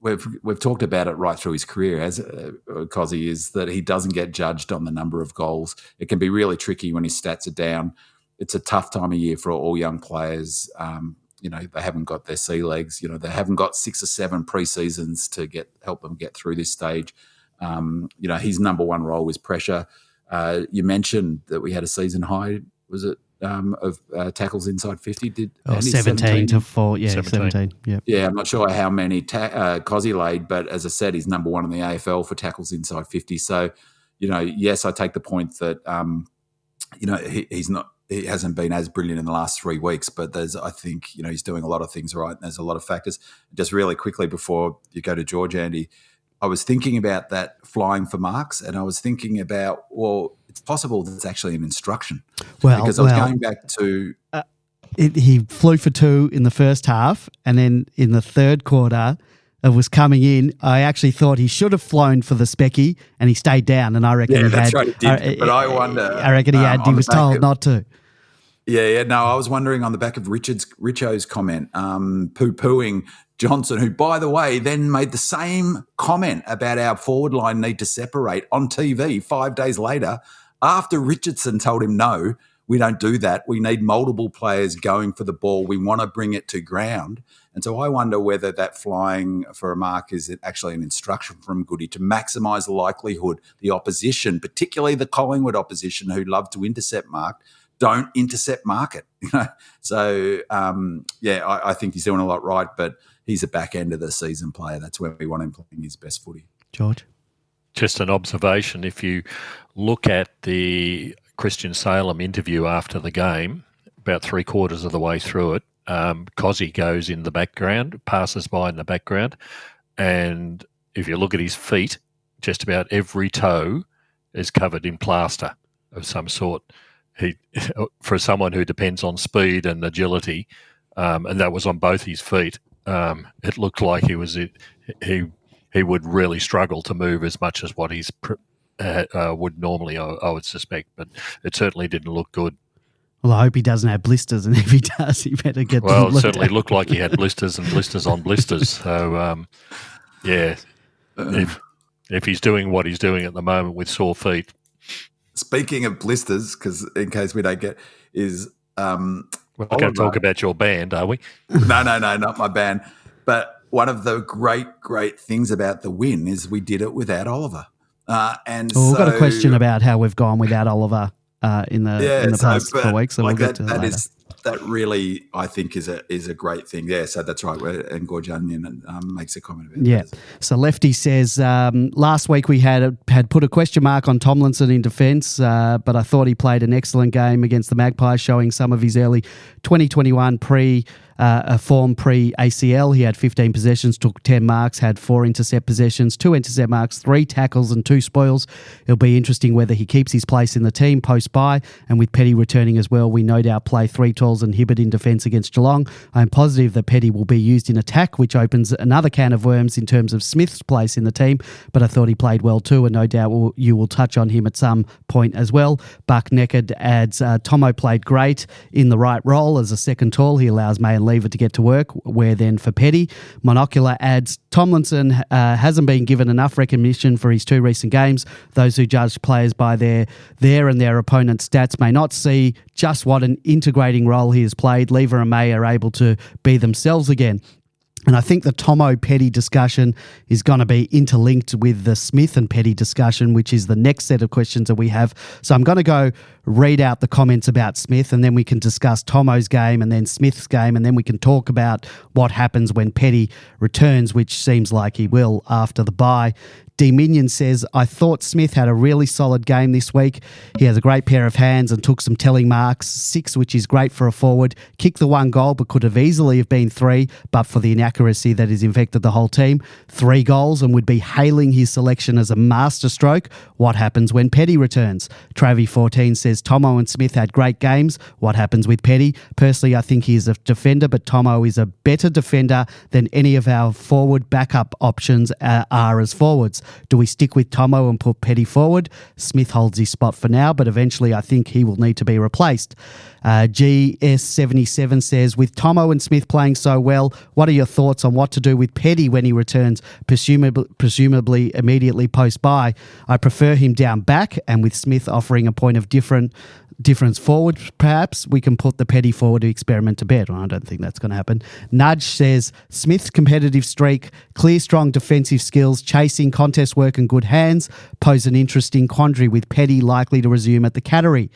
we've talked about it right through his career, as Cozzy, is that he doesn't get judged on the number of goals. It can be really tricky when his stats are down. It's a tough time of year for all young players. They haven't got their sea legs. They haven't got 6 or 7 pre-seasons to help them get through this stage. His number one role was pressure. You mentioned that we had a season high, was it, of tackles inside 50? 17 to 4, 17. Yep. Yeah, I'm not sure how many Cozzy laid, but as I said, he's number one in the AFL for tackles inside 50. So, yes, I take the point that, he hasn't been as brilliant in the last 3 weeks, but I think, he's doing a lot of things right, and there's a lot of factors. Just really quickly before you go to George, Andy, I was thinking about that flying for marks, and I was thinking about, it's possible that it's actually an instruction. Because I was going back to... he flew for 2 in the first half, and then in the third quarter, it was coming in. I actually thought he should have flown for the specky, and he stayed down, and I reckon he had... Right, he did. But I wonder... I reckon he was told not to. Yeah. No, I was wondering on the back of Richo's comment, poo-pooing Johnson, who, by the way, then made the same comment about our forward line need to separate on TV 5 days later, after Richardson told him, no, we don't do that. We need multiple players going for the ball. We want to bring it to ground. And so I wonder whether that flying for a mark is actually an instruction from Goody to maximise the likelihood the opposition, particularly the Collingwood opposition who love to intercept mark, don't intercept mark it. So, I think he's doing a lot right, but he's a back end of the season player. That's where we want him playing his best footy. George? Just an observation. If you look at the Christian Salem interview after the game, about 3/4 of the way through it, Cozzy goes in the background, passes by in the background, and if you look at his feet, just about every toe is covered in plaster of some sort. For someone who depends on speed and agility, and that was on both his feet, it looked like he would really struggle to move as much as what he's would normally, I would suspect, but it certainly didn't look good. Well, I hope he doesn't have blisters, and if he does, he better get them. Well, it certainly looked like he had blisters and blisters on blisters. So, if he's doing what he's doing at the moment with sore feet. Speaking of blisters, because in case we don't get, is we're not going to talk about your band, are we? No, not my band. But one of the great things about the win is we did it without Oliver. And we've got a question about how we've gone without Oliver in the past 4 weeks, so like we'll get to that later. That really, I think, is a great thing. Yeah, so that's right. And Gorjanian makes a comment about that. So Lefty says, last week we had put a question mark on Tomlinson in defence, but I thought he played an excellent game against the Magpies, showing some of his early 2021 form pre-ACL. He had 15 possessions, took 10 marks, had 4 intercept possessions, 2 intercept marks, 3 tackles and 2 spoils. It'll be interesting whether he keeps his place in the team post-bye, and with Petty returning as well, we no doubt play 3 talls and Hibbert in defence against Geelong. I'm positive that Petty will be used in attack, which opens another can of worms in terms of Smith's place in the team, but I thought he played well too, and no doubt you will touch on him at some point as well. Buck Neckard adds, Tomo played great in the right role as a second tall. He allows May and Lever to get to work, where then for Petty. Monocular adds, Tomlinson hasn't been given enough recognition for his 2 recent games. Those who judge players by their and their opponent's stats may not see just what an integrating role he has played. Lever and May are able to be themselves again. And I think the Tomo Petty discussion is going to be interlinked with the Smith and Petty discussion, which is the next set of questions that we have. So I'm going to go read out the comments about Smith, and then we can discuss Tomo's game and then Smith's game, and then we can talk about what happens when Petty returns, which seems like he will after the bye. D-Minion says, I thought Smith had a really solid game this week. He has a great pair of hands and took some telling marks, 6, which is great for a forward. Kicked the 1 goal, but could have easily have been 3, but for the inaccuracy that has infected the whole team. 3 goals and would be hailing his selection as a masterstroke. What happens when Petty returns? Travy14 says, Tomo and Smith had great games. What happens with Petty? Personally, I think he is a defender, but Tomo is a better defender than any of our forward backup options are as forwards. Do we stick with Tomo and put Petty forward? Smith holds his spot for now, but eventually I think he will need to be replaced. GS77 says, with Tomo and Smith playing so well, what are your thoughts on what to do with Petty when he returns, presumably immediately post-bye? I prefer him down back, and with Smith offering a point of difference forward, perhaps we can put the Petty forward to experiment to bed. Well, I don't think that's going to happen. Nudge says, Smith's competitive streak, clear, strong defensive skills, chasing, contest work and good hands pose an interesting quandary with Petty likely to resume at the Cattery.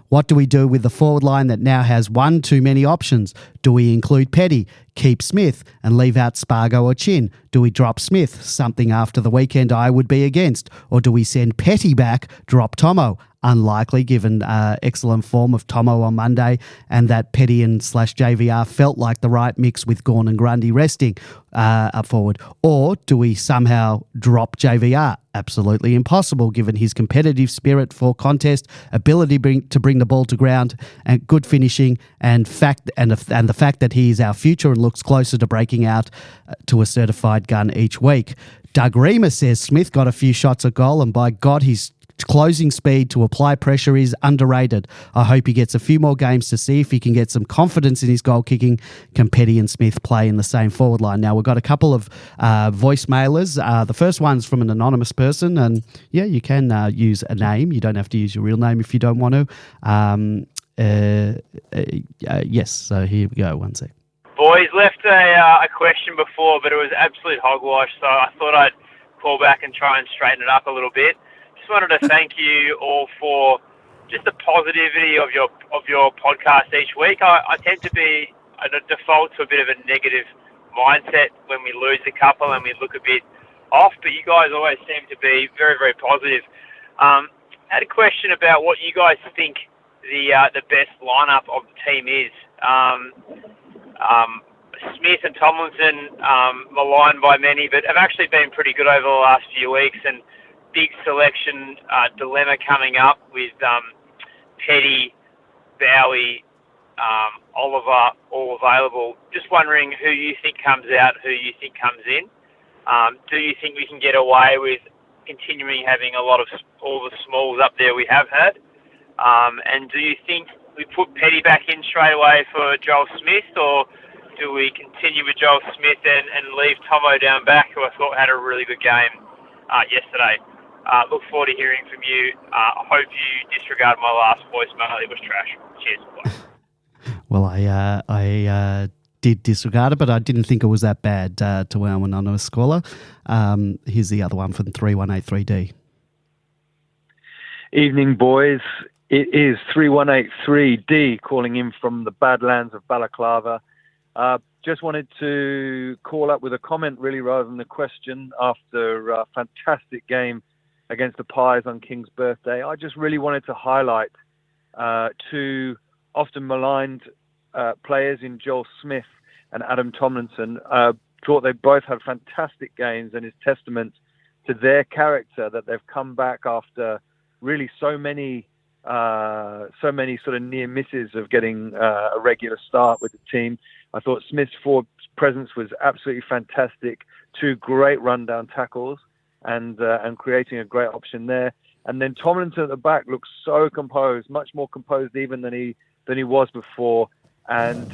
What do we do with the forward line that now has 1 too many options? Do we include Petty, keep Smith and leave out Spargo or Chin? Do we drop Smith, something after the weekend I would be against? Or do we send Petty back, drop Tomo? Unlikely given excellent form of Tomo on Monday and that Petty and /JVR felt like the right mix with Gawn and Grundy resting up forward. Or do we somehow drop JVR? Absolutely impossible given his competitive spirit for contest, ability to bring the ball to ground and good finishing and the fact that he is our future and looks closer to breaking out to a certified gun each week. Doug Reamer says Smith got a few shots at goal and by God his closing speed to apply pressure is underrated. I hope he gets a few more games to see if he can get some confidence in his goal kicking. Can Petty and Smith play in the same forward line? Now, we've got a couple of voicemailers. The first one's from an anonymous person, and yeah, you can use a name. You don't have to use your real name if you don't want to. Yes, so here we go. One sec. Boys, left a question before, but it was absolute hogwash, so I thought I'd call back and try and straighten it up a little bit. Just wanted to thank you all for just the positivity of your podcast each week. I tend to be a default to a bit of a negative mindset when we lose a couple and we look a bit off, but you guys always seem to be very, very positive. I had a question about what you guys think the best lineup of the team is. Smith and Tomlinson, maligned by many, but have actually been pretty good over the last few weeks, and big selection dilemma coming up with Petty, Bowie, Oliver, all available. Just wondering who you think comes out, who you think comes in. Do you think we can get away with continuing having all the smalls up there we have had? And do you think we put Petty back in straight away for Joel Smith, or do we continue with Joel Smith and leave Tomo down back, who I thought had a really good game yesterday? Look forward to hearing from you. I hope you disregard my last voicemail. It was trash. Cheers. Bye. Well, I did disregard it, but I didn't think it was that bad to our anonymous caller. Here's the other one from 3183D. Evening, boys. It is 3183D calling in from the Badlands of Balaclava. Just wanted to call up with a comment, really, rather than a question. After a fantastic game against the Pies on King's birthday, I just really wanted to highlight two often maligned players in Joel Smith and Adam Tomlinson. Thought they both had fantastic games, and it's testament to their character that they've come back after really so many sort of near misses of getting a regular start with the team. I thought Smith's forward presence was absolutely fantastic. Two great rundown tackles and creating a great option there. And then Tomlinson at the back looks so composed, much more composed even than he was before, and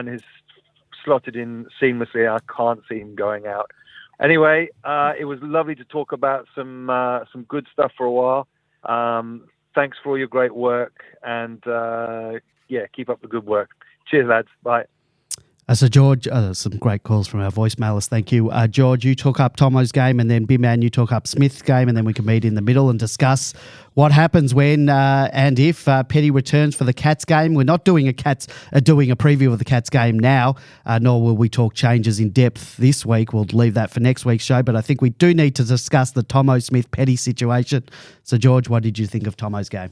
has slotted in seamlessly. I can't see him going out. Anyway, it was lovely to talk about some good stuff for a while. Thanks for all your great work, and keep up the good work. Cheers, lads. Bye. So, George, some great calls from our voicemailers. Thank you. George, you took up Tomo's game, and then Bimman, you took up Smith's game, and then we can meet in the middle and discuss what happens when and if Petty returns for the Cats game. We're not doing a preview of the Cats game now, nor will we talk changes in depth this week. We'll leave that for next week's show, but I think we do need to discuss the Tomo Smith-Petty situation. So, George, what did you think of Tomo's game?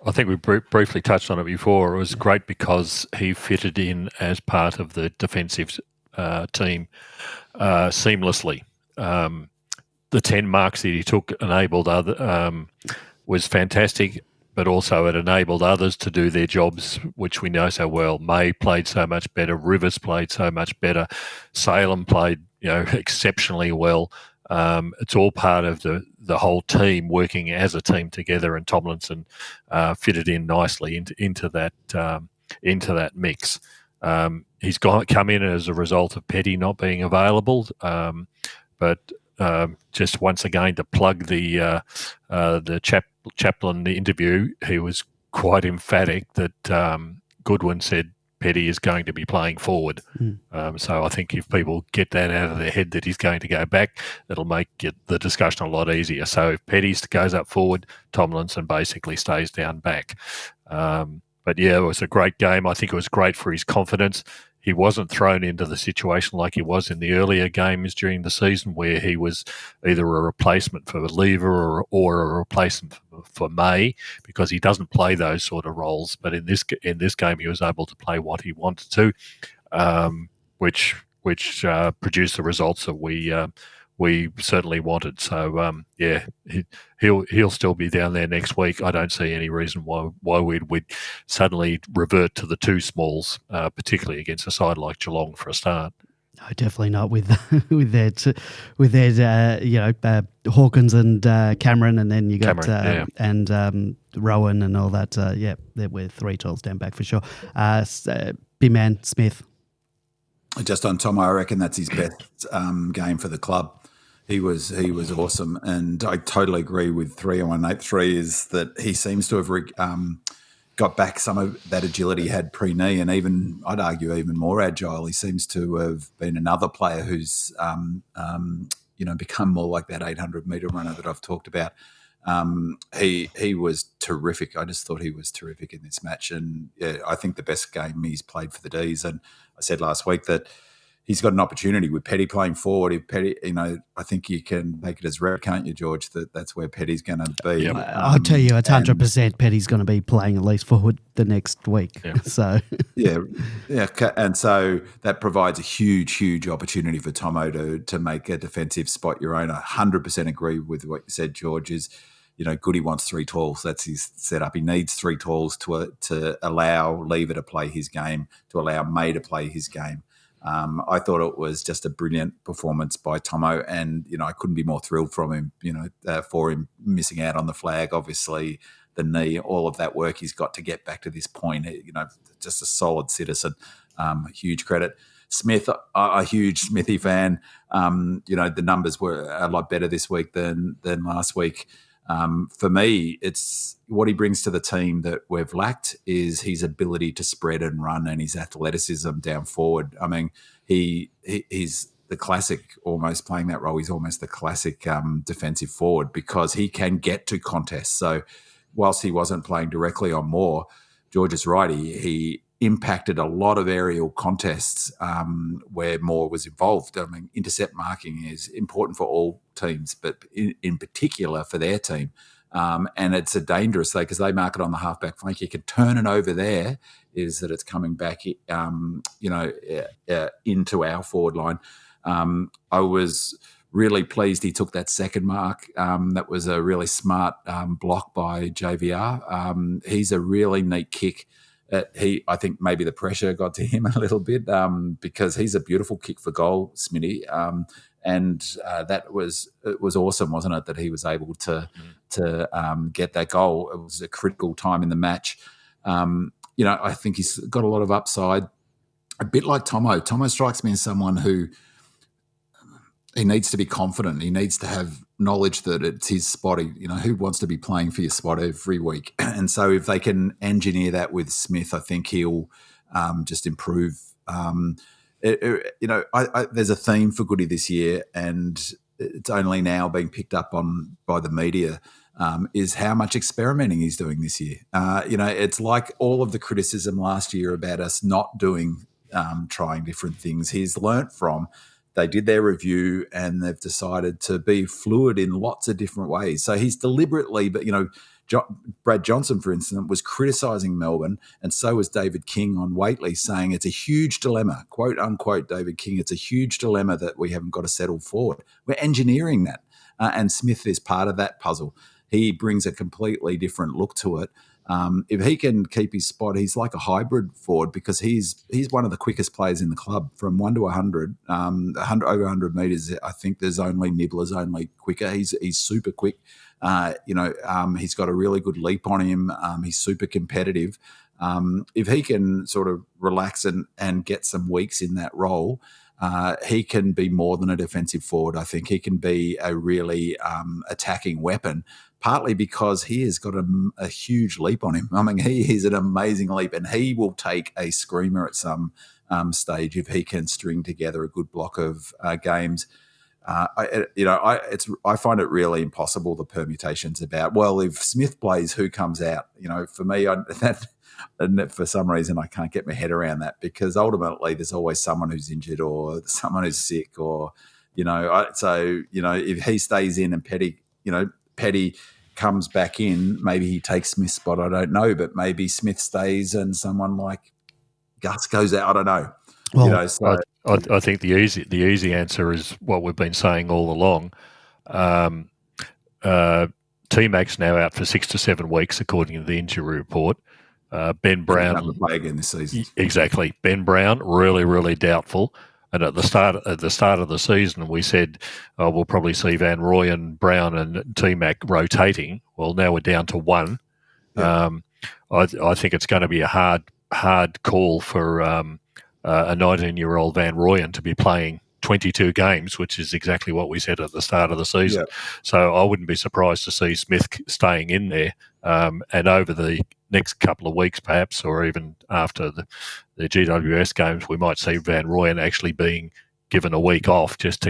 I think we briefly touched on it before. It was great because he fitted in as part of the defensive team seamlessly. The 10 marks that he took enabled was fantastic, but also it enabled others to do their jobs, which we know so well. May played so much better. Rivers played so much better. Salem played, exceptionally well. It's all part of the whole team working as a team together, and Tomlinson fitted in nicely into that mix. He's come in as a result of Petty not being available, but just once again to plug the chaplain interview, he was quite emphatic that Goodwin said Petty is going to be playing forward. So I think if people get that out of their head that he's going to go back, it'll make the discussion a lot easier. So if Petty goes up forward, Tomlinson basically stays down back. But yeah, it was a great game. I think it was great for his confidence. He wasn't thrown into the situation like he was in the earlier games during the season, where he was either a replacement for Lever or a replacement for May, because he doesn't play those sort of roles. But in this game, he was able to play what he wanted to, which produced the results that we certainly wanted. So he'll still be down there next week. I don't see any reason why we'd suddenly revert to the two smalls, particularly against a side like Geelong for a start. No, definitely not with their Hawkins and Cameron, and then you got and Rowan and all that. We're three tools down back for sure. Big man Smith. Just on Tom, I reckon that's his best game for the club. He was awesome, and I totally agree with 3183 is that he seems to have got back some of that agility he had pre-knee, and even I'd argue even more agile. He seems to have been another player who's become more like that 800-metre runner that I've talked about. He was terrific. I just thought he was terrific in this match, and I think the best game he's played for the D's. And I said last week that he's got an opportunity with Petty playing forward. If Petty, I think you can make it as read, can't you, George? That's where Petty's going to be. Yep. I'll tell you, it's 100% Petty's going to be playing at least forward the next week. Yeah. So and so that provides a huge opportunity for Tomo to make a defensive spot your own. I 100% agree with what you said, George. Is Goody wants three talls. That's his setup. He needs three talls to allow Lever to play his game, to allow May to play his game. I thought it was just a brilliant performance by Tomo, and I couldn't be more thrilled from him. For him missing out on the flag, obviously the knee, all of that work he's got to get back to this point. Just a solid citizen. Huge credit. Smith, a huge Smithy fan. The numbers were a lot better this week than last week. For me, it's what he brings to the team that we've lacked is his ability to spread and run and his athleticism down forward. I mean, he's the classic, almost playing that role. He's almost the classic defensive forward because he can get to contests. So whilst he wasn't playing directly on Moore, George is right. He impacted a lot of aerial contests where Moore was involved. I mean, intercept marking is important for all teams, but in particular for their team. And it's a dangerous thing because they mark it on the halfback flank. You can turn it over there, is that it's coming back, into our forward line. I was really pleased he took that second mark. That was a really smart block by JVR. He's a really neat kick. I think maybe the pressure got to him a little bit because he's a beautiful kick for goal, Smitty. And it was awesome, wasn't it, that he was able to get that goal. It was a critical time in the match. I think he's got a lot of upside, a bit like Tomo. Tomo strikes me as someone who he needs to be confident. He needs to have knowledge that it's his spot. Who wants to be playing for your spot every week? And so if they can engineer that with Smith, I think he'll just improve. There's a theme for Goody this year, and it's only now being picked up on by the media, is how much experimenting he's doing this year. It's like all of the criticism last year about us not doing, trying different things. He's learnt from. They did their review and they've decided to be fluid in lots of different ways. So he's deliberately, but Brad Johnson, for instance, was criticising Melbourne, and so was David King on Waitley, saying it's a huge dilemma, quote unquote, David King, it's a huge dilemma that we haven't got to settle forward. We're engineering that. And Smith is part of that puzzle. He brings a completely different look to it. If he can keep his spot, he's like a hybrid forward because he's one of the quickest players in the club from 1 to 100, over 100 metres. I think there's only Nibbler's only quicker. He's super quick. He's got a really good leap on him. He's super competitive. If he can sort of relax and get some weeks in that role, he can be more than a defensive forward. I think he can be a really attacking weapon, partly because he has got a huge leap on him. I mean, he is an amazing leap, and he will take a screamer at some stage if he can string together a good block of games. I find it really impossible, the permutations about, well, if Smith plays, who comes out? For me, and for some reason I can't get my head around that, because ultimately there's always someone who's injured or someone who's sick, or if he stays in and Petty comes back in, maybe he takes Smith's spot. I don't know, but maybe Smith stays and someone like Gus goes out. I don't know. Well, I think the easy answer is what we've been saying all along. T-Mac's now out for 6 to 7 weeks, according to the injury report. Ben Brown will play again this season. Exactly. Ben Brown, really, really doubtful. And at the start of the season, we said we'll probably see Van Rooyen, Brown, and T-Mac rotating. Well, now we're down to one. Yeah. I think it's going to be a hard call for a 19-year-old Van Rooyen to be playing 22 games, which is exactly what we said at the start of the season. Yeah. So I wouldn't be surprised to see Smith staying in there. And over the next couple of weeks, perhaps, or even after the GWS games, we might see Van Rooyen actually being given a week off just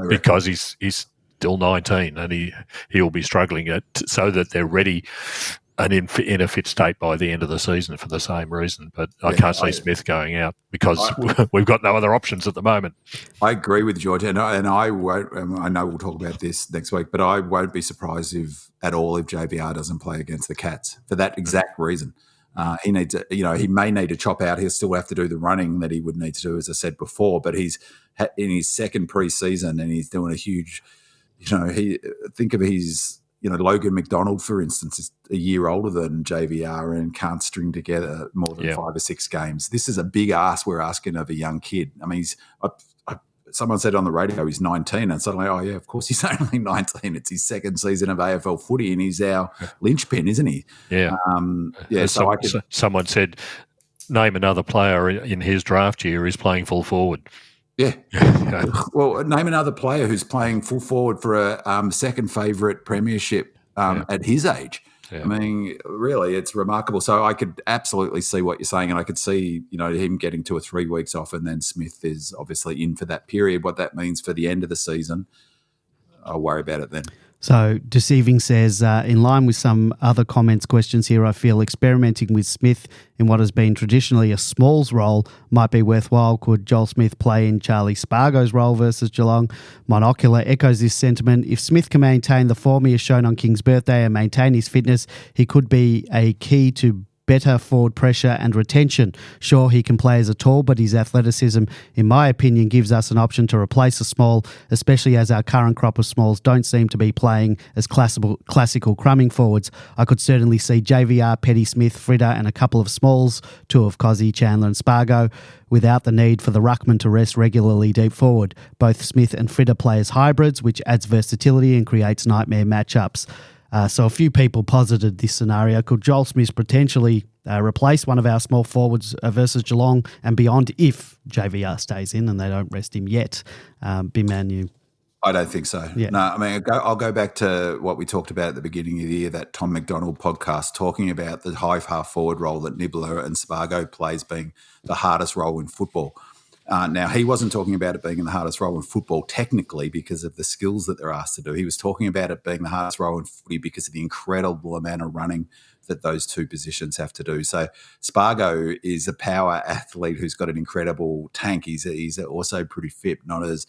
because he's still 19 and he'll be struggling so that they're ready and in a fit state by the end of the season for the same reason. But I can't see Smith going out because we've got no other options at the moment. I agree with George, and I won't. I know we'll talk about this next week, but I won't be surprised if JVR doesn't play against the Cats for that exact reason. He needs, he may need to chop out. He'll still have to do the running that he would need to do, as I said before. But he's in his second pre-season and he's doing a huge. Think of his. Logan McDonald, for instance, is a year older than JVR and can't string together more than 5 or 6 games. This is a big ask we're asking of a young kid. I mean, someone said on the radio he's 19, and suddenly, oh, yeah, of course he's only 19. It's his second season of AFL footy, and he's our linchpin, isn't he? Yeah. Someone said, name another player in his draft year who's playing full forward. Yeah. Well, name another player who's playing full forward for a second favourite premiership at his age. I mean, really, it's remarkable. So I could absolutely see what you're saying, and I could see, him getting 2 or 3 weeks off, and then Smith is obviously in for that period. What that means for the end of the season, I'll worry about it then. So Deceiving says, in line with some other questions here, I feel experimenting with Smith in what has been traditionally a smalls role might be worthwhile. Could Joel Smith play in Charlie Spargo's role versus Geelong? Monocular echoes this sentiment. If Smith can maintain the form he has shown on King's birthday and maintain his fitness, he could be a key to better forward pressure and retention. Sure, he can play as a tall, but his athleticism, in my opinion, gives us an option to replace a small, especially as our current crop of smalls don't seem to be playing as classical crumbing forwards. I could certainly see JVR, Petty, Smith, Fritter and a couple of smalls, 2 of Cozzy, Chandler and Spargo, without the need for the ruckman to rest regularly deep forward. Both Smith and Fritter play as hybrids, which adds versatility and creates nightmare matchups. So a few people posited this scenario. Could Joel Smith potentially replace one of our small forwards versus Geelong and beyond if JVR stays in and they don't rest him yet? Biman, I don't think so. Yeah. No, I mean, I'll go back to what we talked about at the beginning of the year, that Tom McDonald podcast, talking about the high half forward role that Nibbler and Spargo plays being the hardest role in football. Now, he wasn't talking about it being in the hardest role in football technically because of the skills that they're asked to do. He was talking about it being the hardest role in footy because of the incredible amount of running that those 2 positions have to do. So Spargo is a power athlete who's got an incredible tank. He's also pretty fit, not as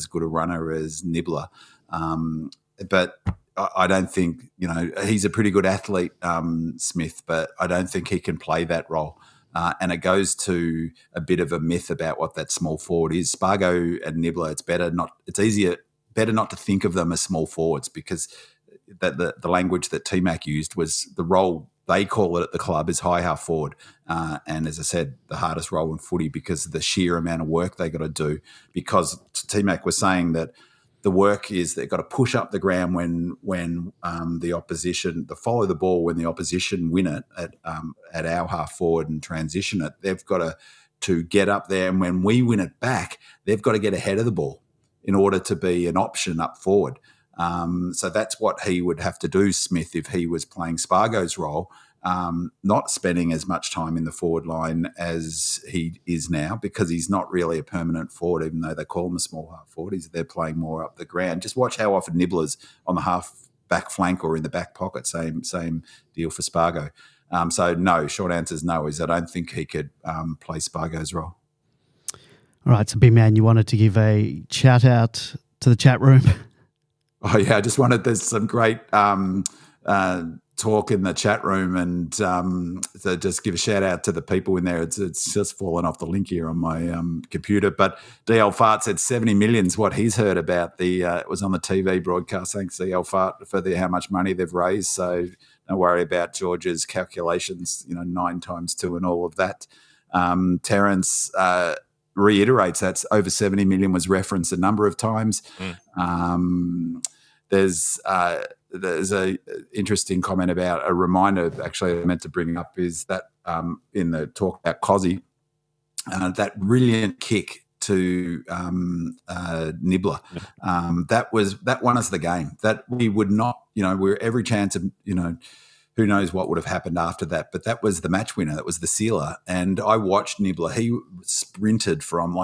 good a runner as Nibbler. But I don't think, he's a pretty good athlete, Smith, but I don't think he can play that role. And it goes to a bit of a myth about what that small forward is. Spargo and Nibbler, it's better not to think of them as small forwards, because the language that T-Mac used was the role they call it at the club is high half forward. And as I said, the hardest role in footy because of the sheer amount of work they got to do, because T-Mac was saying that the work is they've got to push up the ground when the opposition, they follow the ball when the opposition win it at our half forward and transition it. They've got to get up there, and when we win it back, they've got to get ahead of the ball in order to be an option up forward. So that's what he would have to do, Smith, if he was playing Spargo's role. Not spending as much time in the forward line as he is now, because he's not really a permanent forward, even though they call him a small half forward. They're playing more up the ground. Just watch how often Nibbler's on the half back flank or in the back pocket. Same deal for Spargo. So no, short answer is no, I don't think he could play Spargo's role. All right, so B-Man, you wanted to give a shout out to the chat room. Oh yeah, I just wanted, there's some great talk in the chat room, and so just give a shout out to the people in there. It's just fallen off the link here on my computer, but DL Fart said 70 million is what he's heard about it was on the TV broadcast. Thanks DL Fart for how much money they've raised, so don't worry about George's calculations, 9 times 2 and all of that. Terence reiterates that over 70 million was referenced a number of times. There's a interesting comment about a reminder, actually, I meant to bring up, is that in the talk about Cozzy, that brilliant kick to Nibbler, that won us the game. That we would not, we're every chance of, who knows what would have happened after that, but that was the match winner. That was the sealer. And I watched Nibbler. He sprinted from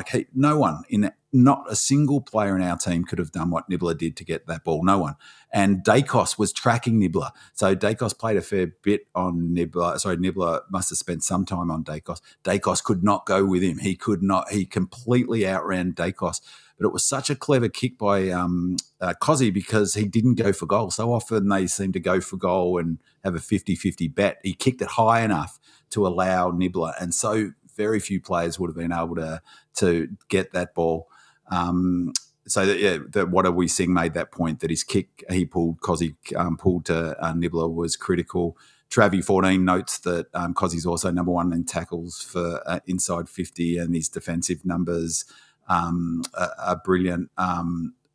not a single player in our team could have done what Nibbler did to get that ball. No one. And Dacos was tracking Nibbler. So Dacos played a fair bit on Nibbler. Sorry, Nibbler must have spent some time on Dacos. Dacos could not go with him. He could not. He completely outran Dacos. But it was such a clever kick by Cozzy, because he didn't go for goal. So often they seem to go for goal and have a 50-50 bet. He kicked it high enough to allow Nibbler. And so very few players would have been able to get that ball. That What Are We Sing made that point, that his kick Cozzy pulled to Nibbler was critical. Travie 14 notes that Cozzy's also number 1 in tackles for inside 50, and his defensive numbers are brilliant.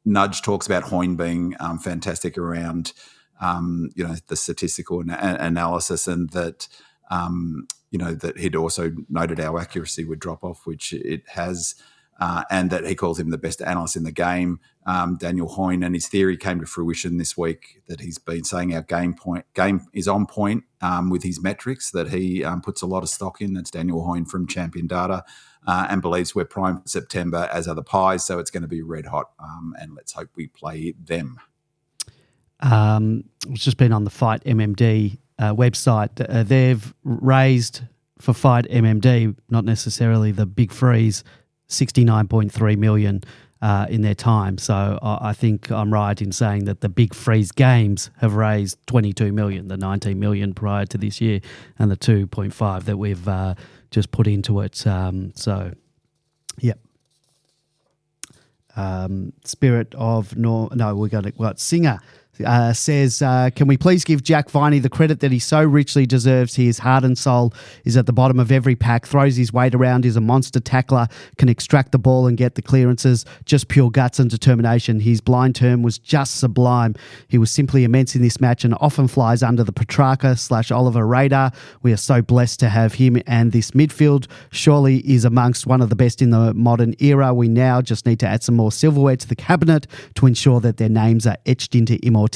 Nudge talks about Hoyne being fantastic around the statistical analysis, and that that he'd also noted our accuracy would drop off, which it has. and that he calls him the best analyst in the game, Daniel Hoyne, and his theory came to fruition this week that he's been saying our game is on point with his metrics that he puts a lot of stock in. That's Daniel Hoyne from Champion Data, and believes we're primed for September, as are the Pies, so it's going to be red hot, and let's hope we play them. It's just been on the Fight MMD website. They've raised for Fight MMD, not necessarily the big freeze, 69.3 million in their time. So I think I'm right in saying that the big freeze games have raised 22 million, the 19 million prior to this year, and the 2.5 that we've just put into it. Yep. Spirit of we got Singer. Says, can we please give Jack Viney the credit that he so richly deserves? His heart and soul is at the bottom of every pack, throws his weight around, is a monster tackler, can extract the ball and get the clearances, just pure guts and determination. His blind term was just sublime. He was simply immense in this match and often flies under the Petrarca/Oliver radar. We are so blessed to have him, and this midfield surely is amongst one of the best in the modern era. We now just need to add some more silverware to the cabinet to ensure that their names are etched into immortality.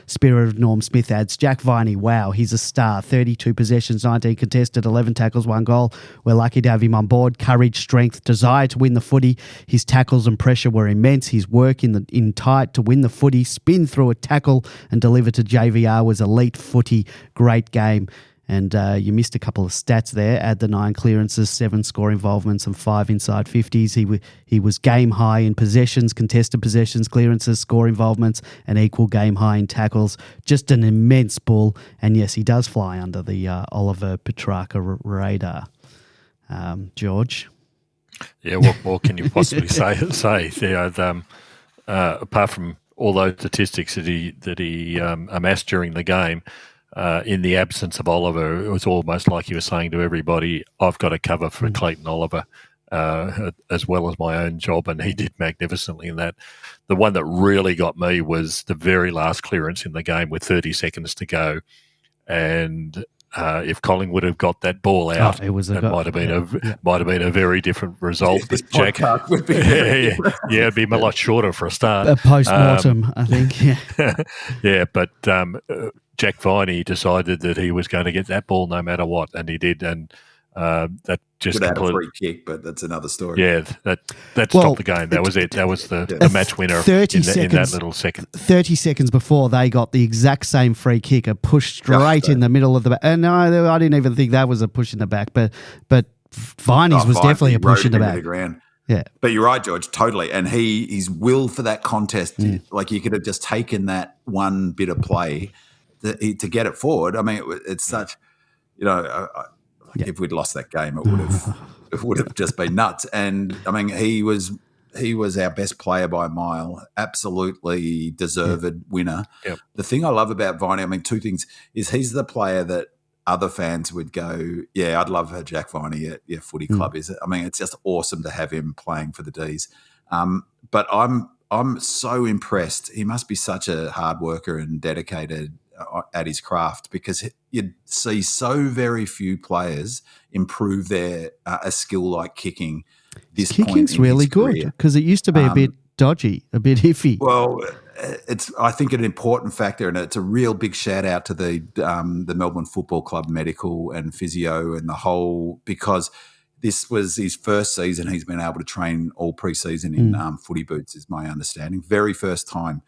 Spirit of Norm Smith adds, Jack Viney, wow, he's a star. 32 possessions, 19 contested, 11 tackles, 1 goal. We're lucky to have him on board. Courage, strength, desire to win the footy. His tackles and pressure were immense. His work in tight to win the footy, spin through a tackle and deliver to JVR was elite footy. Great game. And you missed a couple of stats there. Add the 9 clearances, 7 score involvements and 5 inside 50s. He was game high in possessions, contested possessions, clearances, score involvements, and equal game high in tackles. Just an immense bull. And yes, he does fly under the Oliver Petrarca radar. George? Yeah, what more can you possibly say? Apart from all those statistics that he amassed during the game, in the absence of Oliver, it was almost like he was saying to everybody, I've got to cover for Clayton Oliver as well as my own job, and he did magnificently in that. The one that really got me was the very last clearance in the game with 30 seconds to go, and if Collingwood have got that ball out, might have been a very different result. This but Jack podcast would be it'd be a lot shorter for a start. A post-mortem, I think. Yeah. Yeah, but Jack Viney decided that he was going to get that ball no matter what, and he did, and that just could have a free kick, but that's another story. Yeah, that stopped the game. That was it. That was the match winner in that little second. 30 seconds before, they got the exact same free kick, a push straight in the middle of the back. And no, I didn't even think that was a push in the back, but Viney's was definitely a push in the back. The ground. Yeah, but you're right, George, totally. And his will for that contest, like you could have just taken that one bit of play to get it forward. I mean, it's such, if we'd lost that game, it would have just been nuts. And I mean, he was our best player by a mile, absolutely deserved winner. Yep. The thing I love about Viney, I mean, 2 things, is he's the player that other fans would go, yeah, I'd love Jack Viney at your footy club. I mean, it's just awesome to have him playing for the D's. But I'm so impressed. He must be such a hard worker and dedicated at his craft, because you'd see so very few players improve their a skill like kicking. This kicking's really good, because it used to be a bit dodgy, a bit iffy. Well, it's I think an important factor, and it's a real big shout out to the Melbourne Football Club medical and physio and the whole, because this was his first season he's been able to train all pre-season in footy boots, is my understanding. Very first time.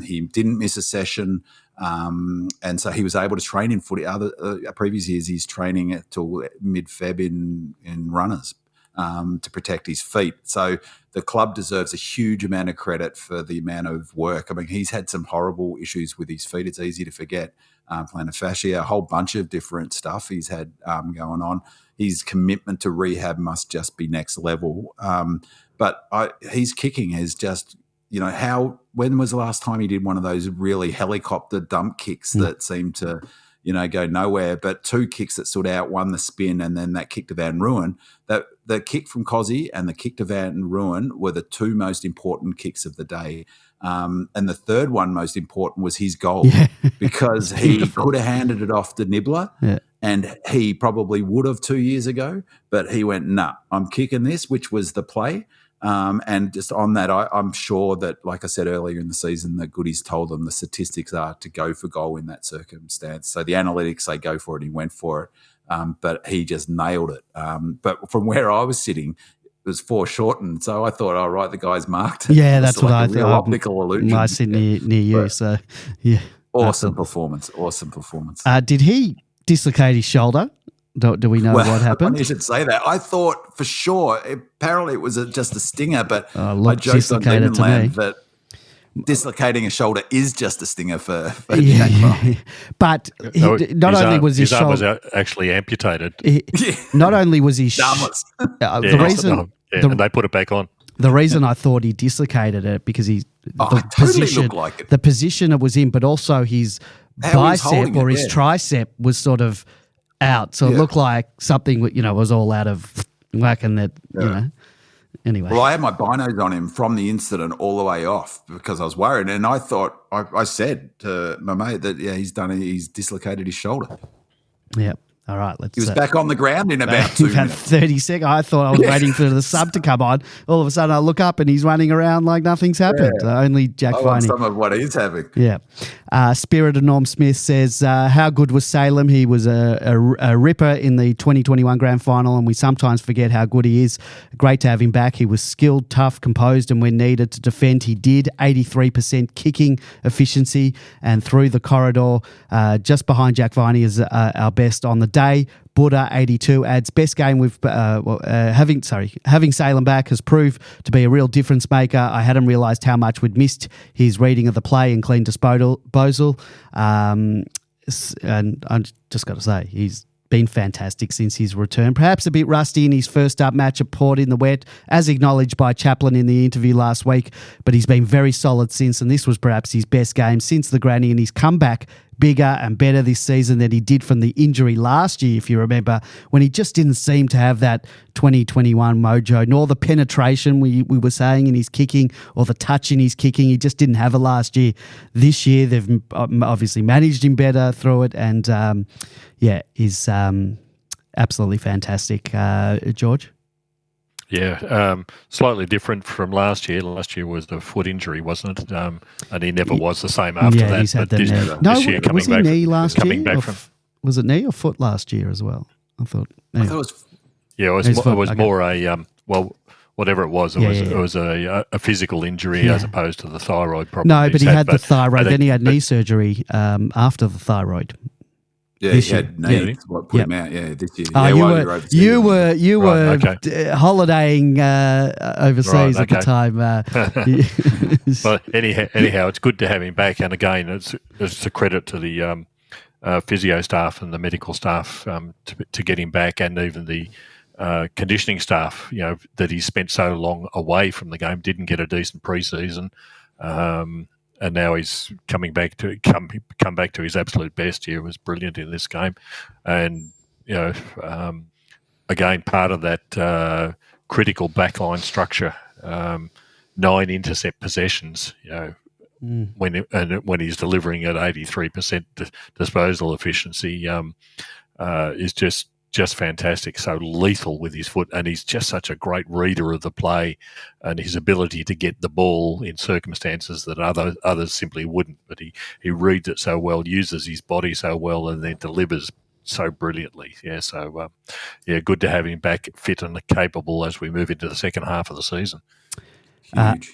He didn't miss a session, and so he was able to train in footy. Previous years, he's training till mid-Feb in runners to protect his feet. So the club deserves a huge amount of credit for the amount of work. I mean, he's had some horrible issues with his feet. It's easy to forget. Plantar fascia, a whole bunch of different stuff he's had going on. His commitment to rehab must just be next level. But his kicking is just, when was the last time he did one of those really helicopter dump kicks that seemed to, go nowhere. But 2 kicks that stood out, one the spin and then that kick to Van Ruin. The kick from Cozzy and the kick to Van Ruin were the 2 most important kicks of the day. And the third one most important was his goal because he could have handed it off to Nibbler and he probably would have 2 years ago, but he went, nah, I'm kicking this, which was the play. And just on that, I'm sure that, like I said earlier in the season, the goodies told them the statistics are to go for goal in that circumstance. So the analytics say go for it, he went for it, but he just nailed it. But from where I was sitting, it was foreshortened, so I thought, oh, right, the guy's marked it. Yeah, that's what I thought. Optical illusion. I sit near you, but so yeah. Awesome performance. Did he dislocate his shoulder? Do we know what happened? You should say that. I thought for sure. Apparently, it was just a stinger, but I joked on Demon Land that dislocating a shoulder is just a stinger for Jack Viney. But not only was his arm shoulder was actually amputated. Not only was he the reason. And they put it back on. The reason I thought he dislocated it because the totally looked like it. The position it was in, but also his bicep or his tricep was sort of out, so it looked like something was all out of whack, and that Anyway, well, I had my binos on him from the incident all the way off because I was worried, and I thought I said to my mate that he's dislocated his shoulder. Yep. All right, he was back on the ground in about 2 minutes. 30 seconds. I thought I was waiting for the sub to come on. All of a sudden, I look up and he's running around like nothing's happened. Only Jack Viney. Some of what he's having. Yeah. Spirit of Norm Smith says, how good was Salem? He was a ripper in the 2021 grand final, and we sometimes forget how good he is. Great to have him back. He was skilled, tough, composed, and when needed to defend, he did. 83% kicking efficiency and through the corridor. Just behind Jack Viney is our best on the day. Buddha 82 adds best game with having Salem back has proved to be a real difference maker. I hadn't realised how much we'd missed his reading of the play and clean disposal. And I just got to say, he's been fantastic since his return. Perhaps a bit rusty in his first up match at Port in the wet, as acknowledged by Chaplin in the interview last week, but he's been very solid since, and this was perhaps his best game since the granny, and he's come back bigger and better this season than he did from the injury last year, if you remember, when he just didn't seem to have that 2021 mojo, nor the penetration we were saying in his kicking or the touch in his kicking. He just didn't have it last year. This year, they've obviously managed him better through it, and he's absolutely fantastic. George? Yeah, slightly different from last year. Last year was the foot injury, wasn't it? And he never was the same after that. He's had this year coming was back. Knee last year? Was it knee or foot last year as well? I thought it was. Yeah, it was more a whatever it was. It was a physical injury as opposed to the thyroid problem. No, but he had the thyroid. Then he had knee surgery after the thyroid. Yeah, he had knees. What put him out? Yeah, this year. You were holidaying overseas at the time. Well, anyhow, it's good to have him back, and again, it's a credit to the physio staff and the medical staff to get him back, and even the conditioning staff. That he spent so long away from the game, didn't get a decent pre-season. And now he's coming back to come back to his absolute best. He was brilliant in this game, and again, part of that critical backline structure. 9 intercept possessions. When he's delivering at 83% disposal efficiency, is just fantastic. So lethal with his foot, and he's just such a great reader of the play, and his ability to get the ball in circumstances that others simply wouldn't. But he reads it so well, uses his body so well, and then delivers so brilliantly. Yeah, so good to have him back fit and capable as we move into the second half of the season.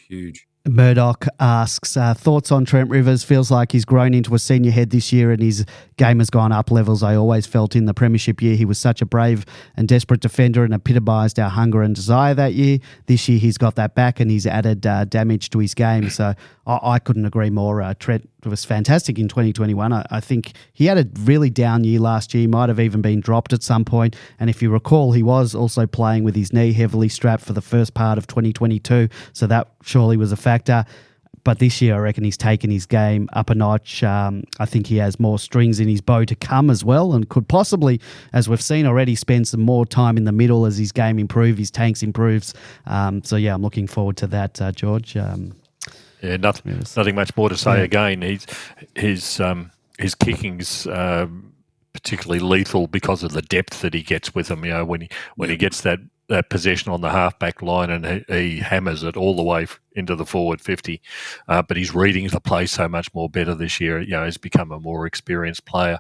Huge. Murdoch asks, thoughts on Trent Rivers? Feels like he's grown into a senior head this year and his game has gone up levels. I always felt in the premiership year he was such a brave and desperate defender and epitomised our hunger and desire that year. This year he's got that back and he's added damage to his game. So I couldn't agree more. Trent was fantastic in 2021. I think he had a really down year last year. He might have even been dropped at some point. And if you recall, he was also playing with his knee heavily strapped for the first part of 2022. So that surely was a factor. But this year, I reckon he's taken his game up a notch. I think he has more strings in his bow to come as well, and could possibly, as we've seen already, spend some more time in the middle as his game improves, his tanks improves. So yeah, I'm looking forward to that, George. Yeah, nothing much more to say. Again, his kicking's particularly lethal because of the depth that he gets with him. When he gets that possession on the half-back line and he hammers it all the way into the forward 50. But he's reading the play so much more better this year. He's become a more experienced player,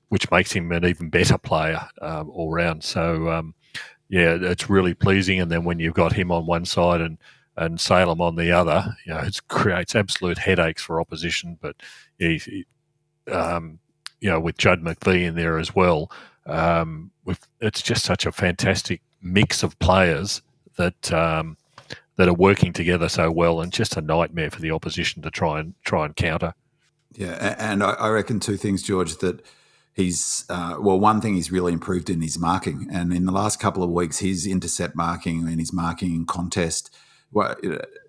which makes him an even better player all round. So, it's really pleasing. And then when you've got him on one side and Salem on the other, it creates absolute headaches for opposition. But with Judd McVie in there as well, it's just such a fantastic mix of players that are working together so well, and just a nightmare for the opposition to try and counter. Yeah, and I reckon two things, George, that he's one thing he's really improved in his marking, and in the last couple of weeks, his intercept marking and his marking in contest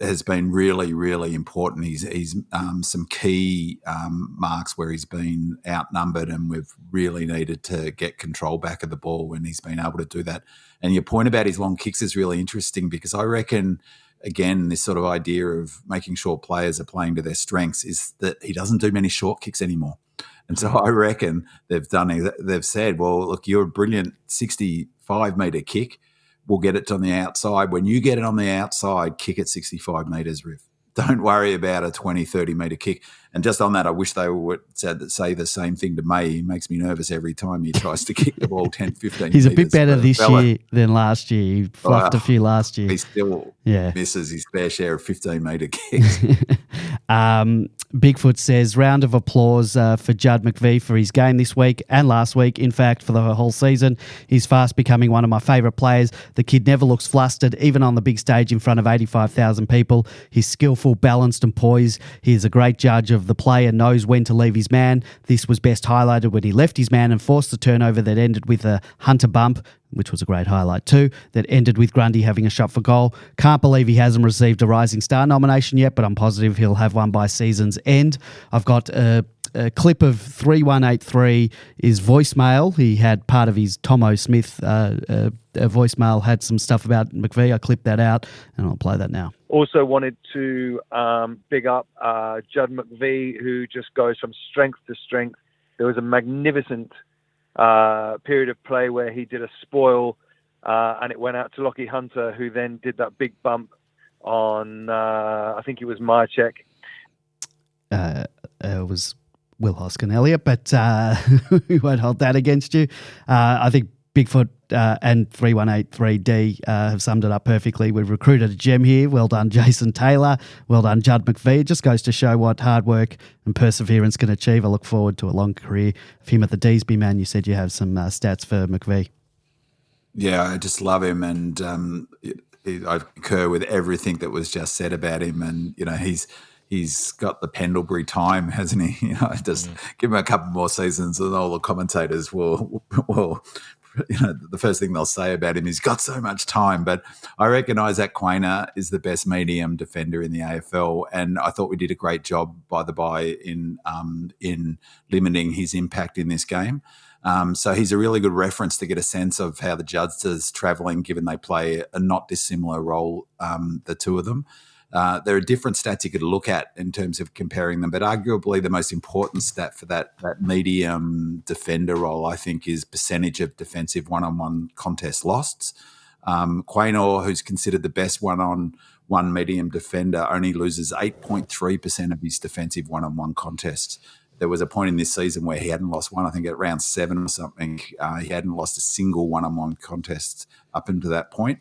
has been really, really important. He's some key marks where he's been outnumbered, and we've really needed to get control back of the ball when he's been able to do that. And your point about his long kicks is really interesting, because I reckon, again, this sort of idea of making sure players are playing to their strengths is that he doesn't do many short kicks anymore. And so I reckon they've said, well, look, you're a brilliant 65-metre kick. We'll get it on the outside. When you get it on the outside, kick it 65 metres, Riv. Don't worry about a 20, 30-metre kick. And just on that, I wish they would say the same thing to May. He makes me nervous every time he tries to kick the ball 10, 15 He's metres. a bit better this year than last year. He fluffed a few last year. He still misses his fair share of 15-metre kicks. Bigfoot says, round of applause for Judd McVie for his game this week and last week, in fact, for the whole season. He's fast becoming one of my favourite players. The kid never looks flustered, even on the big stage in front of 85,000 people. He's skillful, balanced and poised. He is a great judge of the play and knows when to leave his man. This was best highlighted when he left his man and forced the turnover that ended with a Hunter bump, which was a great highlight too, that ended with Grundy having a shot for goal. Can't believe he hasn't received a Rising Star nomination yet, but I'm positive he'll have one by season's end. I've got a clip of 3183 is voicemail. He had part of his Tomo Smith voicemail, had some stuff about McVie. I clipped that out and I'll play that now. Also wanted to big up Judd McVie, who just goes from strength to strength. There was a magnificent period of play where he did a spoil and it went out to Lockie Hunter, who then did that big bump on, I think it was Myercheck. It was Will Hoskin Elliott, but we won't hold that against you. I think Bigfoot and 3183D have summed it up perfectly. We've recruited a gem here. Well done, Jason Taylor. Well done, Judd McVie. It just goes to show what hard work and perseverance can achieve. I look forward to a long career of him at the Deesby. Man, you said you have some stats for McVie. Yeah, I just love him, and I concur with everything that was just said about him. And he's got the Pendlebury time, hasn't he? Just give him a couple more seasons, and all the commentators will the first thing they'll say about him is he's got so much time. But I reckon Isaac Quainer is the best medium defender in the AFL, and I thought we did a great job, by the by, in limiting his impact in this game. So he's a really good reference to get a sense of how the Judsters travelling, given they play a not dissimilar role, the two of them. There are different stats you could look at in terms of comparing them, but arguably the most important stat for that medium defender role, I think, is percentage of defensive one-on-one contests lost. Quaynor, who's considered the best one-on-one medium defender, only loses 8.3% of his defensive one-on-one contests. There was a point in this season where he hadn't lost one, I think at round 7 or something. He hadn't lost a single one-on-one contest up until that point.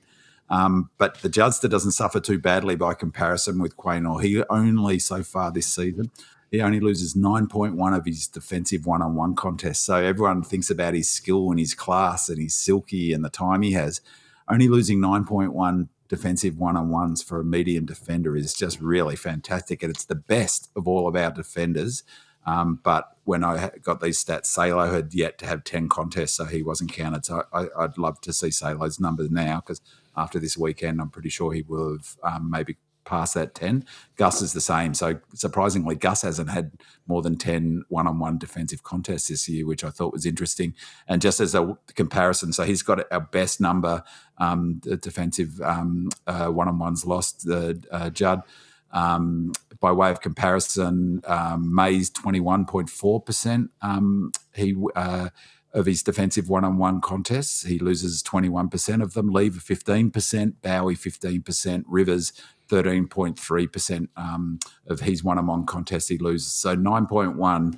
But the Judster doesn't suffer too badly by comparison with Quaynor. He only, so far this season, he only loses 9.1 of his defensive one-on-one contests. So everyone thinks about his skill and his class and his silky and the time he has. Only losing 9.1 defensive one-on-ones for a medium defender is just really fantastic, and it's the best of all of our defenders. But when I got these stats, Salo had yet to have 10 contests, so he wasn't counted. So I'd love to see Salo's numbers now, because after this weekend, I'm pretty sure he will have maybe past that 10. Gus is the same. So surprisingly, Gus hasn't had more than 10 one-on-one defensive contests this year, which I thought was interesting. And just as a comparison, so he's got our best number defensive one-on-ones lost, Judd. By way of comparison, May's 21.4%. Of his defensive one-on-one contests, he loses 21% of them. Lever 15%, Bowie 15%, Rivers 13.3% of his one-on-one contests he loses. So 9.1%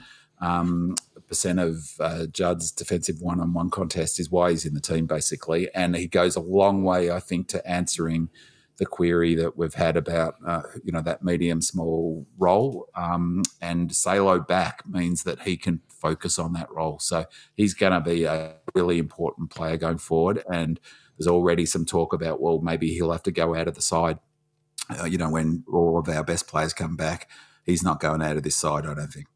of Judd's defensive one-on-one contest is why he's in the team, basically. And he goes a long way, I think, to answering the query that we've had about, that medium-small role. And Salo back means that he can focus on that role. So he's going to be a really important player going forward. And there's already some talk about, well, maybe he'll have to go out of the side, when all of our best players come back. He's not going out of this side, I don't think.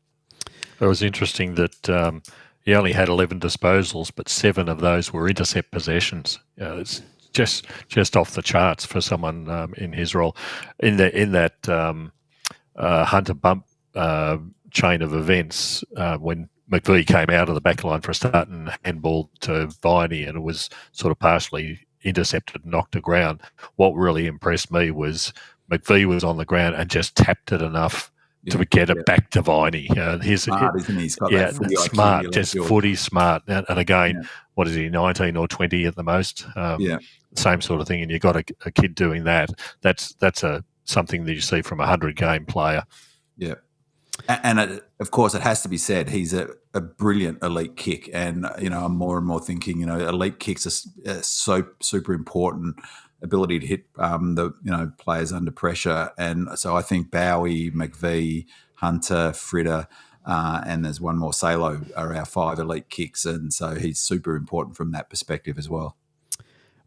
It was interesting that he only had 11 disposals, but 7 of those were intercept possessions. It's just off the charts for someone in his role. In that Hunter bump chain of events, when McVie came out of the back line for a start and handballed to Viney, and it was sort of partially intercepted and knocked to ground. What really impressed me was McVie was on the ground and just tapped it enough to get it back to Viney. He's smart, isn't he? He's got that footy smart, IQ, just footy smart. And again, what is he, 19 or 20 at the most? Same sort of thing. And you've got a kid doing that. That's something that you see from a 100-game player. Yeah. And of course, it has to be said, he's a brilliant elite kick. And, I'm more and more thinking, elite kicks are so super important, ability to hit the players under pressure. And so I think Bowie, McVie, Hunter, Fritter, and there's one more, Salo, are our 5 elite kicks. And so he's super important from that perspective as well.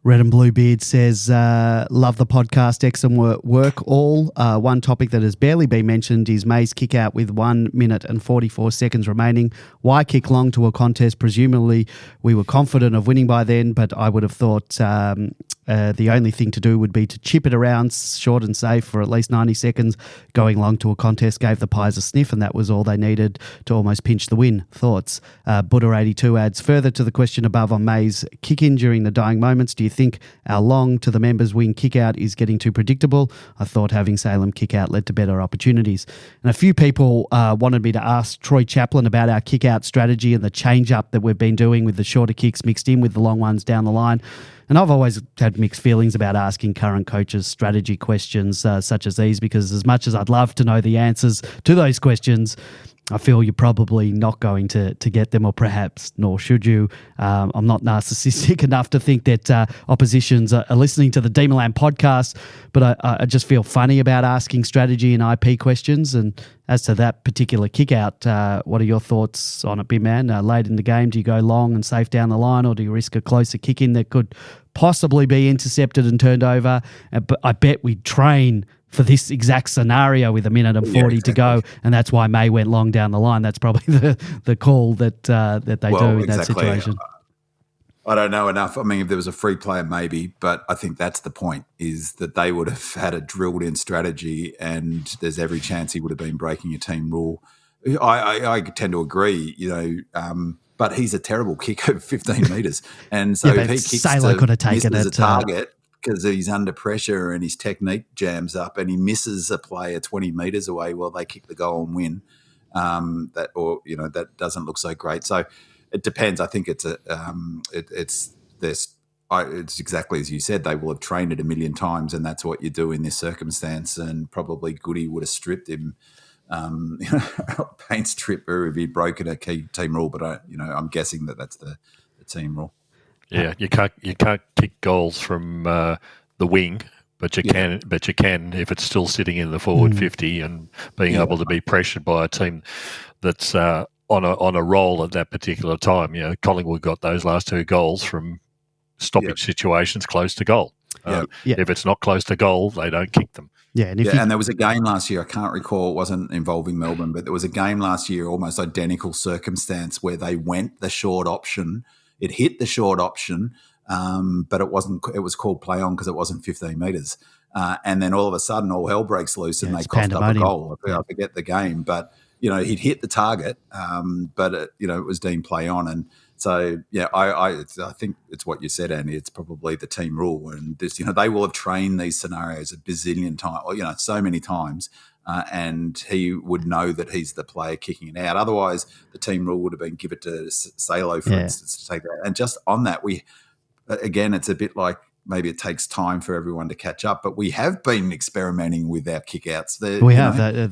Red and Blue Beard says, love the podcast, excellent work all. One topic that has barely been mentioned is May's kick out with 1 minute and 44 seconds remaining. Why kick long to a contest? Presumably we were confident of winning by then, but I would have thought the only thing to do would be to chip it around short and safe for at least 90 seconds. Going long to a contest gave the Pies a sniff, and that was all they needed to almost pinch the win. Thoughts? Buddha82 adds, further to the question above on May's kick-in during the dying moments, do you think our long to the members wing kick-out is getting too predictable? I thought having Salem kick-out led to better opportunities. And a few people wanted me to ask Troy Chaplin about our kick-out strategy and the change-up that we've been doing with the shorter kicks mixed in with the long ones down the line. And I've always had mixed feelings about asking current coaches strategy questions such as these, because as much as I'd love to know the answers to those questions, I feel you're probably not going to get them, or perhaps nor should you. I'm not narcissistic enough to think that oppositions are listening to the Demonland podcast, but I just feel funny about asking strategy and IP questions. And as to that particular kick-out, what are your thoughts on it, Big Man? Late in the game, do you go long and safe down the line, or do you risk a closer kick-in that could possibly be intercepted and turned over? But I bet we train for this exact scenario with 1 minute and 40 to go, and that's why May went long down the line. That's probably the call that they do in that situation. I don't know enough. I mean, if there was a free player, maybe, but I think that's the point, is that they would have had a drilled-in strategy, and there's every chance he would have been breaking a team rule. I tend to agree, but he's a terrible kicker of 15 metres. And so if he kicks Salo could have taken it as a target, because he's under pressure and his technique jams up and he misses a player 20 metres away while they kick the goal and win, that doesn't look so great. So it depends. I think it's exactly as you said. They will have trained it a million times, and that's what you do in this circumstance. And probably Goody would have stripped him, paint stripper if he'd broken a key team rule. But I'm guessing that's the team rule. Yeah, you can't kick goals from the wing, but you can if it's still sitting in the forward 50 and being able to be pressured by a team that's on a roll at that particular time. Collingwood got those last 2 goals from stoppage situations close to goal. If it's not close to goal, they don't kick them. And there was a game last year, I can't recall, it wasn't involving Melbourne, but there was a game last year, almost identical circumstance, where they went the short option. It hit the short option, but it wasn't. It was called play on because it wasn't 15 metres. and then all of a sudden all hell breaks loose and they coughed up a goal. I forget the game, but he'd hit the target, but it was deemed play on. And so I think it's what you said, Andy. It's probably the team rule, and this they will have trained these scenarios a bazillion times, or so many times. And he would know that he's the player kicking it out. Otherwise, the team rule would have been give it to Salo, for instance, to take that. And just on that, it's a bit like maybe it takes time for everyone to catch up, but we have been experimenting with our kickouts.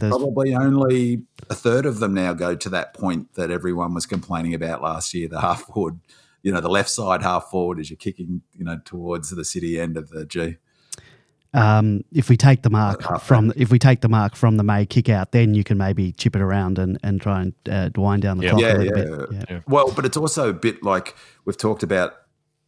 Probably only a third of them now go to that point that everyone was complaining about last year, the half forward, the left side half forward as you're kicking, towards the city end of the G. If we take the mark from the May kick out, then you can maybe chip it around and try and wind down the clock a little bit. Yeah. Well, but it's also a bit like we've talked about.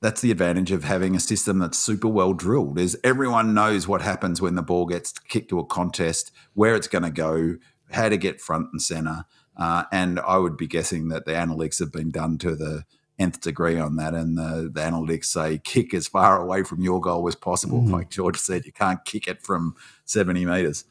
That's the advantage of having a system that's super well drilled. Is everyone knows what happens when the ball gets kicked to a contest, where it's going to go, how to get front and centre, and I would be guessing that the analytics have been done to the nth degree on that, and the analytics say kick as far away from your goal as possible. Like George said, you can't kick it from 70 metres.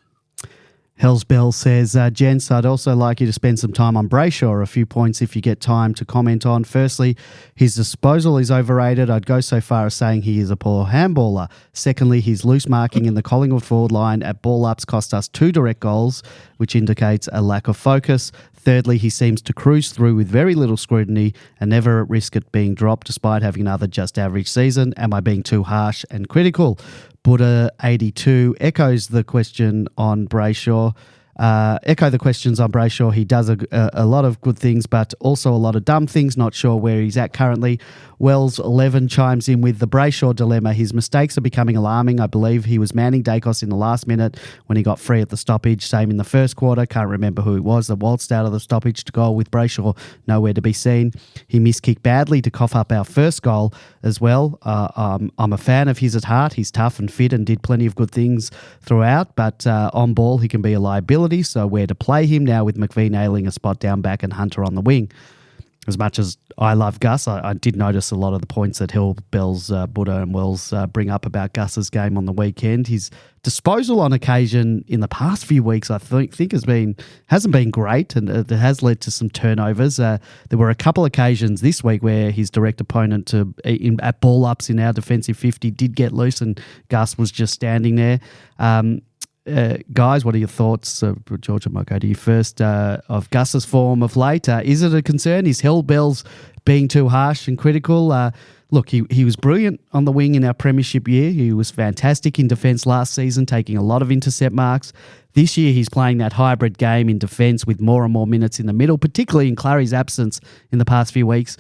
Hells Bell says, gents, I'd also like you to spend some time on Brayshaw, a few points if you get time to comment on. Firstly, his disposal is overrated. I'd go so far as saying he is a poor handballer. Secondly, his loose marking in the Collingwood forward line at ball ups cost us 2 direct goals, which indicates a lack of focus. Thirdly, he seems to cruise through with very little scrutiny and never at risk at being dropped despite having another just average season. Am I being too harsh and critical? Buddha 82 echoes the question on Brayshaw. Echo the questions on Brayshaw. He does a lot of good things, but also a lot of dumb things. Not sure where he's at currently. Wells 11 chimes in with the Brayshaw dilemma. His mistakes are becoming alarming. I believe he was manning Dacos in the last minute when he got free at the stoppage. Same in the first quarter. Can't remember who it was that waltzed out of the stoppage to goal with Brayshaw nowhere to be seen. He miskicked badly to cough up our first goal as well. I'm a fan of his at heart. He's tough and fit and did plenty of good things throughout, but on ball he can be a liability. So where to play him now with McVie nailing a spot down back and Hunter on the wing? As much as I love Gus, I did notice a lot of the points that Hill, Bells, Buddha and Wells bring up about Gus's game on the weekend. His disposal on occasion in the past few weeks, I think hasn't been great, and it has led to some turnovers. There were a couple occasions this week where his direct opponent at ball ups in our defensive 50 did get loose, and Gus was just standing there. Guys, what are your thoughts, George? I might go to you first, of Gus's form of late. Is it a concern? Is Hell Bells being too harsh and critical? Look, he was brilliant on the wing in our premiership year. He was fantastic in defence last season, taking a lot of intercept marks. This year he's playing that hybrid game in defence with more and more minutes in the middle, particularly in Clary's absence in the past few weeks.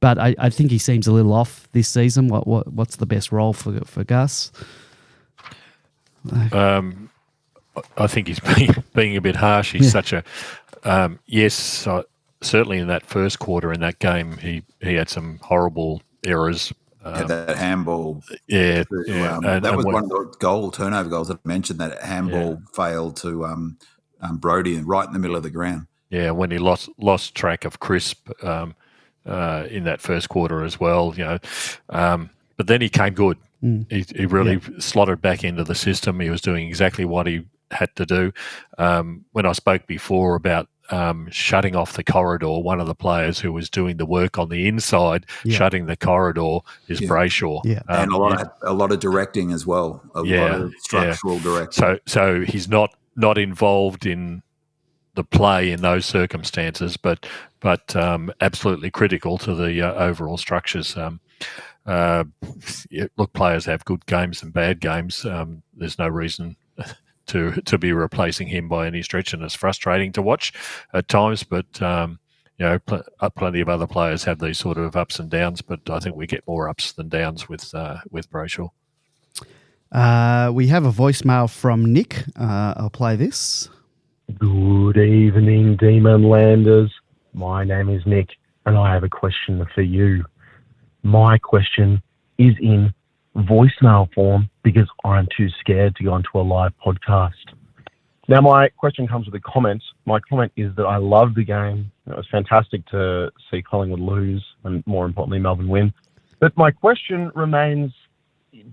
But I think he seems a little off this season. What's the best role for Gus? I think he's being a bit harsh. He's such a certainly in that first quarter in that game, he had some horrible errors. That handball. Yeah. That was one of the turnover goals that I mentioned, that handball failed to Brody and right in the middle of the ground. Yeah, when he lost track of Crisp in that first quarter as well, but then he came good. He really slotted back into the system. He was doing exactly what he had to do. When I spoke before about shutting off the corridor, one of the players who was doing the work on the inside, shutting the corridor, is Brayshaw. Yeah. And a lot of directing as well, a lot of structural directing. So he's not involved in the play in those circumstances, but absolutely critical to the overall structures. Look, players have good games and bad games. There's no reason to be replacing him by any stretch, and it's frustrating to watch at times. But plenty of other players have these sort of ups and downs. But I think we get more ups than downs with Brayshaw. We have a voicemail from Nick. I'll play this. Good evening, Demon Landers. My name is Nick, and I have a question for you. My question is in voicemail form because I'm too scared to go onto a live podcast. Now, my question comes with a comment. My comment is that I love the game. It was fantastic to see Collingwood lose and, more importantly, Melbourne win. But my question remains,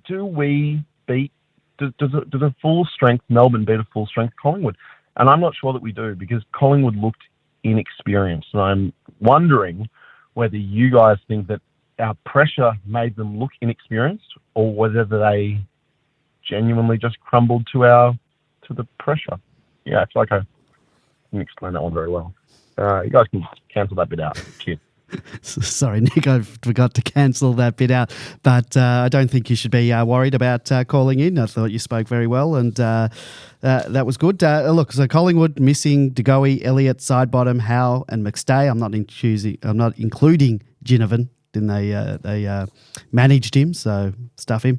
do we beat does a full-strength Melbourne beat a full-strength Collingwood? And I'm not sure that we do, because Collingwood looked inexperienced. And I'm wondering whether you guys think that our pressure made them look inexperienced, or whether they genuinely just crumbled to the pressure. Yeah, I feel like I didn't explain that one very well. You guys can cancel that bit out. Cheers. Sorry, Nick, I forgot to cancel that bit out. But I don't think you should be worried about calling in. I thought you spoke very well, and that was good. Look, so Collingwood missing DeGoey, Elliott, Sidebottom, Howe, and McStay. I'm not including Ginnivan. Then they managed him, so stuff him.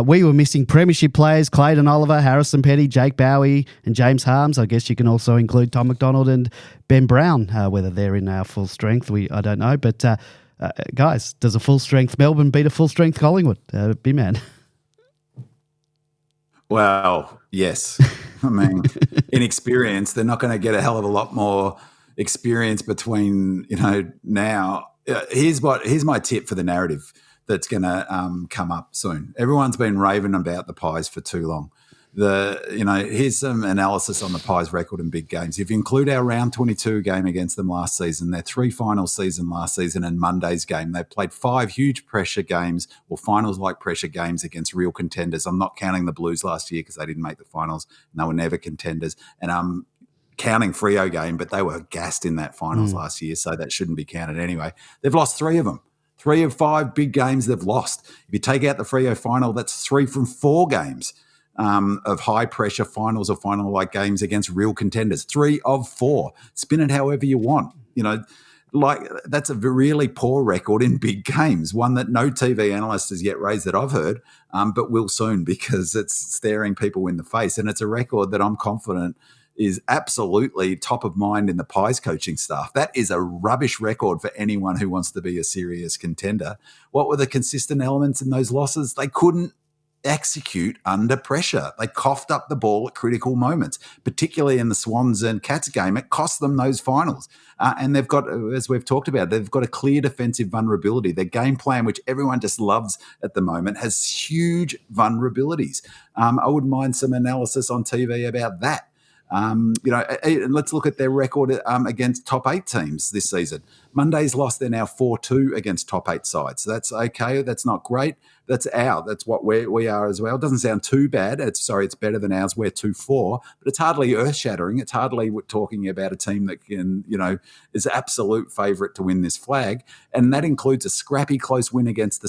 We were missing premiership players: Clayton Oliver, Harrison Petty, Jake Bowie, and James Harms. I guess you can also include Tom McDonald and Ben Brown. Whether they're in our full strength, I don't know. But guys, does a full strength Melbourne beat a full strength Collingwood? B-Man. Well, yes. I mean, in experience, they're not going to get a hell of a lot more experience between now. Here's my tip for the narrative that's going to come up soon. Everyone's been raving about the Pies for too long. Here's some analysis on the Pies' record in big games. If you include our round 22 game against them last season, their 3 final season last season, and Monday's game, they played 5 huge pressure games or finals-like pressure games against real contenders. I'm not counting the Blues last year because they didn't make the finals and they were never contenders. And I'm counting Freo game, but they were gassed in that finals last year, so that shouldn't be counted anyway. They've lost 3 of them. 3 of 5 big games they've lost. If you take out the Freo final, that's 3 from 4 games of high-pressure finals or final-like games against real contenders. 3 of 4. Spin it however you want. That's a really poor record in big games, one that no TV analyst has yet raised that I've heard, but will soon, because it's staring people in the face. And it's a record that I'm confident is absolutely top of mind in the Pies coaching staff. That is a rubbish record for anyone who wants to be a serious contender. What were the consistent elements in those losses? They couldn't execute under pressure. They coughed up the ball at critical moments, particularly in the Swans and Cats game. It cost them those finals. And they've got, as we've talked about, they've got a clear defensive vulnerability. Their game plan, which everyone just loves at the moment, has huge vulnerabilities. I wouldn't mind some analysis on TV about that. Let's look at their record against top 8 teams this season. Monday's lost, they're now 4-2 against top 8 sides. So that's okay. That's not great. That's what we are as well. It doesn't sound too bad. It's better than ours. We're 2-4, but it's hardly earth-shattering. It's hardly talking about a team that can, is absolute favourite to win this flag. And that includes a scrappy close win against the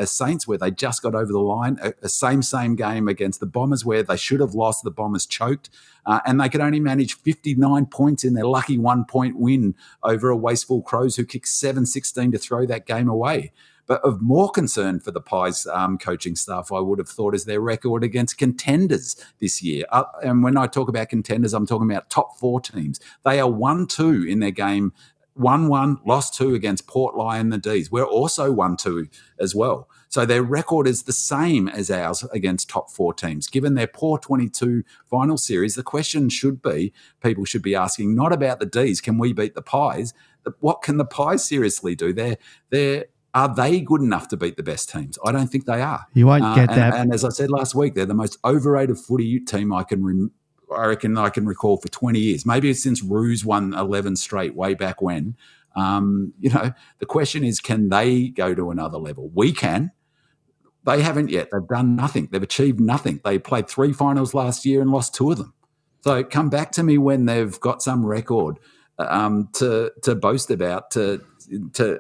Saints, where they just got over the line, a same game against the Bombers, where they should have lost. The Bombers choked, and they could only manage 59 points in their lucky 1-point win over a wasteful Crows who kicked 7-16 to throw that game away. But of more concern for the Pies coaching staff, I would have thought, is their record against contenders this year. And when I talk about contenders, I'm talking about top 4 teams. They are 1-2 in their game, 1-1, lost 2 against Port Lion and the D's. We're also 1-2 as well. So their record is the same as ours against top 4 teams. Given their poor 22 final series, the question people should be asking, not about the D's, can we beat the Pies? What can the Pies seriously do? Are they good enough to beat the best teams? I don't think they are. You won't get that. And as I said last week, they're the most overrated footy team I reckon I can recall for 20 years. Maybe it's since Roos won 11 straight way back when. The question is, can they go to another level? We can. They haven't yet. They've done nothing. They've achieved nothing. They played 3 finals last year and lost 2 of them. So come back to me when they've got some record to boast about, to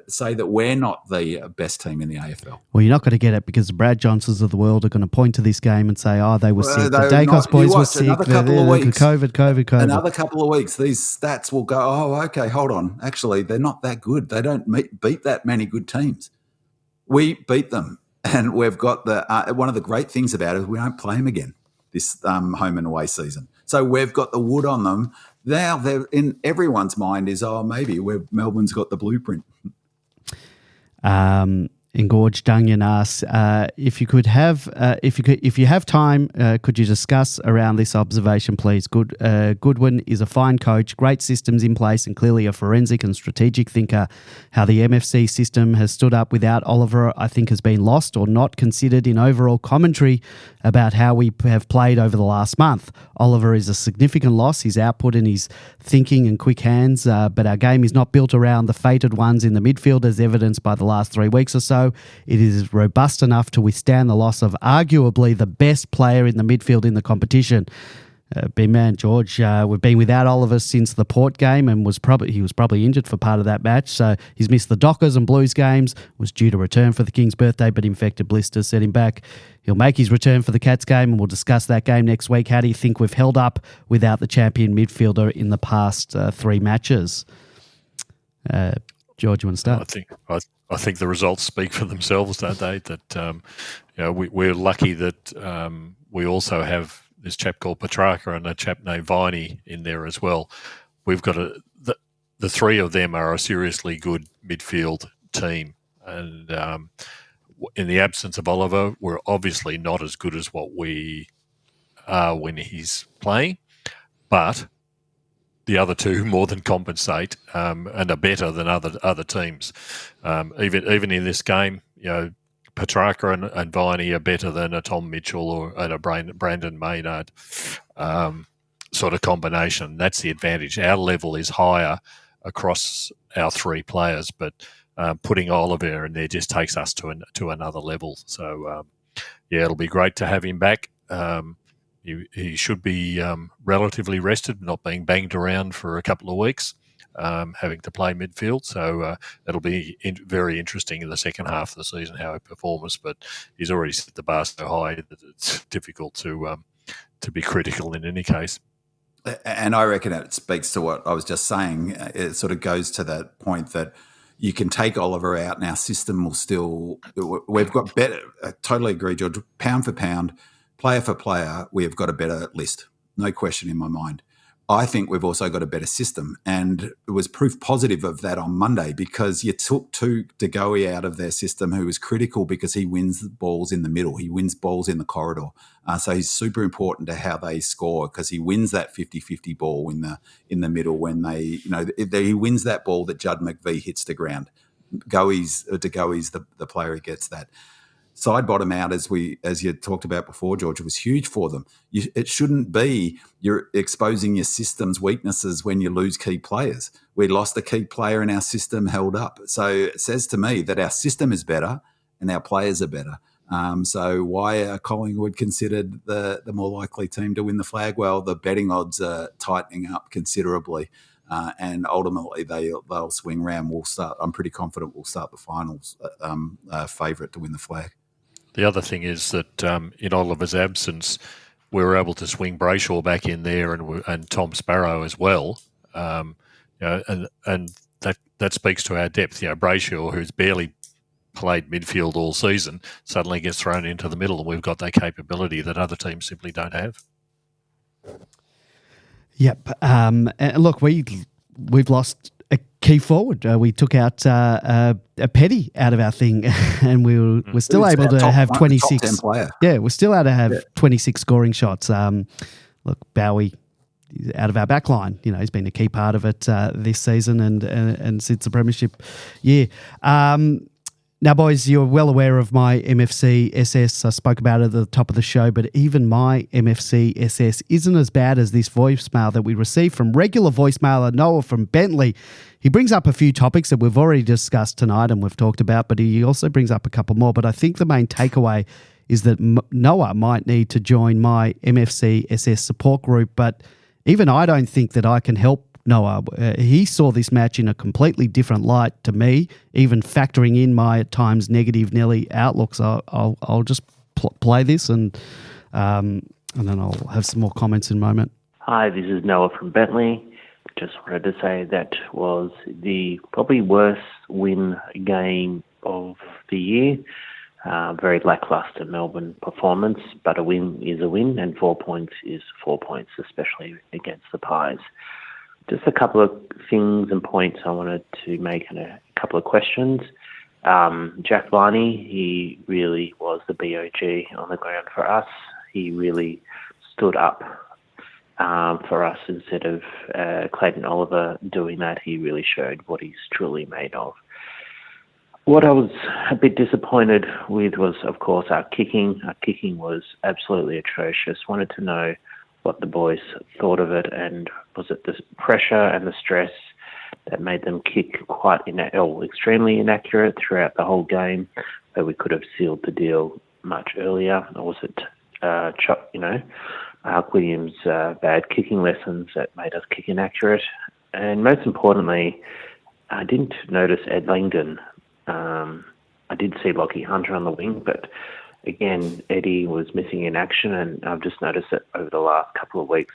say that we're not the best team in the AFL. Well, you're not going to get it, because the Brad Johnsons of the world are going to point to this game and say, they were sick. The Dacos boys were sick. Another couple of weeks. COVID. Another couple of weeks, these stats will go, okay, hold on. Actually, they're not that good. They don't beat that many good teams. We beat them. And we've got one of the great things about it is we don't play them again this home and away season. So we've got the wood on them. Now they're in everyone's mind is, maybe Melbourne's got the blueprint. Engorged Onion asks, if you have time, could you discuss around this observation, please? Goodwin is a fine coach, great systems in place, and clearly a forensic and strategic thinker. How the MFC system has stood up without Oliver, I think, has been lost or not considered in overall commentary about how we have played over the last month. Oliver is a significant loss. His output and his thinking and quick hands, but our game is not built around the fated ones in the midfield, as evidenced by the last 3 weeks or so. It is robust enough to withstand the loss of arguably the best player in the midfield in the competition. Big man George, we've been without Oliver since the Port game, and he was probably injured for part of that match. So he's missed the Dockers and Blues games. Was due to return for the King's birthday, but infected blisters set him back. He'll make his return for the Cats game, and we'll discuss that game next week. How do you think we've held up without the champion midfielder in the past 3 matches? George, you want to start? I think the results speak for themselves, don't they? That we're lucky that we also have this chap called Petrarca and a chap named Viney in there as well. We've got the 3 of them are a seriously good midfield team, and in the absence of Oliver, we're obviously not as good as what we are when he's playing, but the other 2 more than compensate and are better than other teams. Even in this game, Petrarca and Viney are better than a Tom Mitchell or a Brandon Maynard sort of combination. That's the advantage. Our level is higher across our 3 players, but putting Oliver in there just takes us to another level. So, it'll be great to have him back. He should be relatively rested, not being banged around for a couple of weeks, having to play midfield. So it'll be very interesting in the second half of the season how he performs. But he's already set the bar so high that it's difficult to be critical in any case. And I reckon it speaks to what I was just saying. It sort of goes to that point that you can take Oliver out and our system will still – we've got better – I totally agree, George. Pound for pound, player for player, we have got a better list. No question in my mind. I think we've also got a better system, and it was proof positive of that on Monday because you took De Goey out of their system, who was critical because he wins balls in the middle. He wins balls in the corridor. So he's super important to how they score because he wins that 50-50 ball in the middle when he wins that ball that Judd McVie hits the ground. De Goey's the player who gets that. Side bottom out, as you talked about before, George, it was huge for them. It shouldn't be you're exposing your system's weaknesses when you lose key players. We lost a key player and our system held up. So it says to me that our system is better and our players are better. So why are Collingwood considered the more likely team to win the flag? Well, the betting odds are tightening up considerably. And ultimately, they'll swing round. I'm pretty confident we'll start the finals favourite to win the flag. The other thing is that in Oliver's absence, we were able to swing Brayshaw back in there and Tom Sparrow as well. And that speaks to our depth. Brayshaw, who's barely played midfield all season, suddenly gets thrown into the middle, and we've got that capability that other teams simply don't have. Yep. And look, we've lost a key forward. We took out a Petty out of our thing, and we're still able to have 26. Yeah, we're still able to have 26 scoring shots. Look, Bowie out of our back line. He's been a key part of it this season and since the premiership year. Now, boys, you're well aware of my MFC SS. I spoke about it at the top of the show, but even my MFC SS isn't as bad as this voicemail that we received from regular voicemailer Noah from Bentley. He brings up a few topics that we've already discussed tonight and we've talked about, but he also brings up a couple more. But I think the main takeaway is that Noah might need to join my MFC SS support group, but even I don't think that I can help Noah. He saw this match in a completely different light to me, even factoring in my at times negative Nelly outlook. So I'll just play this and then I'll have some more comments in a moment. Hi, this is Noah from Bentley. Just wanted to say that was the probably worst win game of the year. Very lacklustre Melbourne performance, but a win is a win and 4 points is 4 points, especially against the Pies. Just a couple of things and points I wanted to make and a couple of questions. Jack Viney, he really was the BOG on the ground for us. He really stood up for us instead of Clayton Oliver doing that. He really showed what he's truly made of. What I was a bit disappointed with was, of course, our kicking. Our kicking was absolutely atrocious. Wanted to know what the boys thought of it, and was it the pressure and the stress that made them kick extremely inaccurate throughout the whole game, where we could have sealed the deal much earlier? Or was it, Mark Williams' bad kicking lessons that made us kick inaccurate? And most importantly, I didn't notice Ed Langdon. I did see Lockie Hunter on the wing, but again, Eddie was missing in action, and I've just noticed it over the last couple of weeks.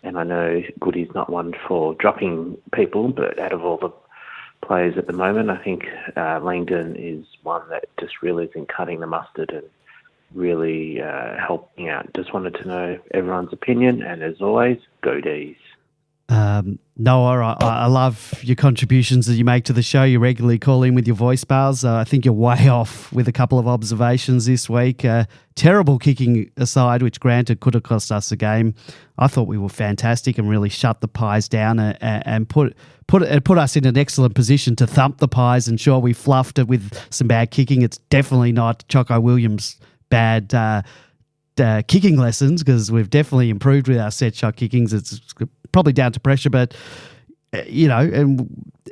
And I know Goody's not one for dropping people, but out of all the players at the moment, I think Langdon is one that just really isn't cutting the mustard and really helping out. Just wanted to know everyone's opinion, and as always, go D's. Noah, I love your contributions that you make to the show. You regularly call in with your voicemails. I think you're way off with a couple of observations this week. Terrible kicking aside, which granted could have cost us the game. I thought we were fantastic and really shut the Pies down and put us in an excellent position to thump the Pies. And sure, we fluffed it with some bad kicking. It's definitely not Choco Williams' bad kicking lessons, because we've definitely improved with our set shot kickings. It's probably down to pressure, but and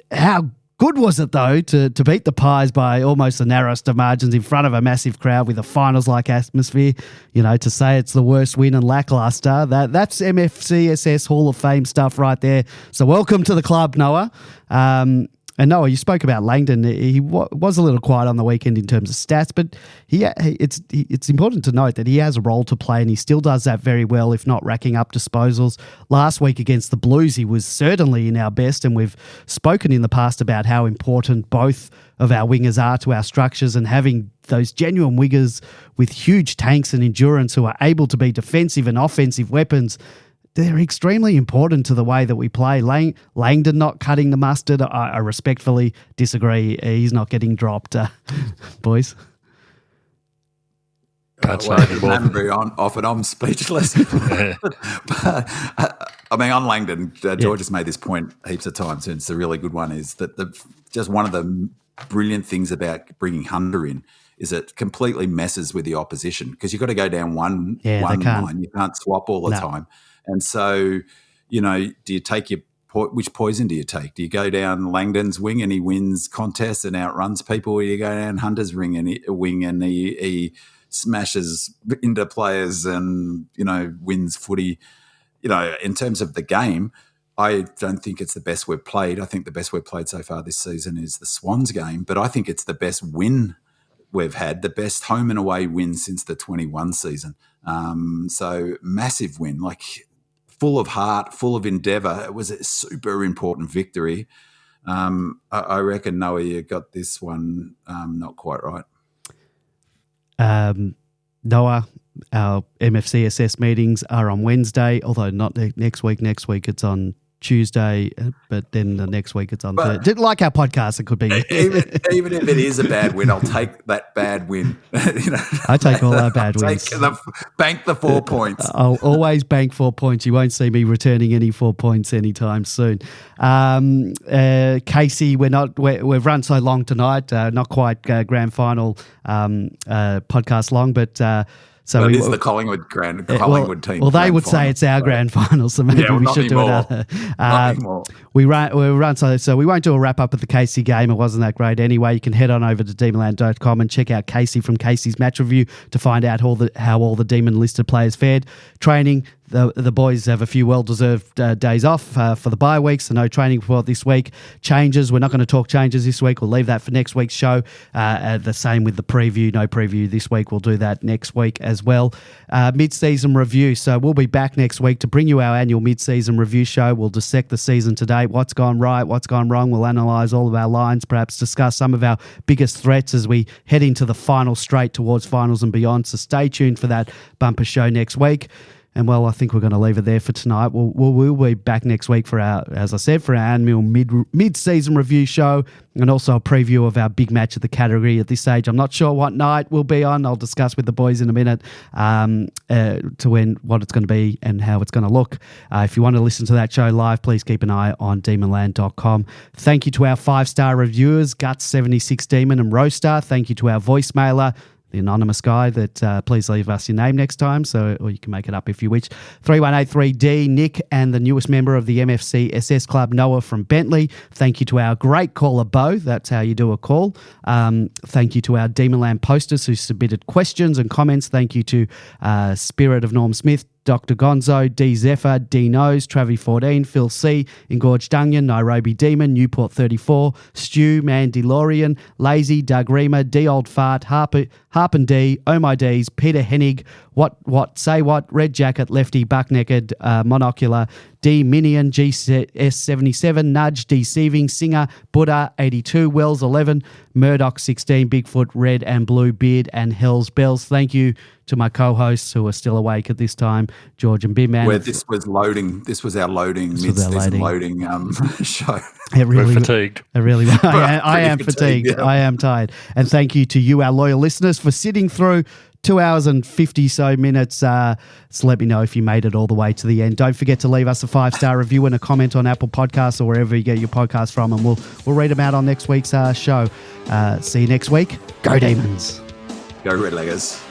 how good was it though to beat the Pies by almost the narrowest of margins in front of a massive crowd with a finals-like atmosphere? To say it's the worst win and lackluster, that's MFCSS Hall of Fame stuff right there. So welcome to the club, Noah. And Noah, you spoke about Langdon. He was a little quiet on the weekend in terms of stats, but it's important to note that he has a role to play, and he still does that very well, if not racking up disposals. Last week against the Blues, he was certainly in our best, and we've spoken in the past about how important both of our wingers are to our structures, and having those genuine wingers with huge tanks and endurance who are able to be defensive and offensive weapons. They're extremely important to the way that we play. Langdon not cutting the mustard, I respectfully disagree. He's not getting dropped, boys. Can't say anymore. Often I'm speechless. But, on Langdon, George has made this point heaps of times, and it's a really good one, is that just one of the brilliant things about bringing Hunter in is it completely messes with the opposition, because you've got to go down one line. You can't swap all the time. And so, do you take which poison do you take? Do you go down Langdon's wing and he wins contests and outruns people, or do you go down Hunter's wing and he smashes into players and, wins footy? In terms of the game, I don't think it's the best we've played. I think the best we've played so far this season is the Swans game, but I think it's the best win we've had, the best home and away win since the 21 season. So massive win, full of heart, full of endeavour. It was a super important victory. I reckon, Noah, you got this one not quite right. Noah, our MFCSS meetings are on Wednesday, although not next week. Next week it's on Tuesday, but then the next week it's on Thursday. Like our podcast, it could be. even if it is a bad win, I'll take that bad win. I take all our bad wins. Bank the 4 points. I'll always bank 4 points. You won't see me returning any 4 points anytime soon. Casey, we've run so long tonight, not quite grand final podcast long, but. So it is the Collingwood team. Well, they would say it's our grand final, so maybe we should do another. Not anymore. We run so we won't do a wrap up of the Casey game. It wasn't that great anyway. You can head on over to demonland.com and check out Casey from Casey's match review to find out how all the Demon listed players fared. Training. The boys have a few well-deserved days off for the bye week, so no training for this week. Changes, we're not going to talk changes this week. We'll leave that for next week's show. The same with the preview. No preview this week. We'll do that next week as well. Mid-season review. So we'll be back next week to bring you our annual mid-season review show. We'll dissect the season to date, what's gone right, what's gone wrong. We'll analyse all of our lines, perhaps discuss some of our biggest threats as we head into the final straight towards finals and beyond. So stay tuned for that bumper show next week. And well, I think we're going to leave it there for tonight. We'll be back next week for our annual mid-season review show, and also a preview of our big match of the category. At this stage, I'm not sure what night we'll be on. I'll discuss with the boys in a minute what it's going to be and how it's going to look. If you want to listen to that show live, please keep an eye on demonland.com. Thank you to our 5-star reviewers, Guts76 Demon and Roaster. Thank you to our voicemailer, the anonymous guy, that please leave us your name next time, or you can make it up if you wish. 3183D, Nick, and the newest member of the MFC SS Club, Noah from Bentley. Thank you to our great caller, Bo. That's how you do a call. Thank you to our Demonland posters who submitted questions and comments. Thank you to Spirit of Norm Smith, Dr. Gonzo, D. Zephyr, D. Nose, Travi14, Phil C., Engorged Onion, Nairobi Demon, Newport 34, Stu, Man DeLorean, Lazy, Doug Reamer, D. Old Fart, Harpen D, Oh My D's, Peter Hennig, Say What, Red Jacket, Lefty, Buck Naked, Monocular, D. Minion, GS77, Nudge, Deceiving, Singer, Buddha, 82, Wells 11, Murdoch 16, Bigfoot, Red and Blue, Beard, and Hell's Bells. Thank you to my co-hosts who are still awake at this time, George and Bim Man. Where this was our mid-season loading show. We're fatigued. I am fatigued. Yeah. I am tired. And thank you to you, our loyal listeners, for sitting through 2 hours and 50 so minutes. So let me know if you made it all the way to the end. Don't forget to leave us a 5-star review and a comment on Apple Podcasts or wherever you get your podcast from, and we'll read them out on next week's show. See you next week. Go Demons. Go Redleggers.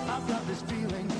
I've got this feeling